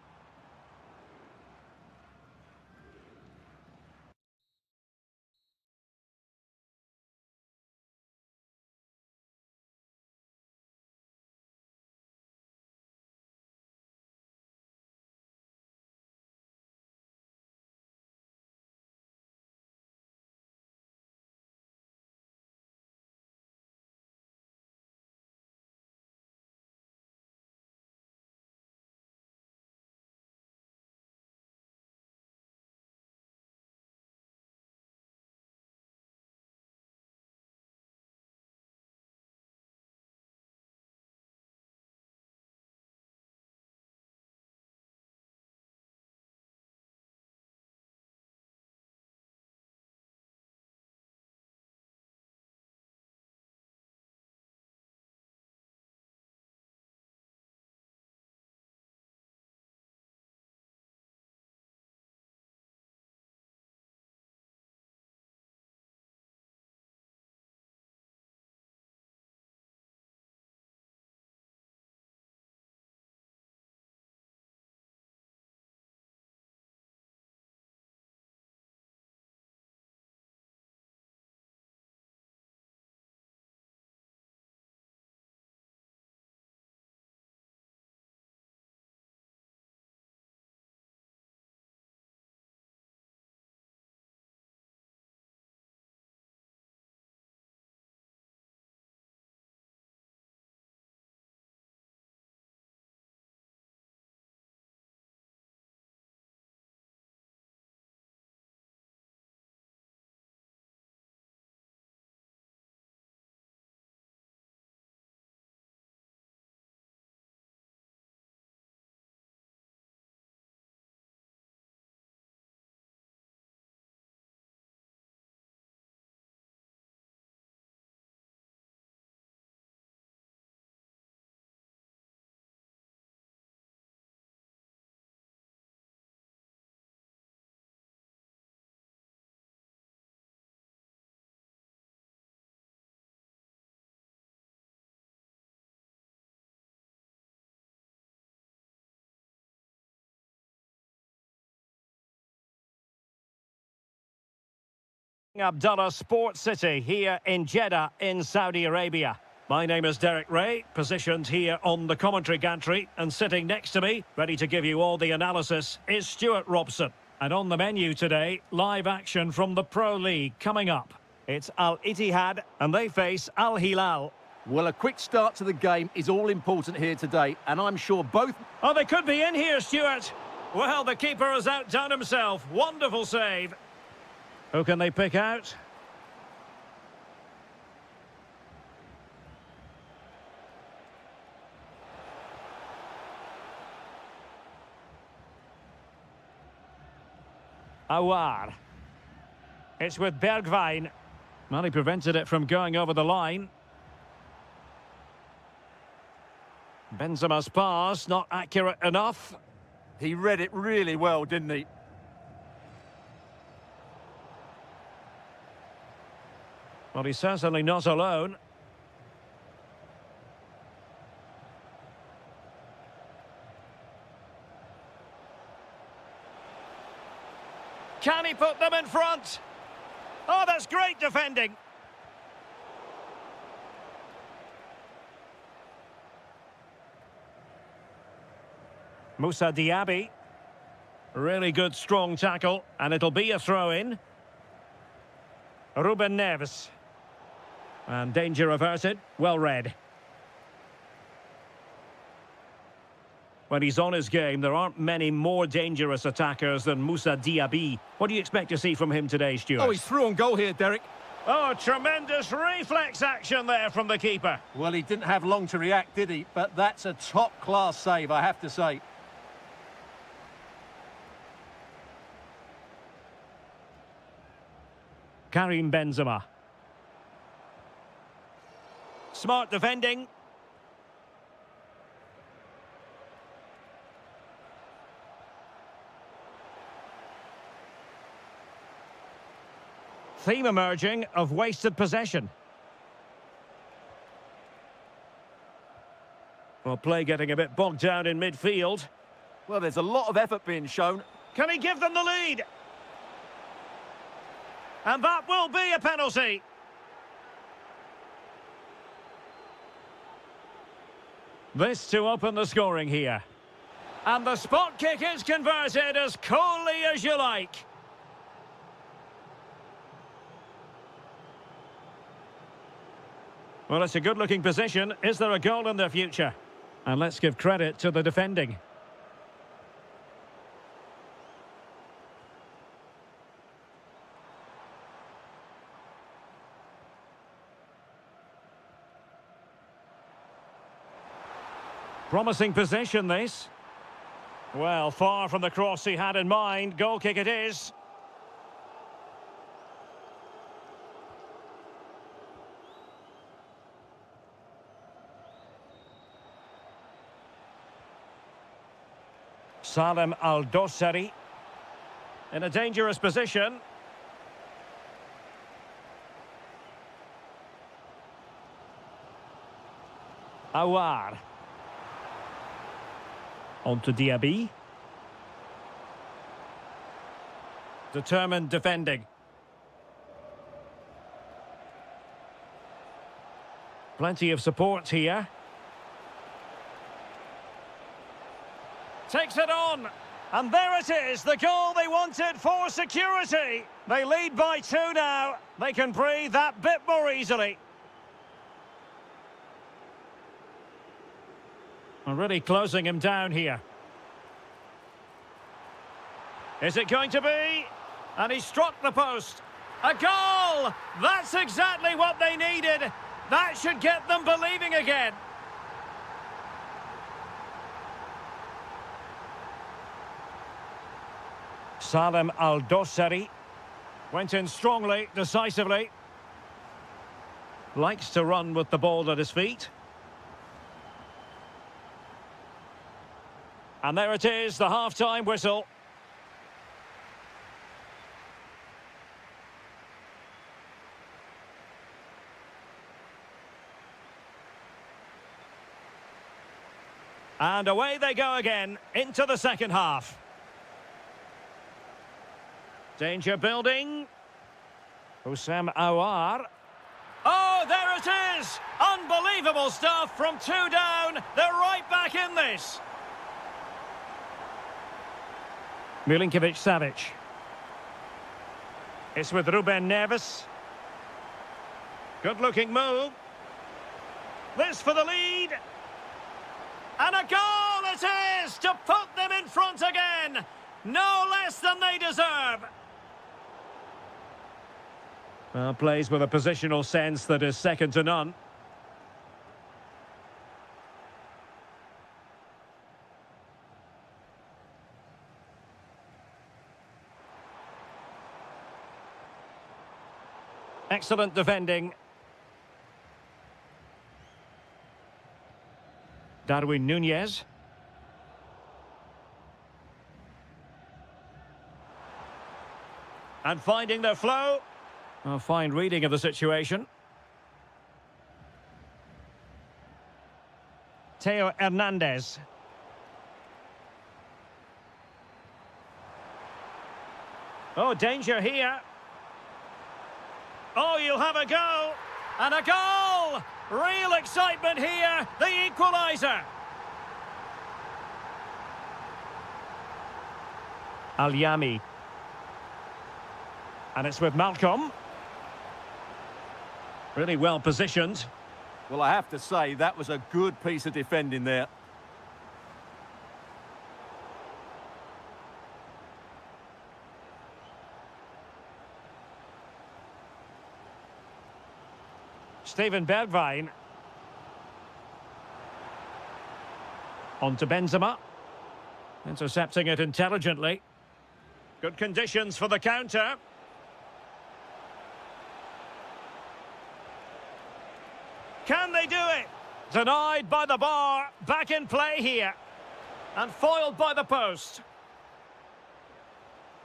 Abdullah Sports City here in Jeddah in Saudi Arabia. My name is Derek Ray, positioned here on the commentary gantry, and sitting next to me, ready to give you all the analysis, is Stuart Robson. And on the menu today, live action from the Pro League coming up. It's Al Ittihad and they face Al Hilal. Well, a quick start to the game is all important here today, and I'm sure both... Oh, they could be in here, Stuart. Well, the keeper has outdone himself. Wonderful save. Who can they pick out? Awar. It's with Bergwijn. Well, he prevented it from going over the line. Benzema's pass, not accurate enough. He read it really well, didn't he? Well, he's certainly not alone. Can he put them in front? Oh, that's great defending. Moussa Diaby. Really good, strong tackle, and it'll be a throw-in. Ruben Neves. And danger averted. Well read. When he's on his game, there aren't many more dangerous attackers than Moussa Diaby. What do you expect to see from him today, Stuart? Oh, he's through on goal here, Derek. Oh, tremendous reflex action there from the keeper. Well, he didn't have long to react, did he? But that's a top-class save, I have to say. Karim Benzema. Smart defending. Theme emerging of wasted possession. Well, play getting a bit bogged down in midfield. Well, there's a lot of effort being shown. Can he give them the lead? And that will be a penalty. This to open the scoring here. And the spot kick is converted as coolly as you like. Well, it's a good-looking position. Is there a goal in the future? And let's give credit to the defending. Promising possession, this. Well, far from the cross he had in mind. Goal kick it is. Salem Al-Dossari in a dangerous position. Awar. On to Diaby. Determined defending. Plenty of support here. Takes it on. And there it is, the goal they wanted for security. They lead by 2 now. They can breathe that bit more easily. Really closing him down here. Is it going to be? And he struck the post. A goal! That's exactly what they needed. That should get them believing again. Salem Al-Dossari went in strongly, decisively. Likes to run with the ball at his feet. And there it is, the half-time whistle. And away they go again, into the second half. Danger building. Houssam Aouar. Oh, there it is! Unbelievable stuff from 2 down. They're right back in this. Milinkovic-Savic. It's with Ruben Neves. Good-looking move. This for the lead. And a goal it is to put them in front again. No less than they deserve. Well, plays with a positional sense that is second to none. Excellent defending. Darwin Núñez. And finding their flow. A fine reading of the situation. Theo Hernandez. Oh, danger here. Oh, you'll have a go. And a goal! Real excitement here. The equaliser. Al-Yami. And it's with Malcolm. Really well positioned. Well, I have to say, that was a good piece of defending there. Steven Bergwijn. On to Benzema. Intercepting it intelligently. Good conditions for the counter. Can they do it? Denied by the bar. Back in play here. And foiled by the post.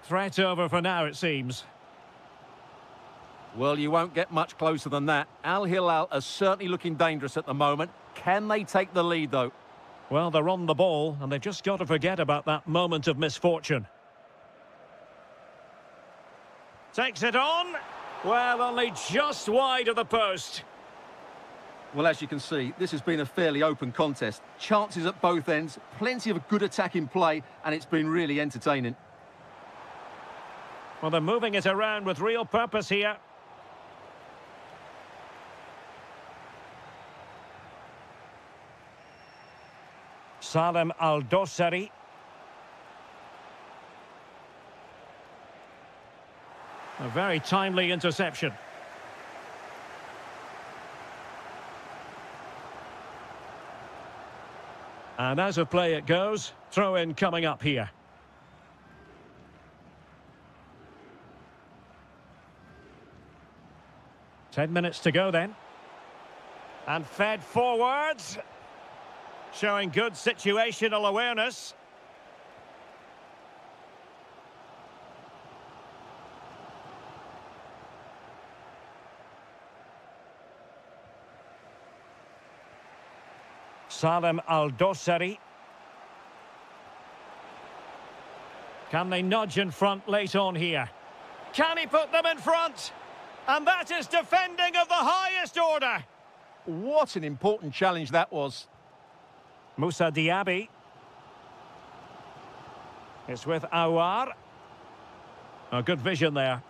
Threat over for now, it seems. Well, you won't get much closer than that. Al Hilal are certainly looking dangerous at the moment. Can they take the lead, though? Well, they're on the ball, and they've just got to forget about that moment of misfortune. Takes it on. Well, only just wide of the post. Well, as you can see, this has been a fairly open contest. Chances at both ends, plenty of good attacking play, and it's been really entertaining. Well, they're moving it around with real purpose here. Salem Al-Dosari. A very timely interception. And out of play it goes. Throw in coming up here. Ten minutes to go then. And fed forwards. Showing good situational awareness. Salem Al-Dosari. Can they nudge in front late on here? Can he put them in front? And that is defending of the highest order. What an important challenge that was. Moussa Diaby. It's with Aouar. A good vision there.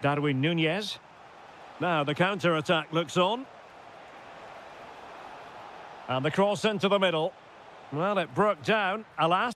Darwin Núñez. Now the counter-attack looks on. And the cross into the middle. Well, it broke down, alas.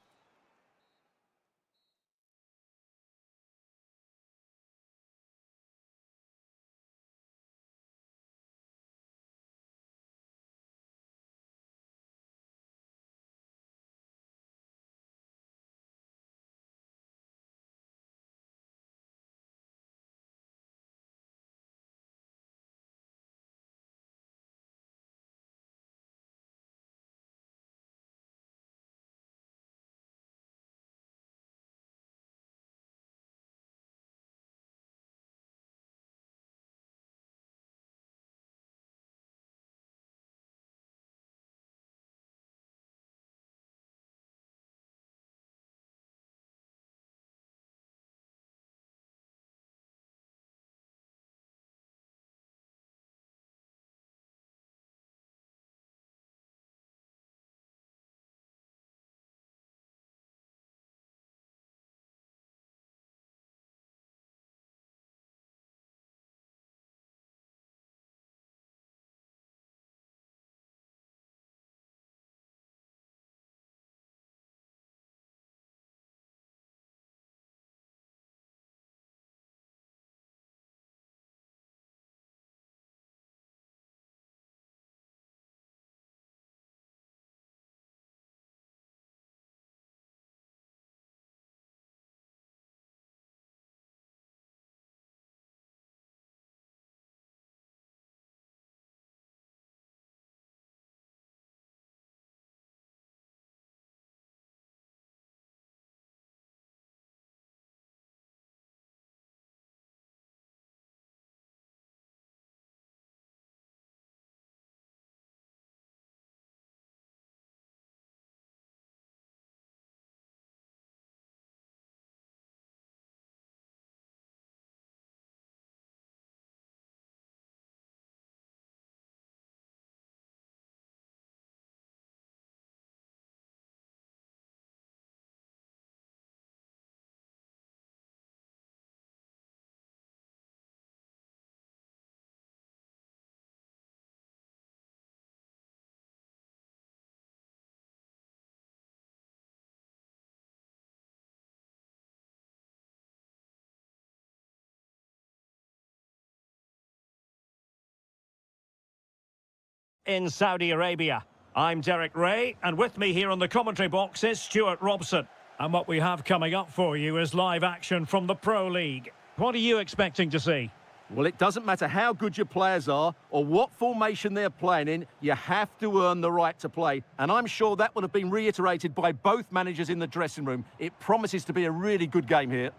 in Saudi Arabia. I'm Derek Ray, and with me here on the commentary box is Stuart Robson. And what we have coming up for you is live action from the Pro League. What are you expecting to see? Well, it doesn't matter how good your players are or what formation they're playing in, you have to earn the right to play. And I'm sure that would have been reiterated by both managers in the dressing room. It promises to be a really good game here.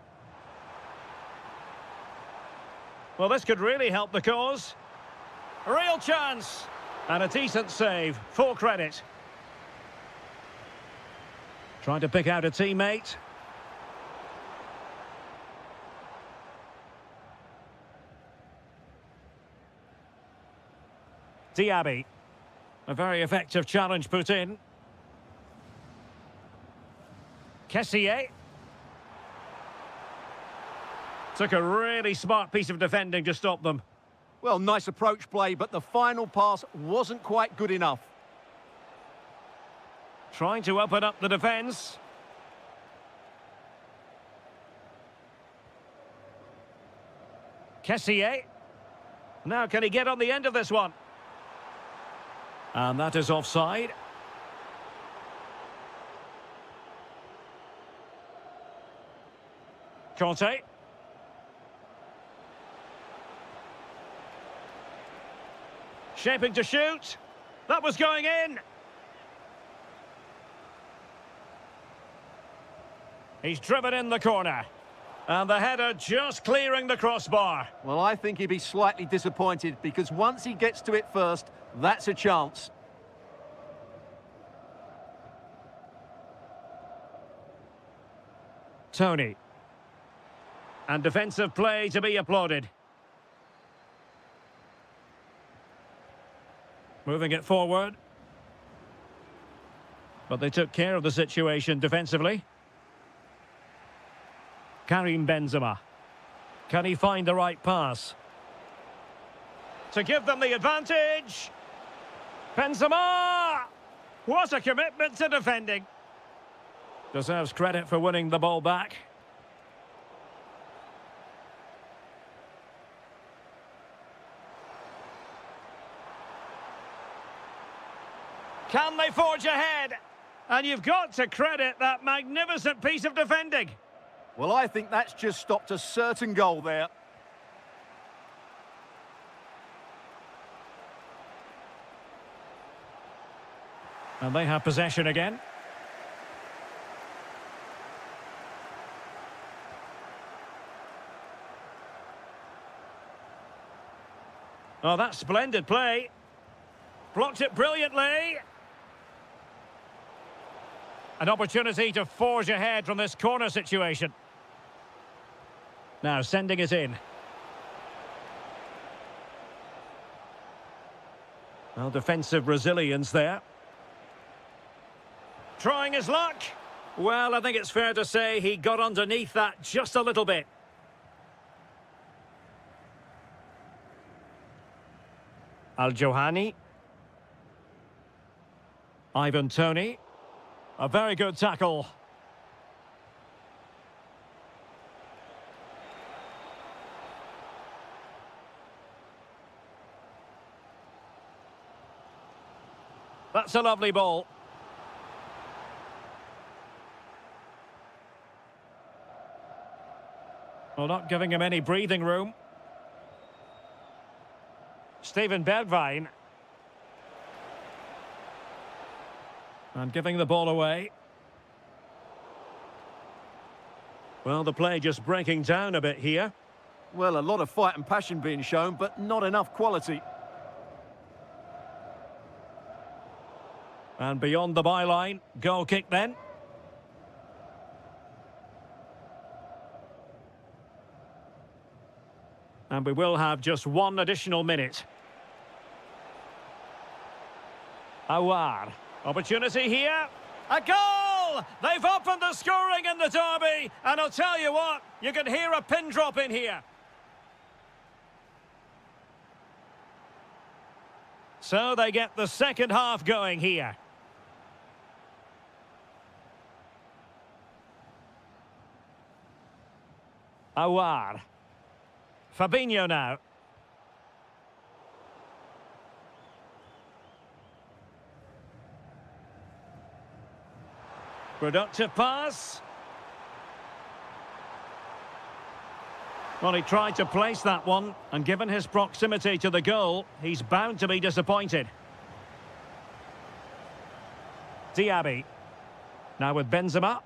Well, this could really help the cause. A real chance. And a decent save. Full credit. Trying to pick out a teammate. Diaby. A very effective challenge put in. Kessié. Took a really smart piece of defending to stop them. Well, nice approach play, but the final pass wasn't quite good enough. Trying to open up the defence. Kessié. Now, can he get on the end of this one? And that is offside. Conte. Shaping to shoot. That was going in. He's driven in the corner. And the header just clearing the crossbar. Well, I think he'd be slightly disappointed because once he gets to it first, that's a chance. Tony. And defensive play to be applauded. Moving it forward. But they took care of the situation defensively. Karim Benzema. Can he find the right pass? To give them the advantage. Benzema! What a commitment to defending. Deserves credit for winning the ball back. Can they forge ahead? And you've got to credit that magnificent piece of defending. Well, I think that's just stopped a certain goal there. And they have possession again. Oh, that's splendid play. Blocked it brilliantly. An opportunity to forge ahead from this corner situation. Now sending it in. Well, defensive resilience there. Trying his luck. Well, I think it's fair to say he got underneath that just a little bit. Al-Johani. Ivan Toney. A very good tackle. That's a lovely ball. Well, not giving him any breathing room. Steven Bergwijn. And giving the ball away. Well, the play just breaking down a bit here. Well, a lot of fight and passion being shown, but not enough quality. And beyond the byline, goal kick then. And we will have just one additional minute. Awar. Opportunity here. A goal! They've opened the scoring in the derby. And I'll tell you what, you can hear a pin drop in here. So they get the second half going here. Awar. Fabinho now. Productive pass. Well, he tried to place that one, and given his proximity to the goal, he's bound to be disappointed. Diaby. Now with Benzema.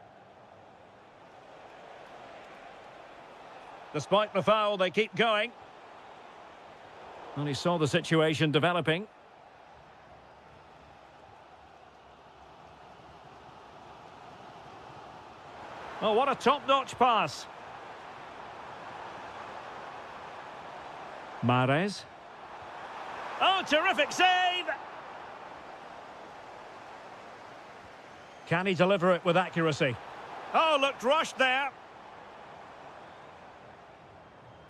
Despite the foul, they keep going. And he saw the situation developing. Oh, what a top-notch pass. Mahrez. Oh, terrific save! Can he deliver it with accuracy? Oh, looked rushed there.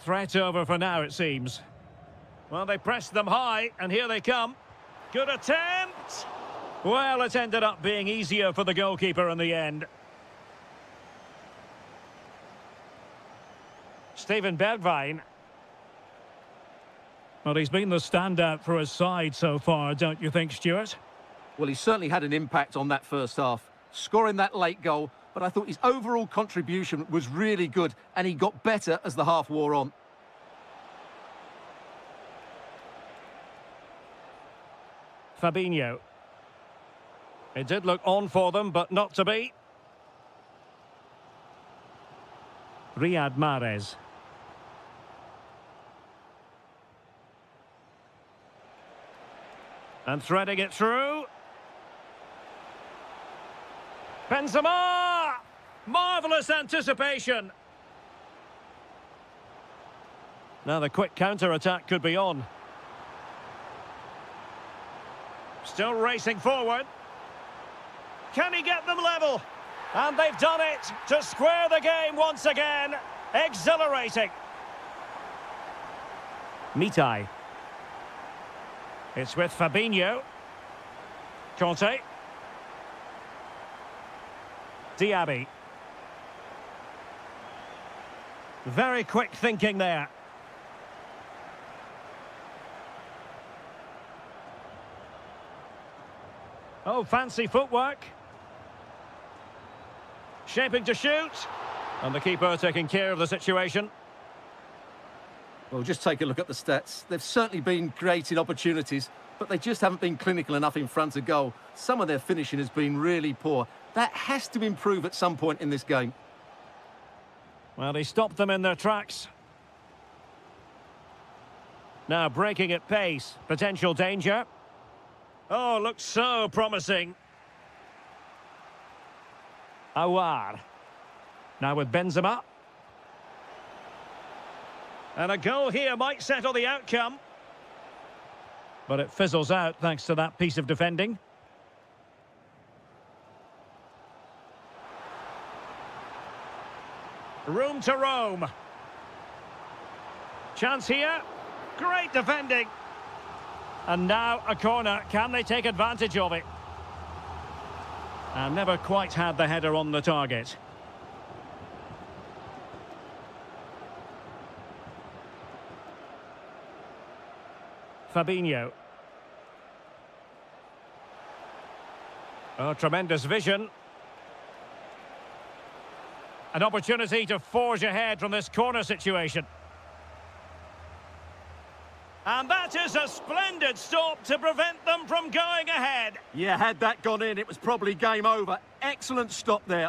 Threat over for now, it seems. Well, they pressed them high, and here they come. Good attempt! Well, it ended up being easier for the goalkeeper in the end. Steven Bergwijn. Well, he's been the standout for his side so far, don't you think, Stuart? Well, he certainly had an impact on that first half, scoring that late goal, but I thought his overall contribution was really good, and he got better as the half wore on. Fabinho. It did look on for them, but not to be. Riyad Mahrez. And threading it through. Benzema! Marvellous anticipation. Now the quick counter-attack could be on. Still racing forward. Can he get them level? And they've done it to square the game once again. Exhilarating. Mitai. It's with Fabinho. Conte. Diaby. Very quick thinking there. Oh, fancy footwork. Shaping to shoot. And the keeper taking care of the situation. Well, just take a look at the stats. They've certainly been creating opportunities, but they just haven't been clinical enough in front of goal. Some of their finishing has been really poor. That has to improve at some point in this game. Well, he stopped them in their tracks. Now breaking at pace. Potential danger. Oh, looks so promising. Awar. Now with Benzema. And a goal here might settle the outcome. But it fizzles out thanks to that piece of defending. Room to roam. Chance here. Great defending. And now a corner. Can they take advantage of it? And never quite had the header on the target. Fabinho. Oh, tremendous vision. An opportunity to forge ahead from this corner situation. And that is a splendid stop to prevent them from going ahead. Yeah, had that gone in, it was probably game over. Excellent stop there.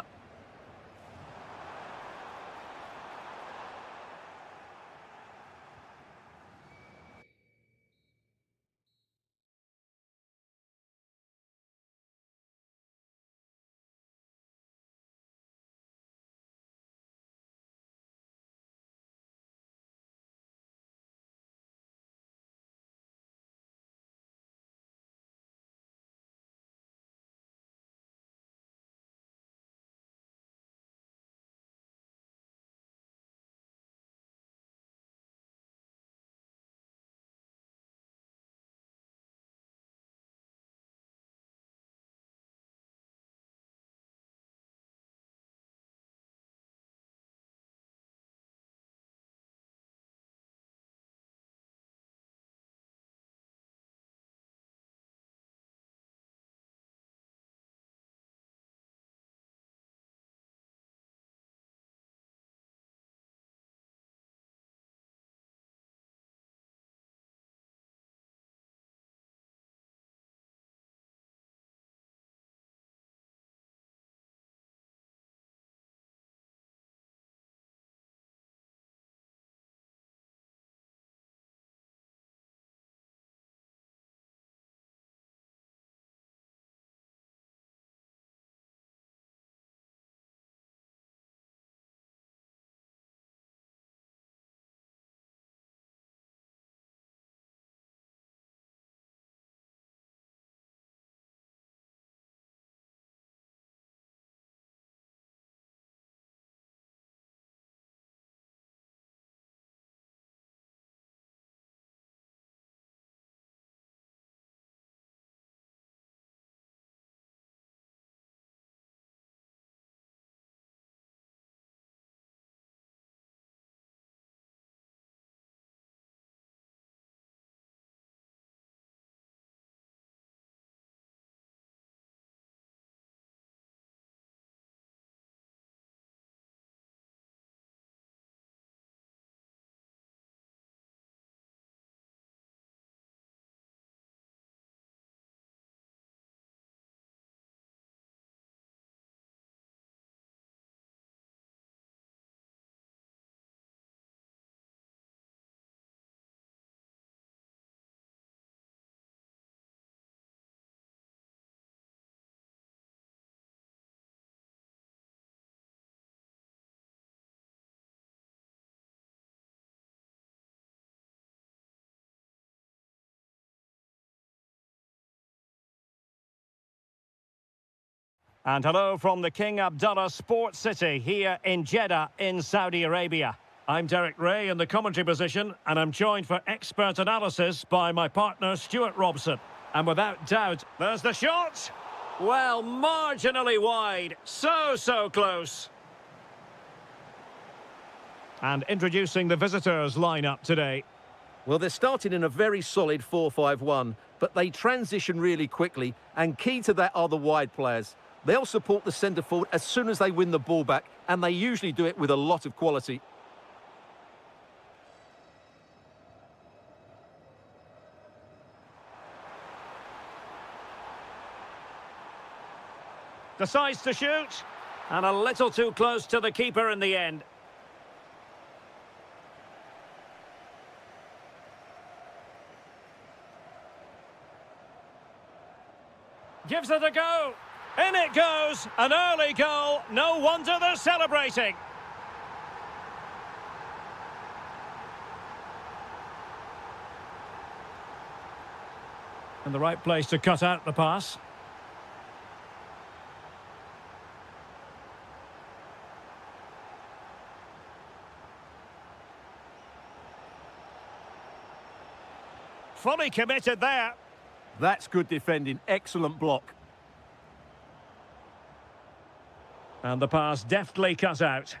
And hello from the King Abdullah Sports City here in Jeddah in Saudi Arabia. I'm Derek Ray in the commentary position, and I'm joined for expert analysis by my partner Stuart Robson. And without doubt, there's the shot! Well, marginally wide. So close. And introducing the visitors lineup today. Well, they're starting in a very solid 4-5-1, but they transition really quickly, and key to that are the wide players. They'll support the centre forward as soon as they win the ball back, and they usually do it with a lot of quality. Decides to shoot, and a little too close to the keeper in the end. Gives it a go. In it goes. An early goal. No wonder they're celebrating. In the right place to cut out the pass. Fully committed there. That's good defending. Excellent block. And the pass deftly cut out.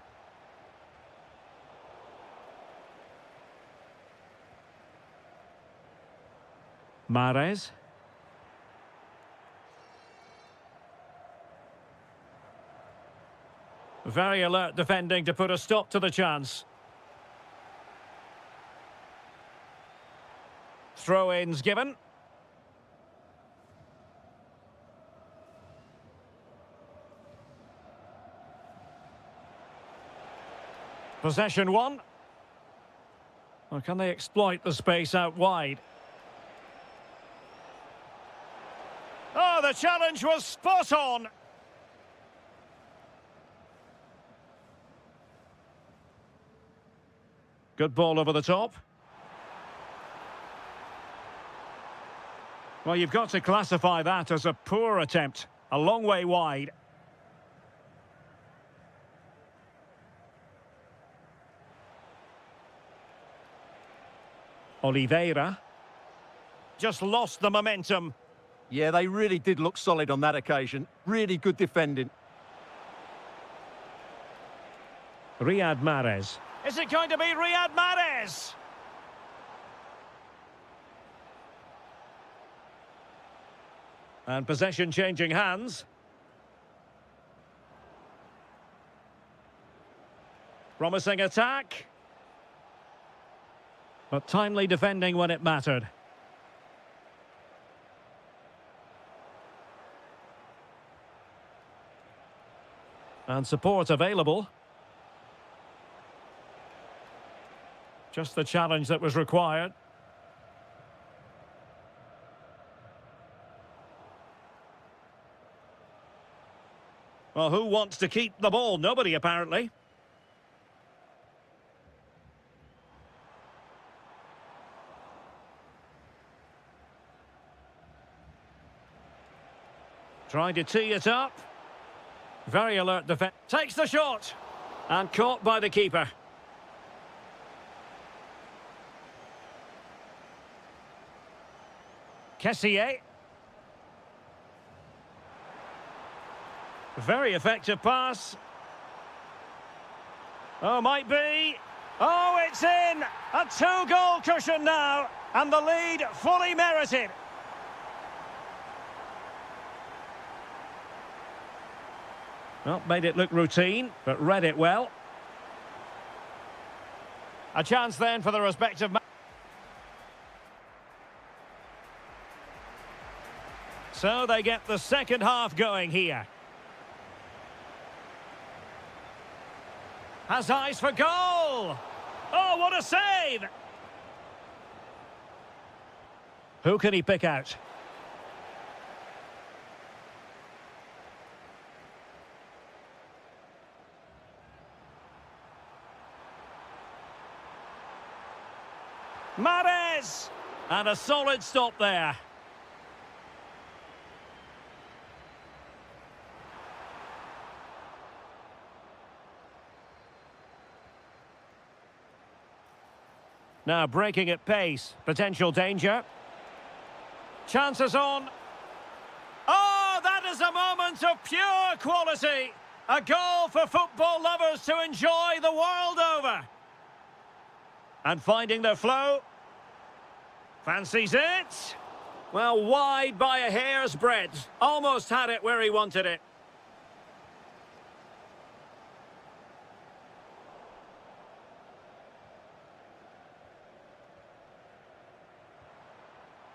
Mahrez. Very alert defending to put a stop to the chance. Throw-ins given. Possession one. Or can they exploit the space out wide? Oh, the challenge was spot on. Good ball over the top. Well, you've got to classify that as a poor attempt. A long way wide. Oliveira. Just lost the momentum. Yeah, they really did look solid on that occasion. Really good defending. Riyad Mahrez. Is it going to be Riyad Mahrez? And possession changing hands. Promising attack. But timely defending when it mattered. And support available. Just the challenge that was required. Well, who wants to keep the ball? Nobody, apparently. Trying to tee it up. Very alert defense. Takes the shot. And caught by the keeper. Kessié. Very effective pass. Oh, might be. Oh, it's in. A two-goal cushion now. And the lead fully merited. Well, made it look routine, but read it well. A chance then for the respective... So they get the second half going here. Has eyes for goal! Oh, what a save! Who can he pick out? Mahrez! And a solid stop there. Now breaking at pace. Potential danger. Chances on. Oh, that is a moment of pure quality. A goal for football lovers to enjoy the world over. And finding their flow. Fancies it. Well, wide by a hair's breadth. Almost had it where he wanted it.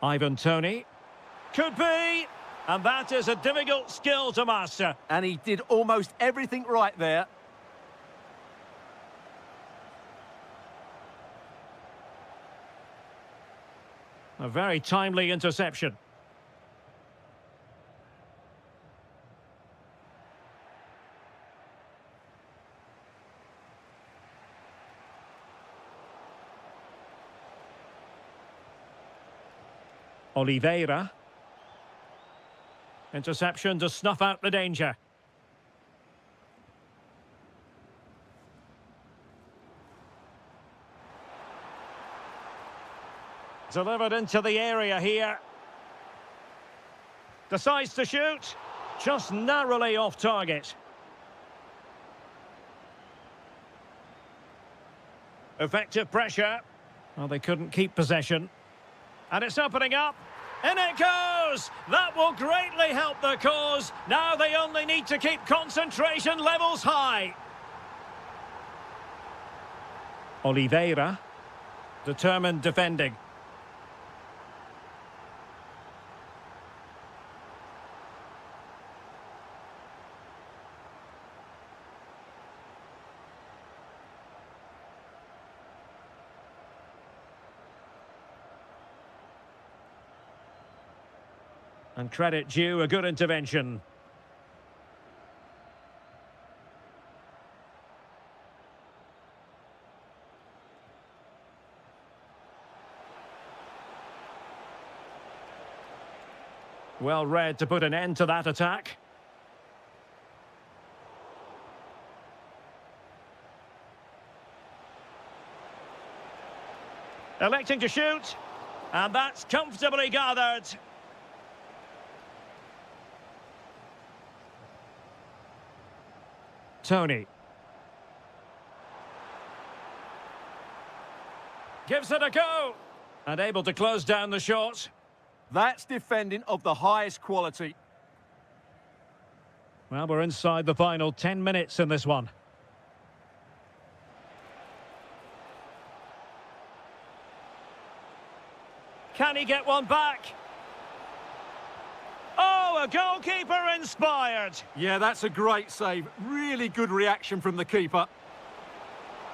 Ivan Toney. Could be. And that is a difficult skill to master. And he did almost everything right there. A very timely interception. Oliveira. Interception to snuff out the danger. Delivered into the area here. Decides to shoot. Just narrowly off target. Effective pressure. Well, they couldn't keep possession. And it's opening up. In it goes! That will greatly help the cause. Now they only need to keep concentration levels high. Oliveira. Determined defending. And credit due, a good intervention. Well read to put an end to that attack. Electing to shoot. And that's comfortably gathered. Toney. Gives it a go. And able to close down the shot. That's defending of the highest quality. Well, we're inside the final 10 minutes in this one. Can he get one back? Oh, a goalkeeper inspired. Yeah, that's a great save. Really good reaction from the keeper.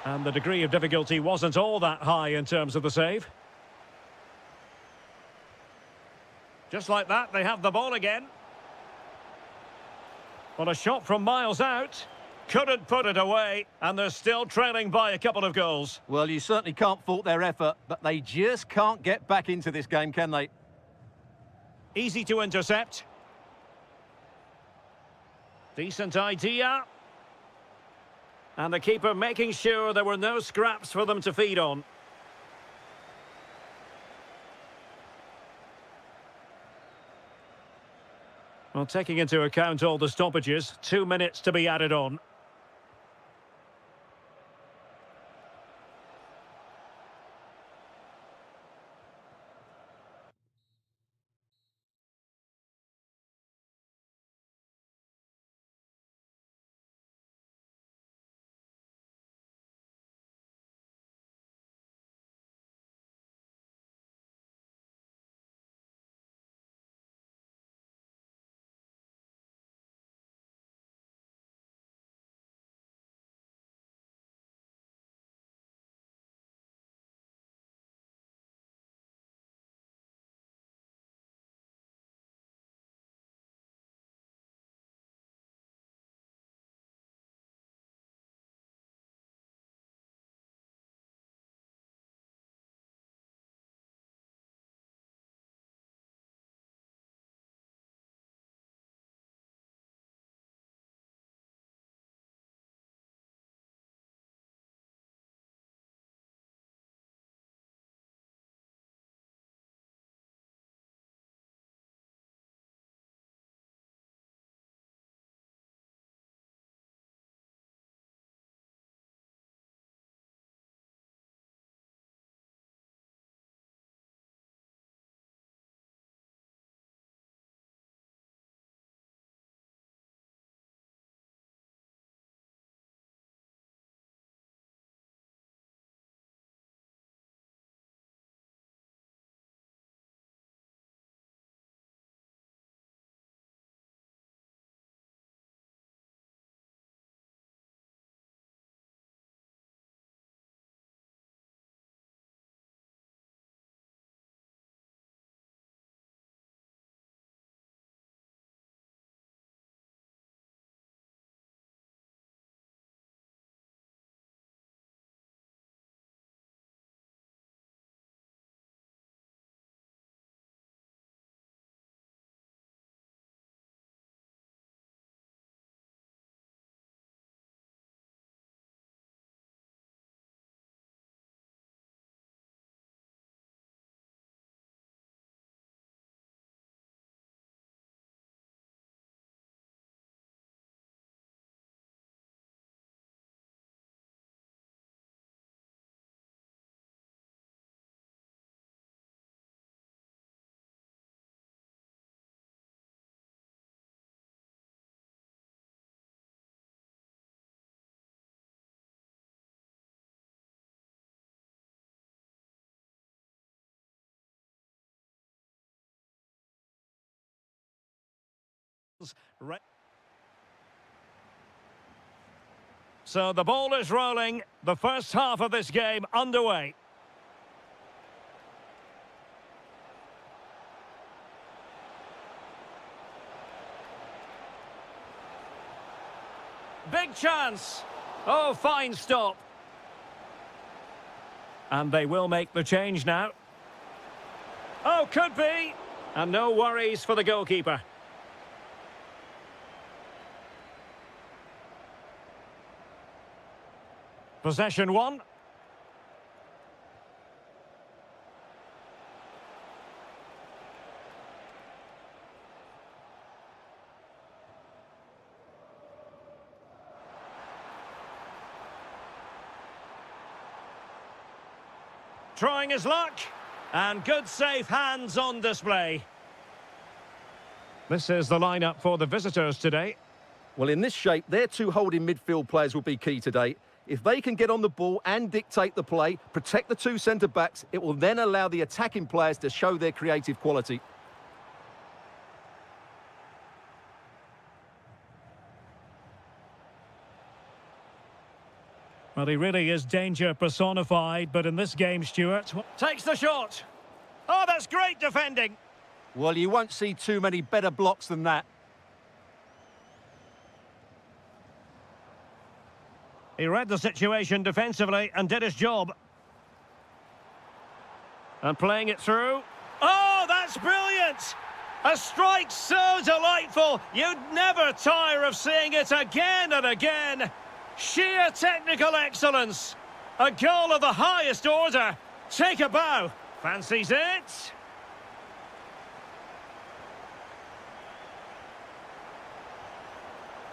And the degree of difficulty wasn't all that high in terms of the save. Just like that, they have the ball again. Well, a shot from miles out. Couldn't put it away, and they're still trailing by a couple of goals. Well, you certainly can't fault their effort, but they just can't get back into this game, can they? Easy to intercept. Decent idea. And the keeper making sure there were no scraps for them to feed on. Well, taking into account all the stoppages, 2 minutes to be added on. So the ball is rolling. The first half of this game underway. Big chance. Oh, fine stop. And they will make the change now. Oh, could be. And no worries for the goalkeeper. Possession one. Trying his luck. And good safe hands on display. This is the lineup for the visitors today. Well, in this shape, their two holding midfield players will be key today. If they can get on the ball and dictate the play, protect the two centre-backs, it will then allow the attacking players to show their creative quality. Well, he really is danger personified, but in this game, Stuart takes the shot. Oh, that's great defending. Well, you won't see too many better blocks than that. He read the situation defensively and did his job. And playing it through. Oh, that's brilliant! A strike so delightful, you'd never tire of seeing it again and again. Sheer technical excellence. A goal of the highest order. Take a bow. Fancies it.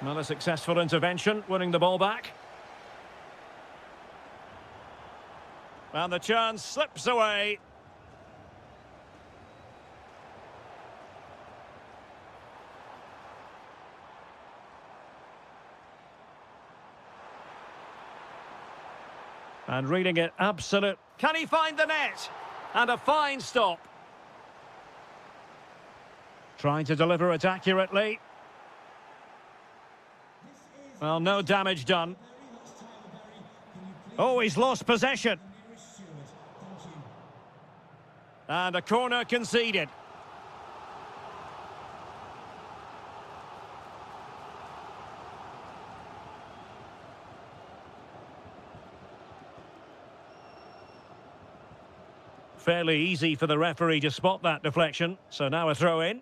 Well, a successful intervention, winning the ball back. And the chance slips away. And reading it absolute. Can he find the net? And a fine stop. Trying to deliver it accurately. Well, no damage done. Oh, he's lost possession. And a corner conceded. Fairly easy for the referee to spot that deflection. So now a throw in.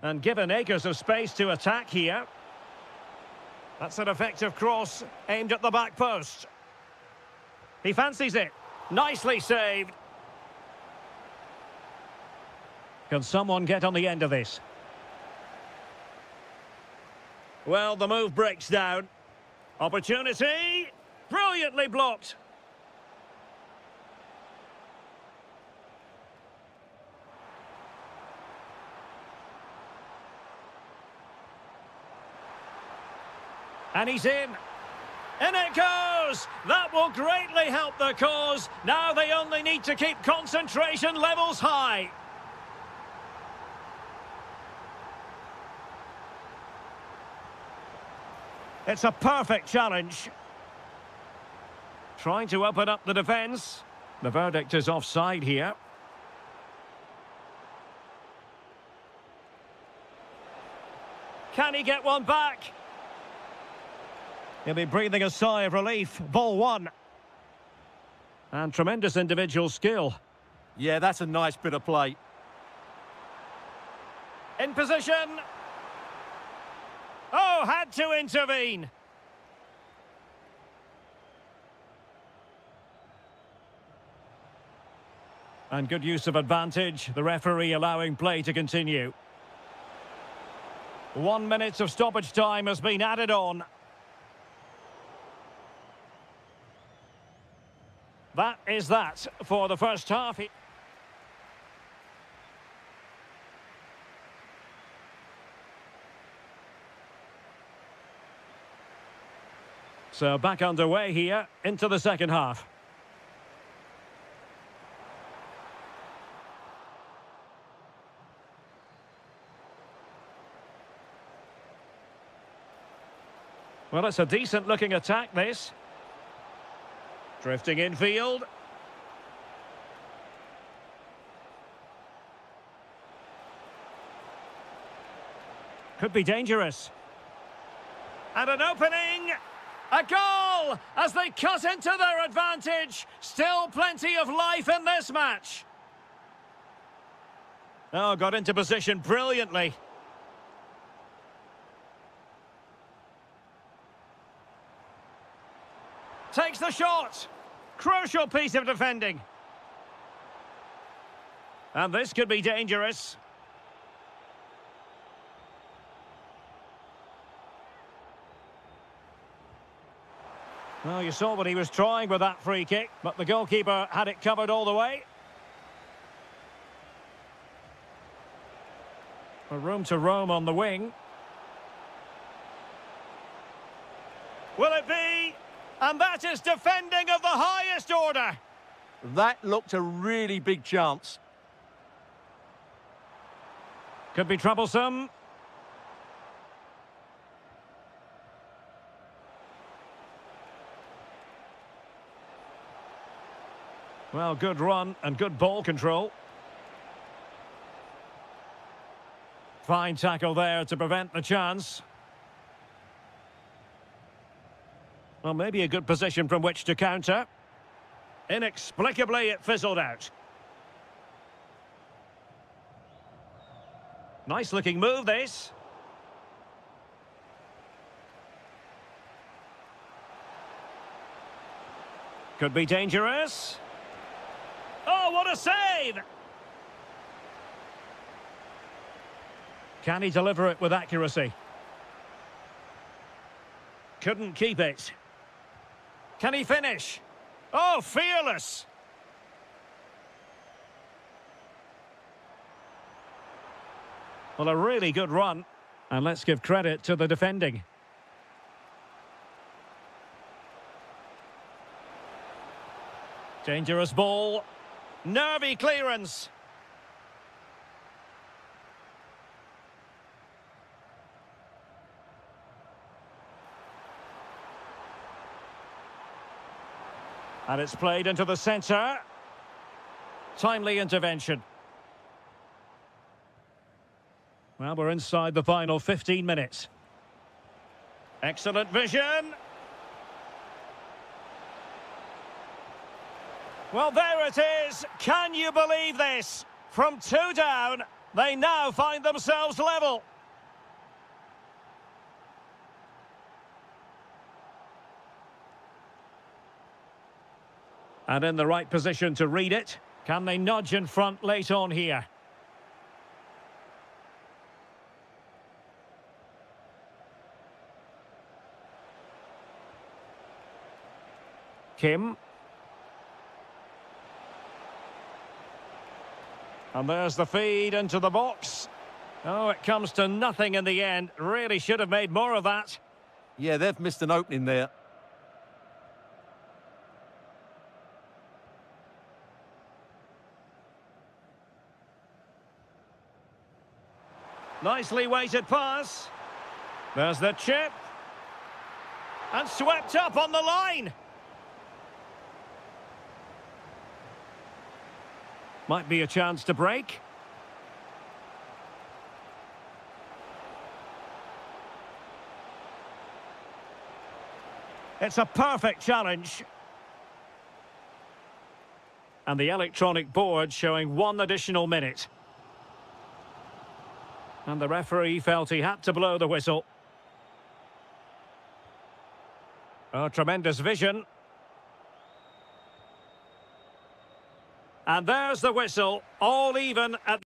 And given acres of space to attack here. That's an effective cross aimed at the back post. He fancies it. Nicely saved. Can someone get on the end of this? Well, the move breaks down. Opportunity. Brilliantly blocked. And he's in. In it goes! That will greatly help the cause. Now they only need to keep concentration levels high. It's a perfect challenge. Trying to open up the defence. The verdict is offside here. Can he get one back? He'll be breathing a sigh of relief. Ball one. And tremendous individual skill. Yeah, that's a nice bit of play. In position. Oh, had to intervene. And good use of advantage. The referee allowing play to continue. 1 minute of stoppage time has been added on. That is that for the first half. So back underway here into the second half. Well, it's a decent-looking attack, this. Drifting infield. Could be dangerous. And an opening! A goal! As they cut into their advantage. Still plenty of life in this match. Oh, got into position brilliantly. Takes the shot. Crucial piece of defending. And this could be dangerous. Well, you saw what he was trying with that free kick, but the goalkeeper had it covered all the way. A room to roam on the wing. Will it be? And that is defending of the highest order. That looked a really big chance. Could be troublesome. Well, good run and good ball control. Fine tackle there to prevent the chance. Well, maybe a good position from which to counter. Inexplicably, it fizzled out. Nice-looking move, this. Could be dangerous. Oh, what a save! Can he deliver it with accuracy? Couldn't keep it. Can he finish? Oh, fearless! Well, a really good run. And let's give credit to the defending. Dangerous ball. Nervy clearance. And it's played into the centre. Timely intervention. Well, we're inside the final 15 minutes. Excellent vision. Well, there it is. Can you believe this? From 2 down, they now find themselves level. And in the right position to read it. Can they nudge in front late on here? Kim. And there's the feed into the box. Oh, it comes to nothing in the end. Really should have made more of that. Yeah, they've missed an opening there. Nicely weighted pass. There's the chip. And swept up on the line. Might be a chance to break. It's a perfect challenge. And the electronic board showing 1 additional minute. And the referee felt he had to blow the whistle. Oh, tremendous vision. And there's the whistle, all even at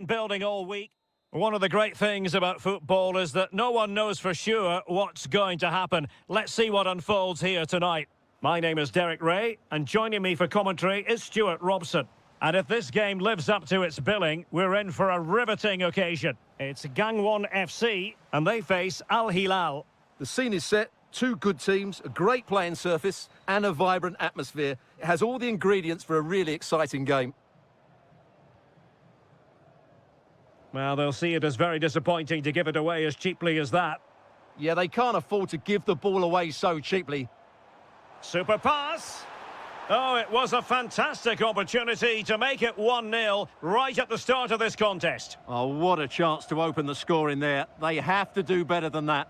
Building all week. One of the great things about football is that no one knows for sure what's going to happen. Let's see what unfolds here tonight. My name is Derek Ray, and joining me for commentary is Stuart Robson. And if this game lives up to its billing, we're in for a riveting occasion. It's Gangwon FC, and they face Al Hilal. The scene is set, two good teams, a great playing surface, and a vibrant atmosphere. It has all the ingredients for a really exciting game. Well, they'll see it as very disappointing to give it away as cheaply as that. Yeah, they can't afford to give the ball away so cheaply. Super pass. Oh, it was a fantastic opportunity to make it 1-0 right at the start of this contest. Oh, what a chance to open the score in there. They have to do better than that.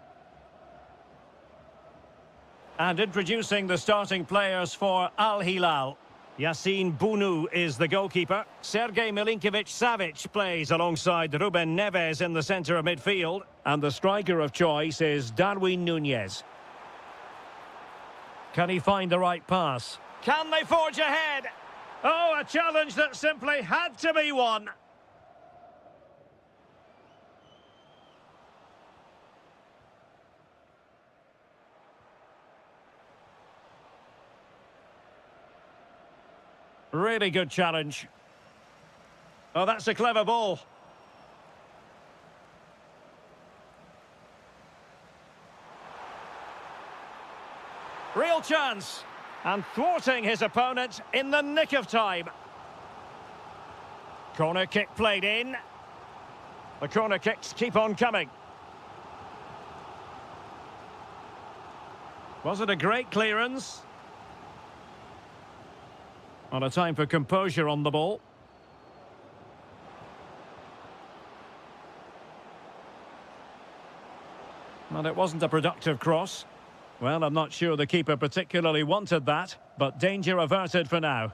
And introducing the starting players for Al Hilal. Yassine Bounou is the goalkeeper. Sergej Milinkovic-Savic plays alongside Ruben Neves in the centre of midfield. And the striker of choice is Darwin Núñez. Can he find the right pass? Can they forge ahead? Oh, a challenge that simply had to be won. Really good challenge. Oh, that's a clever ball. Real chance. And thwarting his opponent in the nick of time. Corner kick played in. The corner kicks keep on coming. Was it a great clearance? On a time for composure on the ball. And it wasn't a productive cross. Well, I'm not sure the keeper particularly wanted that, but danger averted for now.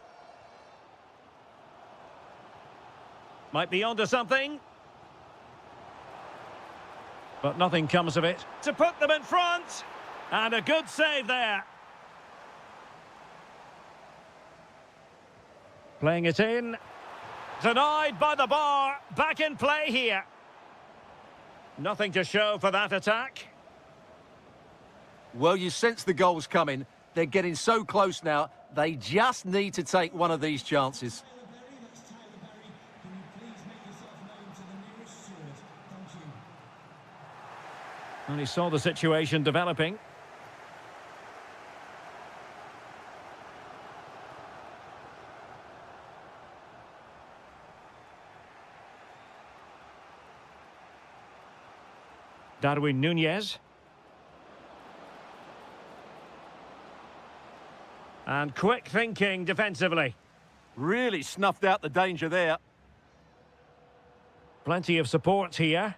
Might be onto something. But nothing comes of it. To put them in front! And a good save there. Playing it in. Denied by the bar. Back in play here. Nothing to show for that attack. Well, you sense the goals coming. They're getting so close now. They just need to take one of these chances. And he saw the situation developing. Darwin Núñez. And quick thinking defensively. Really snuffed out the danger there. Plenty of support here.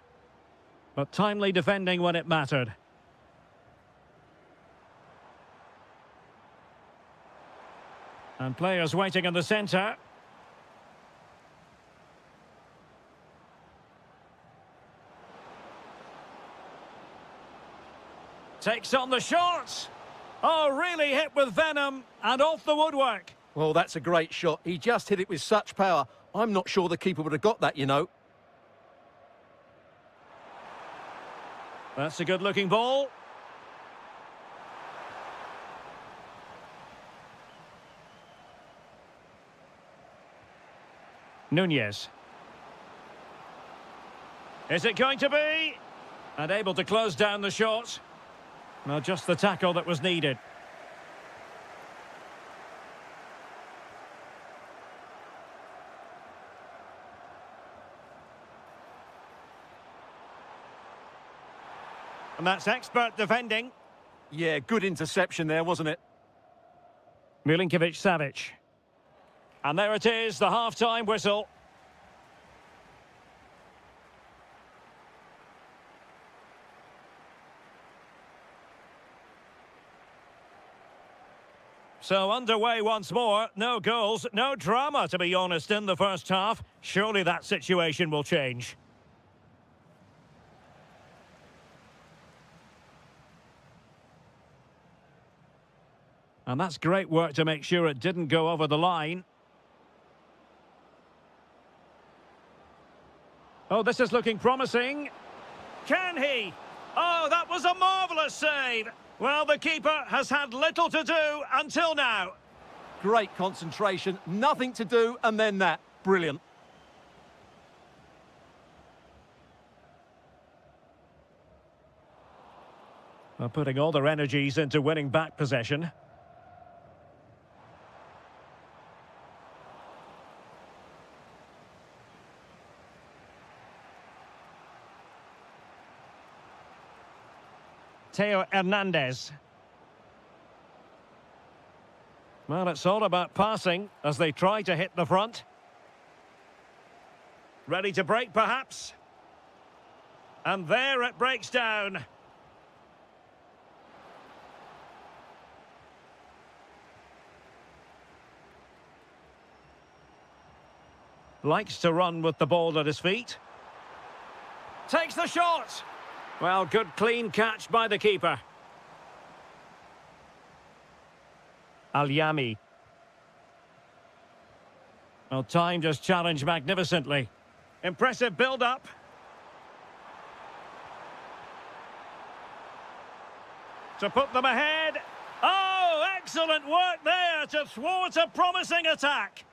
But timely defending when it mattered. And players waiting in the centre. Takes on the shot. Oh, really hit with venom and off the woodwork. Well, that's a great shot. He just hit it with such power. I'm not sure the keeper would have got that, you know. That's a good-looking ball. Núñez. Is it going to be? And able to close down the shot. Well, just the tackle that was needed. And that's expert defending. Yeah, good interception there, wasn't it? Milinkovic-Savic. And there it is, the half-time whistle. So underway once more. No goals, no drama, to be honest, in the first half. Surely that situation will change. And that's great work to make sure it didn't go over the line. Oh, this is looking promising. Can he? Oh, that was a marvellous save. Well, the keeper has had little to do until now. Great concentration, nothing to do, and then that. Brilliant. Well, putting all their energies into winning back possession. Theo Hernandez. Well, it's all about passing as they try to hit the front. Ready to break, perhaps? And there it breaks down. Likes to run with the ball at his feet. Takes the shot! Well, good clean catch by the keeper. Al-Yami. Well, timed his challenge magnificently. Impressive build-up. To put them ahead. Oh, excellent work there to thwart a promising attack.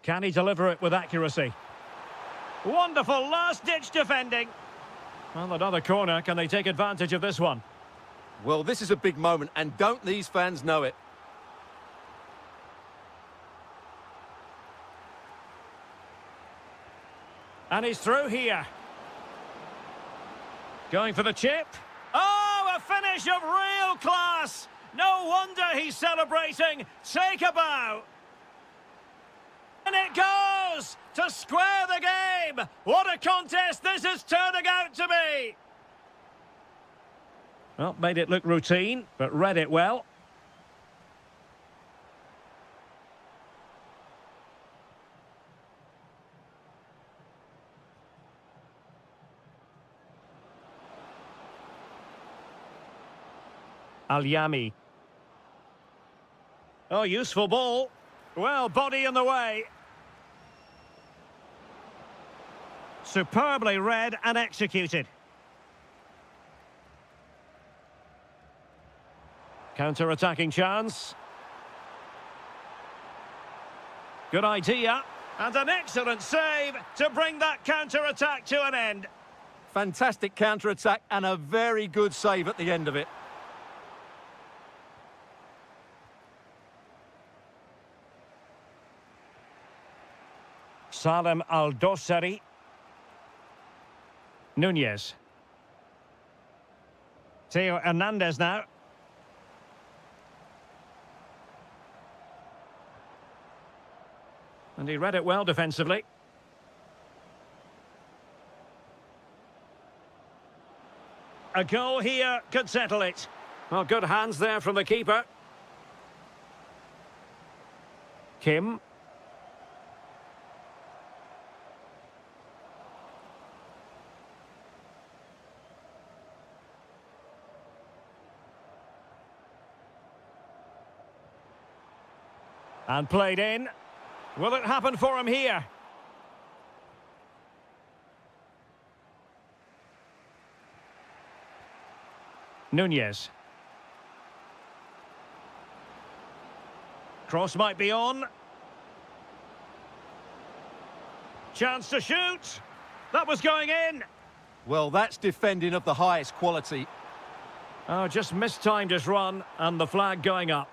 Can he deliver it with accuracy? Wonderful last-ditch defending. Well, another corner. Can they take advantage of this one? Well, this is a big moment, and don't these fans know it? And he's through here. Going for the chip. Oh, a finish of real class. No wonder he's celebrating. Take a bow. And it goes to square the game. What a contest this is turning out to be. Well, made it look routine, but read it well. Al-Yami. Oh, useful ball. Well, body in the way. Superbly read and executed. Counter-attacking chance. Good idea. And an excellent save to bring that counter-attack to an end. Fantastic counter-attack and a very good save at the end of it. Salem Al-Dossari. Nunez. Theo Hernandez now. And he read it well defensively. A goal here could settle it. Well, good hands there from the keeper. Kim. And played in. Will it happen for him here? Nunez. Cross might be on. Chance to shoot. That was going in. Well, that's defending of the highest quality. Oh, just mistimed his run and the flag going up.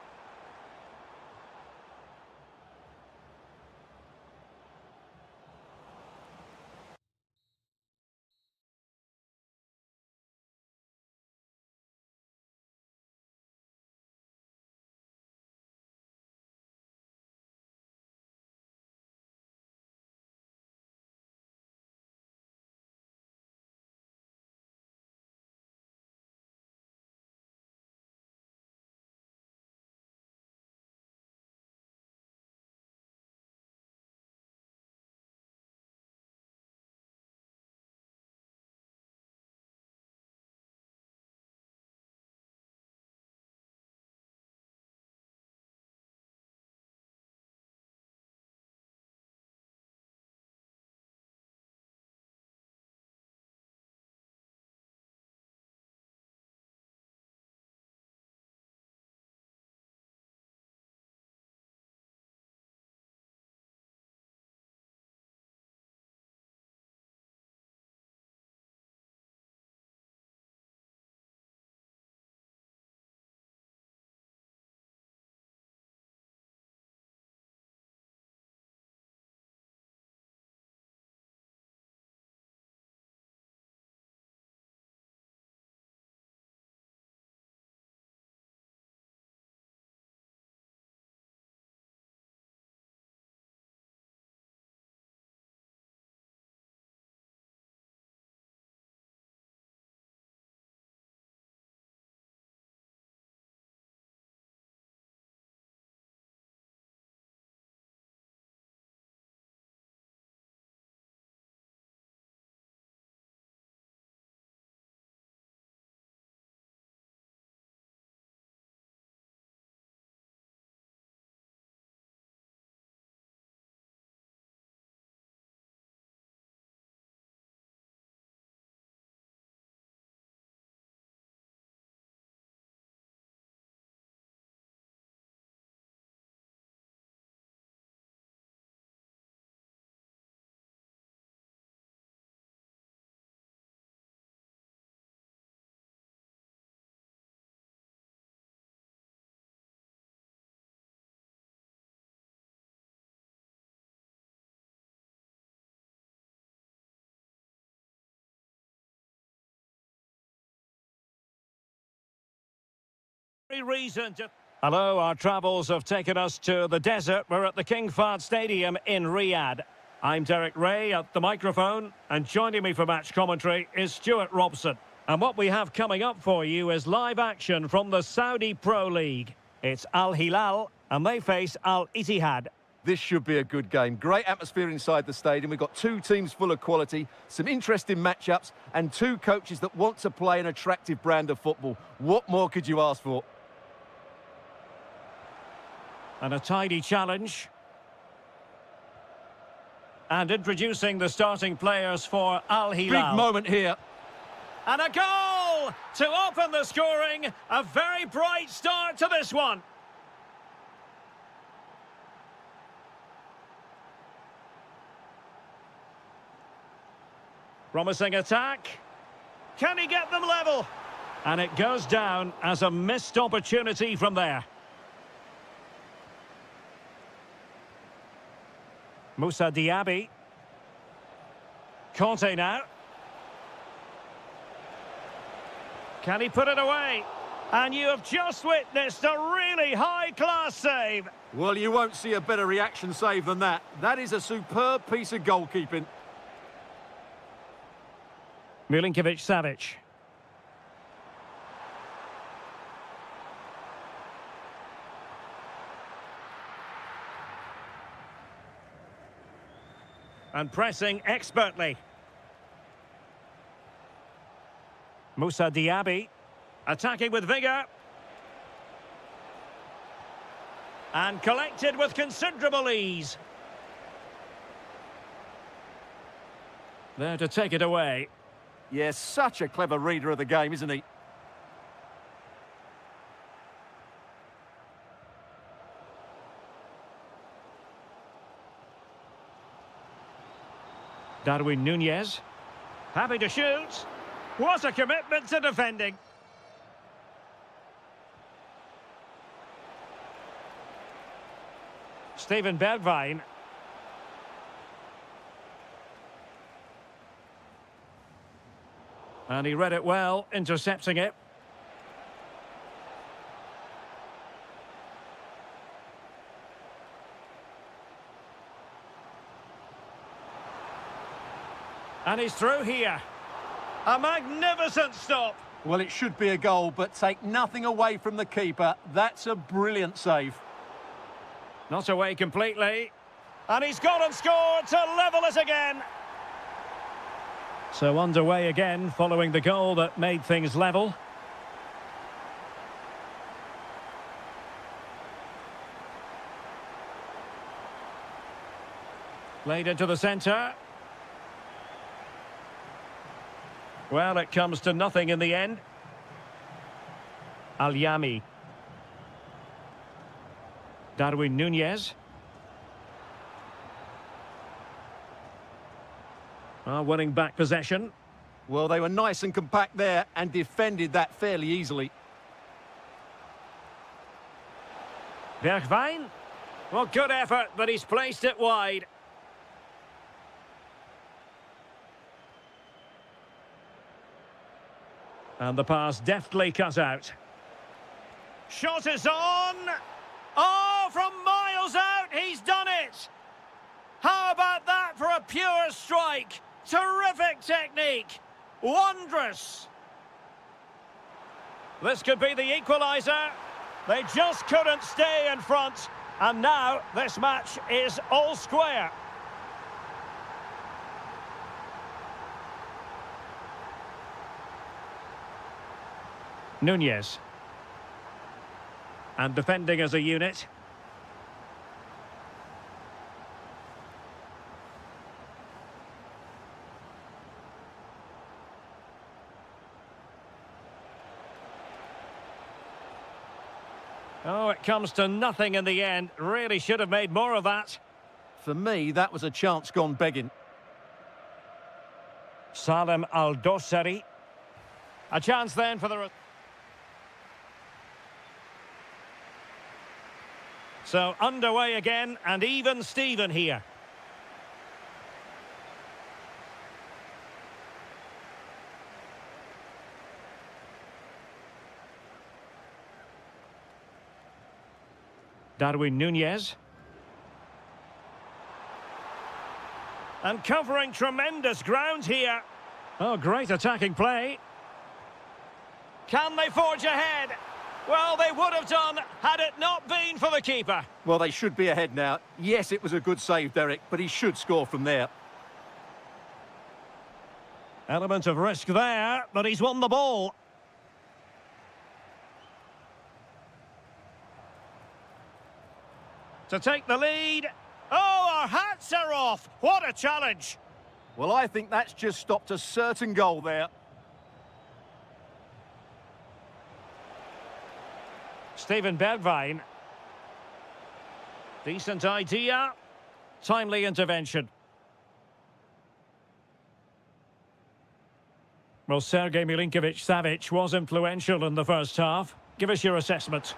reason to... Hello, our travels have taken us to the desert. We're at the King Fahd Stadium in Riyadh. I'm Derek Ray at the microphone, and joining me for match commentary is Stuart Robson. And what we have coming up for you is live action from the Saudi Pro League. It's Al Hilal, and they face Al Ittihad. This should be a good game. Great atmosphere inside the stadium. We've got two teams full of quality, some interesting matchups, and two coaches that want to play an attractive brand of football. What more could you ask for? And a tidy challenge. And introducing the starting players for Al Hilal. Big moment here. And a goal to open the scoring. A very bright start to this one. Promising attack. Can he get them level? And it goes down as a missed opportunity from there. Moussa Diaby. Conte now. Can he put it away? And you have just witnessed a really high-class save. Well, you won't see a better reaction save than that. That is a superb piece of goalkeeping. Milinkovic-Savic. And pressing expertly. Moussa Diaby. Attacking with vigour. And collected with considerable ease. There to take it away. Yes, such a clever reader of the game, isn't he? Darwin Núñez. Happy to shoot. What a commitment to defending. Steven Bergwijn. And he read it well, intercepting it. And he's through here. A magnificent stop. Well, it should be a goal, but take nothing away from the keeper. That's a brilliant save. Not away completely. And he's gone and scored to level it again. So underway again following the goal that made things level. Played into the centre. Well, it comes to nothing in the end. Al-Yami. Darwin Núñez. Winning back possession. Well, they were nice and compact there and defended that fairly easily. Bergwijn. Well, good effort, but he's placed it wide. And the pass deftly cut out. Shot is on. Oh, from miles out, he's done it. How about that for a pure strike? Terrific technique. Wondrous. This could be the equaliser. They just couldn't stay in front. And now this match is all square. Núñez. And defending as a unit. Oh, it comes to nothing in the end. Really should have made more of that. For me, that was a chance gone begging. Salem Al-Dossari. A chance then for the... So underway again, and even Steven here. Darwin Núñez. And covering tremendous ground here. Oh, great attacking play. Can they forge ahead? Well, they would have done had it not been for the keeper. Well, they should be ahead now. Yes, it was a good save, Derek, but he should score from there. Element of risk there, but he's won the ball. To take the lead. Oh, our hats are off. What a challenge. Well, I think that's just stopped a certain goal there. Steven Bergwijn. Decent idea. Timely intervention. Well, Sergej Milinkovic-Savic was influential in the first half. Give us your assessment.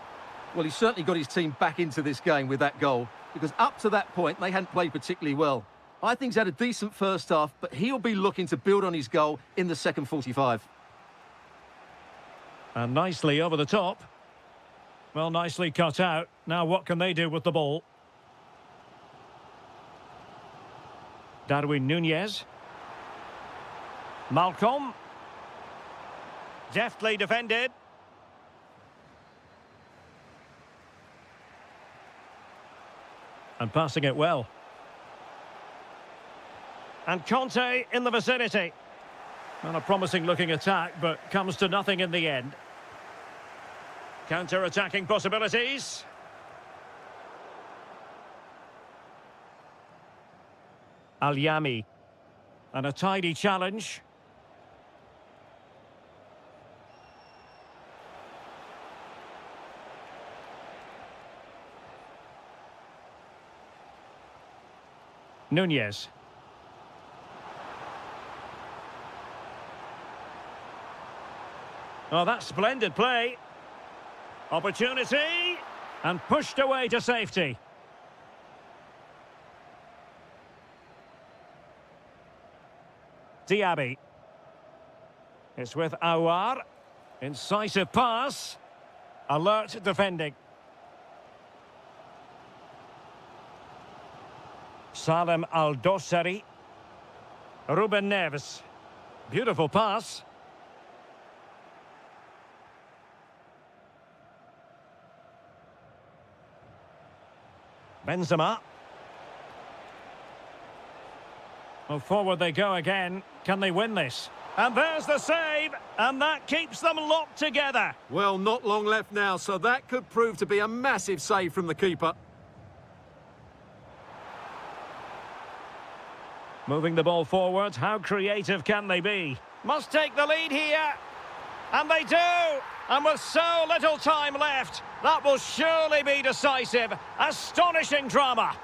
Well, he certainly got his team back into this game with that goal, because up to that point, they hadn't played particularly well. I think he's had a decent first half, but he'll be looking to build on his goal in the second 45. And nicely over the top. Well, nicely cut out. Now what can they do with the ball? Darwin Núñez. Malcolm. Deftly defended. And passing it well. And Conte in the vicinity. Well, a promising looking attack, but comes to nothing in the end. Counter-attacking possibilities. Al-Yami. And a tidy challenge. Núñez. Oh, that's splendid play. Opportunity. And pushed away to safety. Diaby. It's with Aouar. Incisive pass. Alert defending. Salem Al-Dossari. Ruben Neves. Beautiful pass. Benzema. Well, forward they go again. Can they win this? And there's the save, and that keeps them locked together. Well, not long left now, so that could prove to be a massive save from the keeper. Moving the ball forward, how creative can they be? Must take the lead here. And they do. And with so little time left, that will surely be decisive. Astonishing drama.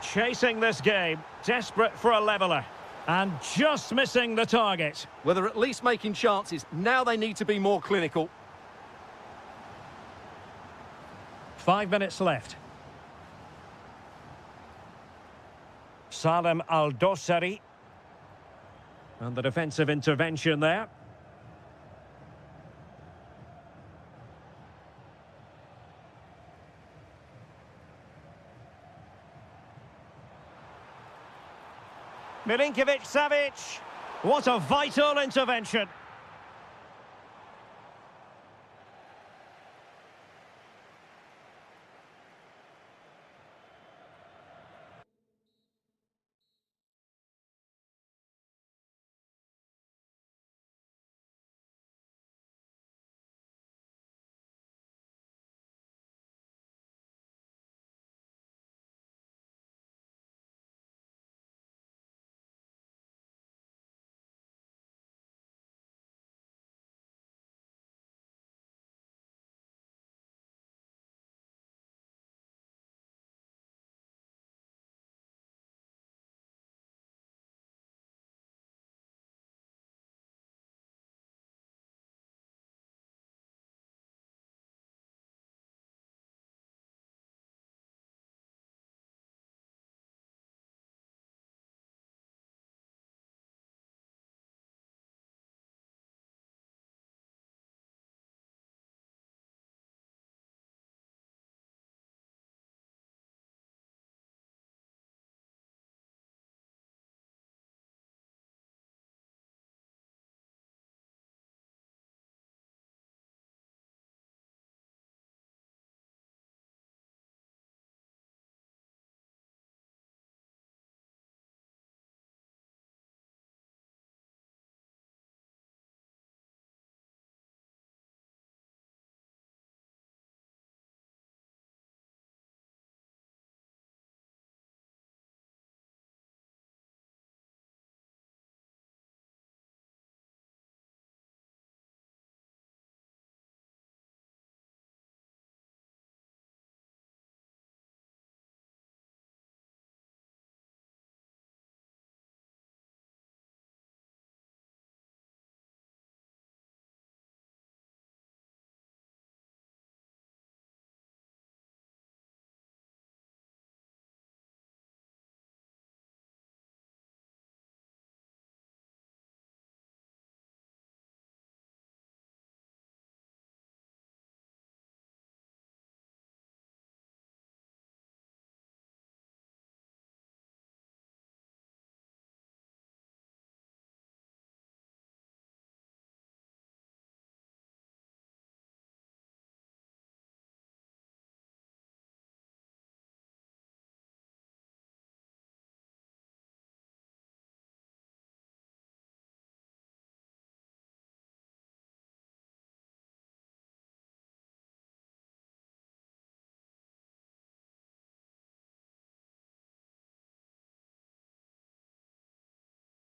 Chasing this game, desperate for a leveller. And just missing the target. Well, they're at least making chances. Now they need to be more clinical. 5 minutes left. Salem Al-Dossari. And the defensive intervention there. Milinkovic-Savic. What a vital intervention.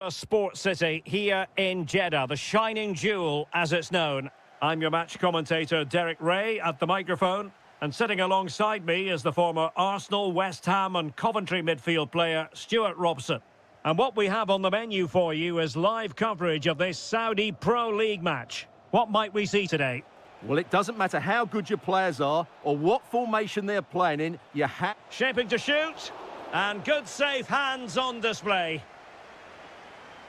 A sports city here in Jeddah, the shining jewel as it's known. I'm your match commentator Derek Ray at the microphone, and sitting alongside me is the former Arsenal, West Ham and Coventry midfield player Stuart Robson. And what we have on the menu for you is live coverage of this Saudi Pro League match. What might we see today? Well, it doesn't matter how good your players are or what formation they're playing in, you have... Shaping to shoot, and good safe hands on display.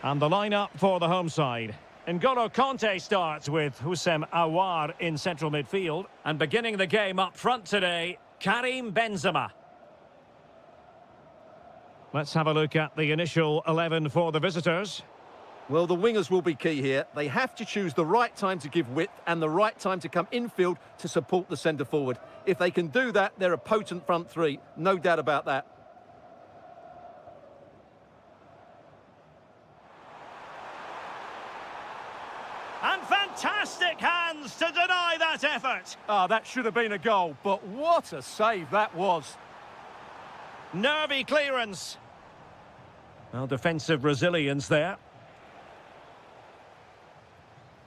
And the lineup for the home side. N'Golo Kanté starts with Houssem Aouar in central midfield. And beginning the game up front today, Karim Benzema. Let's have a look at the initial 11 for the visitors. Well, the wingers will be key here. They have to choose the right time to give width and the right time to come infield to support the centre-forward. If they can do that, they're a potent front three. No doubt about that. And fantastic hands to deny that effort. Ah, that should have been a goal, but what a save that was. Nervy clearance. Well, defensive resilience there.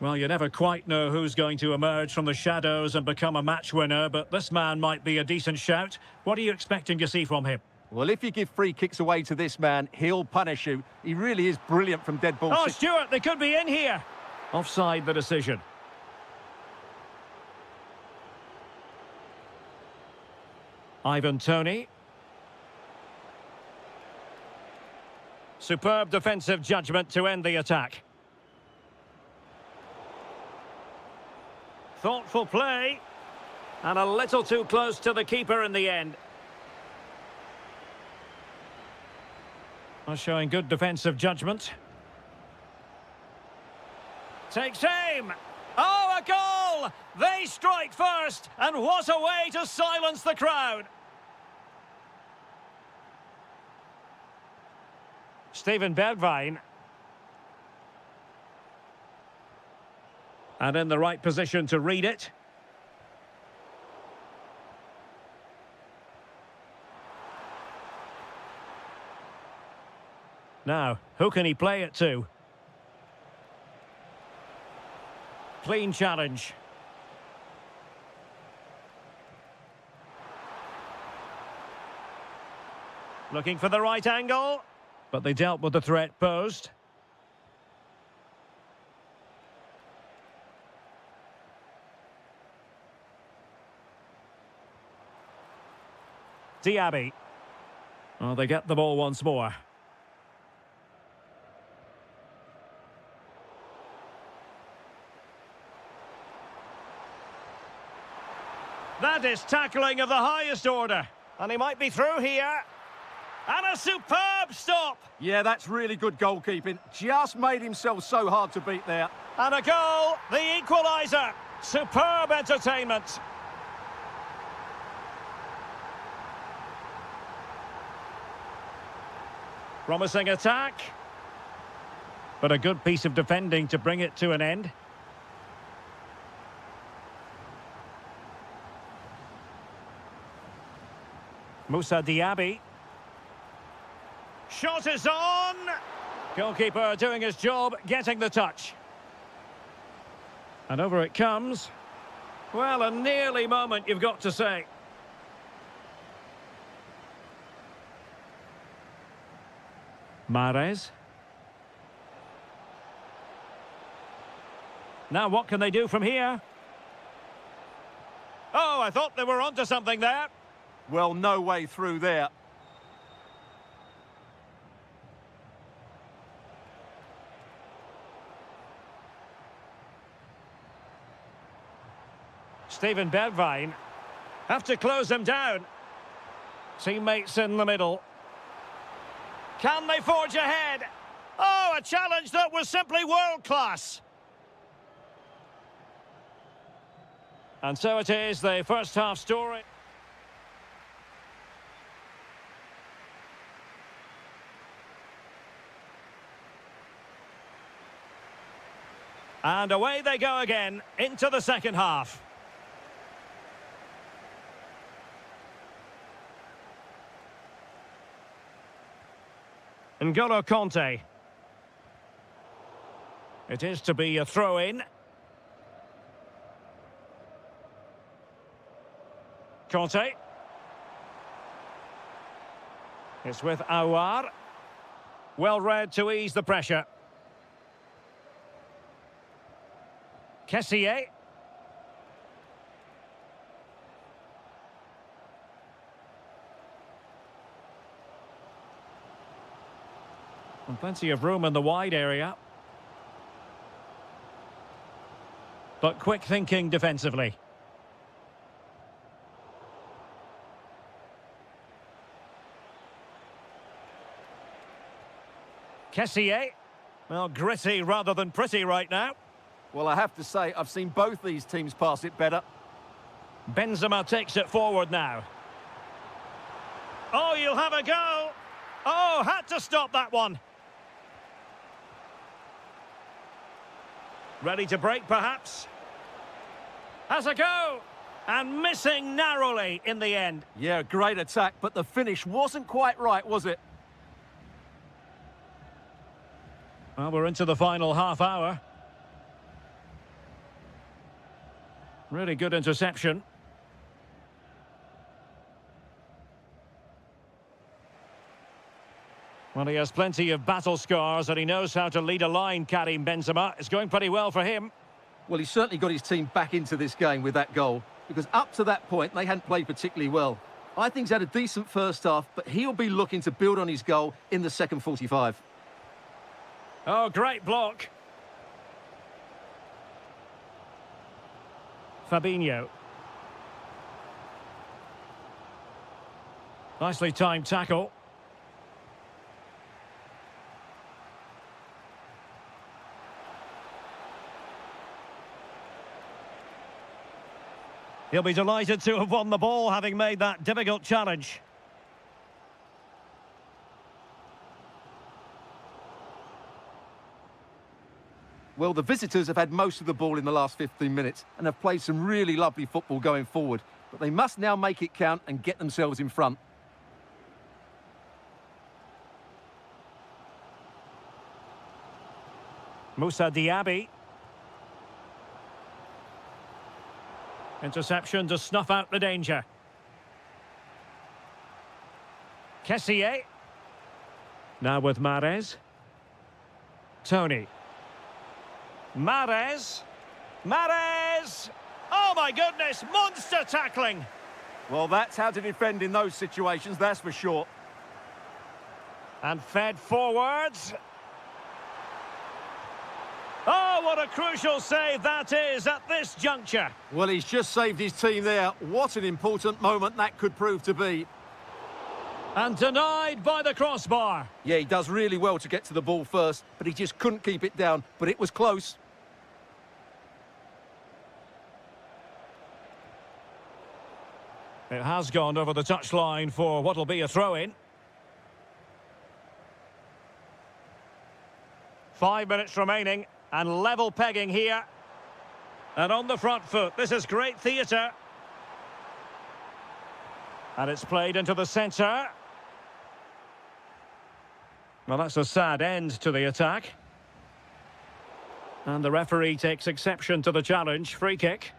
Well, you never quite know who's going to emerge from the shadows and become a match winner, but this man might be a decent shout. What are you expecting to see from him? Well, if you give free kicks away to this man, he'll punish you. He really is brilliant from dead ball. Oh, Stuart, they could be in here. Offside the decision. Ivan Toney. Superb defensive judgment to end the attack. Thoughtful play. And a little too close to the keeper in the end. Well, showing good defensive judgment. Takes aim. Oh, a goal! They strike first, and what a way to silence the crowd. Steven Bergwijn. And in the right position to read it. Now, who can he play it to? Clean challenge. Looking for the right angle, but they dealt with the threat posed. Diaby. Oh, they get the ball once more. That is tackling of the highest order. And he might be through here. And a superb stop. Yeah, that's really good goalkeeping. Just made himself so hard to beat there. And a goal, the equaliser. Superb entertainment. Promising attack. But a good piece of defending to bring it to an end. Moussa Diaby. Shot is on. Goalkeeper doing his job, getting the touch. And over it comes. Well, a nearly moment, you've got to say. Mahrez. Now what can they do from here? Oh, I thought they were onto something there. Well, no way through there. Steven Bergwijn. Have to close them down. Teammates in the middle. Can they forge ahead? Oh, a challenge that was simply world-class. And so it is, the first half story. And away they go again, into the second half. N'Golo Kanté. It is to be a throw-in. Conte. It's with Aouar. Well read to ease the pressure. Kessié. And plenty of room in the wide area. But quick thinking defensively. Kessié. Well, gritty rather than pretty right now. Well, I have to say, I've seen both these teams pass it better. Benzema takes it forward now. Oh, you'll have a go. Oh, had to stop that one. Ready to break, perhaps? Has a go. And missing narrowly in the end. Yeah, great attack, but the finish wasn't quite right, was it? Well, we're into the final half hour. Really good interception. Well, he has plenty of battle scars and he knows how to lead a line, Karim Benzema. It's going pretty well for him. Well, he certainly got his team back into this game with that goal, because up to that point, they hadn't played particularly well. I think he's had a decent first half, but he'll be looking to build on his goal in the second 45. Oh, great block. Fabinho. Nicely timed tackle. He'll be delighted to have won the ball, having made that difficult challenge. Well, the visitors have had most of the ball in the last 15 minutes and have played some really lovely football going forward. But they must now make it count and get themselves in front. Moussa Diaby. Interception to snuff out the danger. Kessié. Now with Mahrez. Tony. Mahrez. Mahrez! Oh my goodness, monster tackling! Well, that's how to defend in those situations, that's for sure. And fed forwards. Oh, what a crucial save that is at this juncture. Well, he's just saved his team there. What an important moment that could prove to be. And denied by the crossbar. Yeah, he does really well to get to the ball first, but he just couldn't keep it down. But it was close. It has gone over the touchline for what will be a throw-in. 5 minutes remaining and level pegging here. And on the front foot, this is great theatre. And it's played into the centre. Well, that's a sad end to the attack. And the referee takes exception to the challenge. Free kick.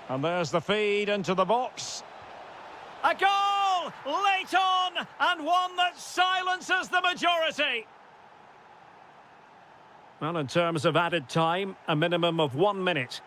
And there's the feed into the box. A goal! Late on! And one that silences the majority. Well, in terms of added time, a minimum of 1 minute.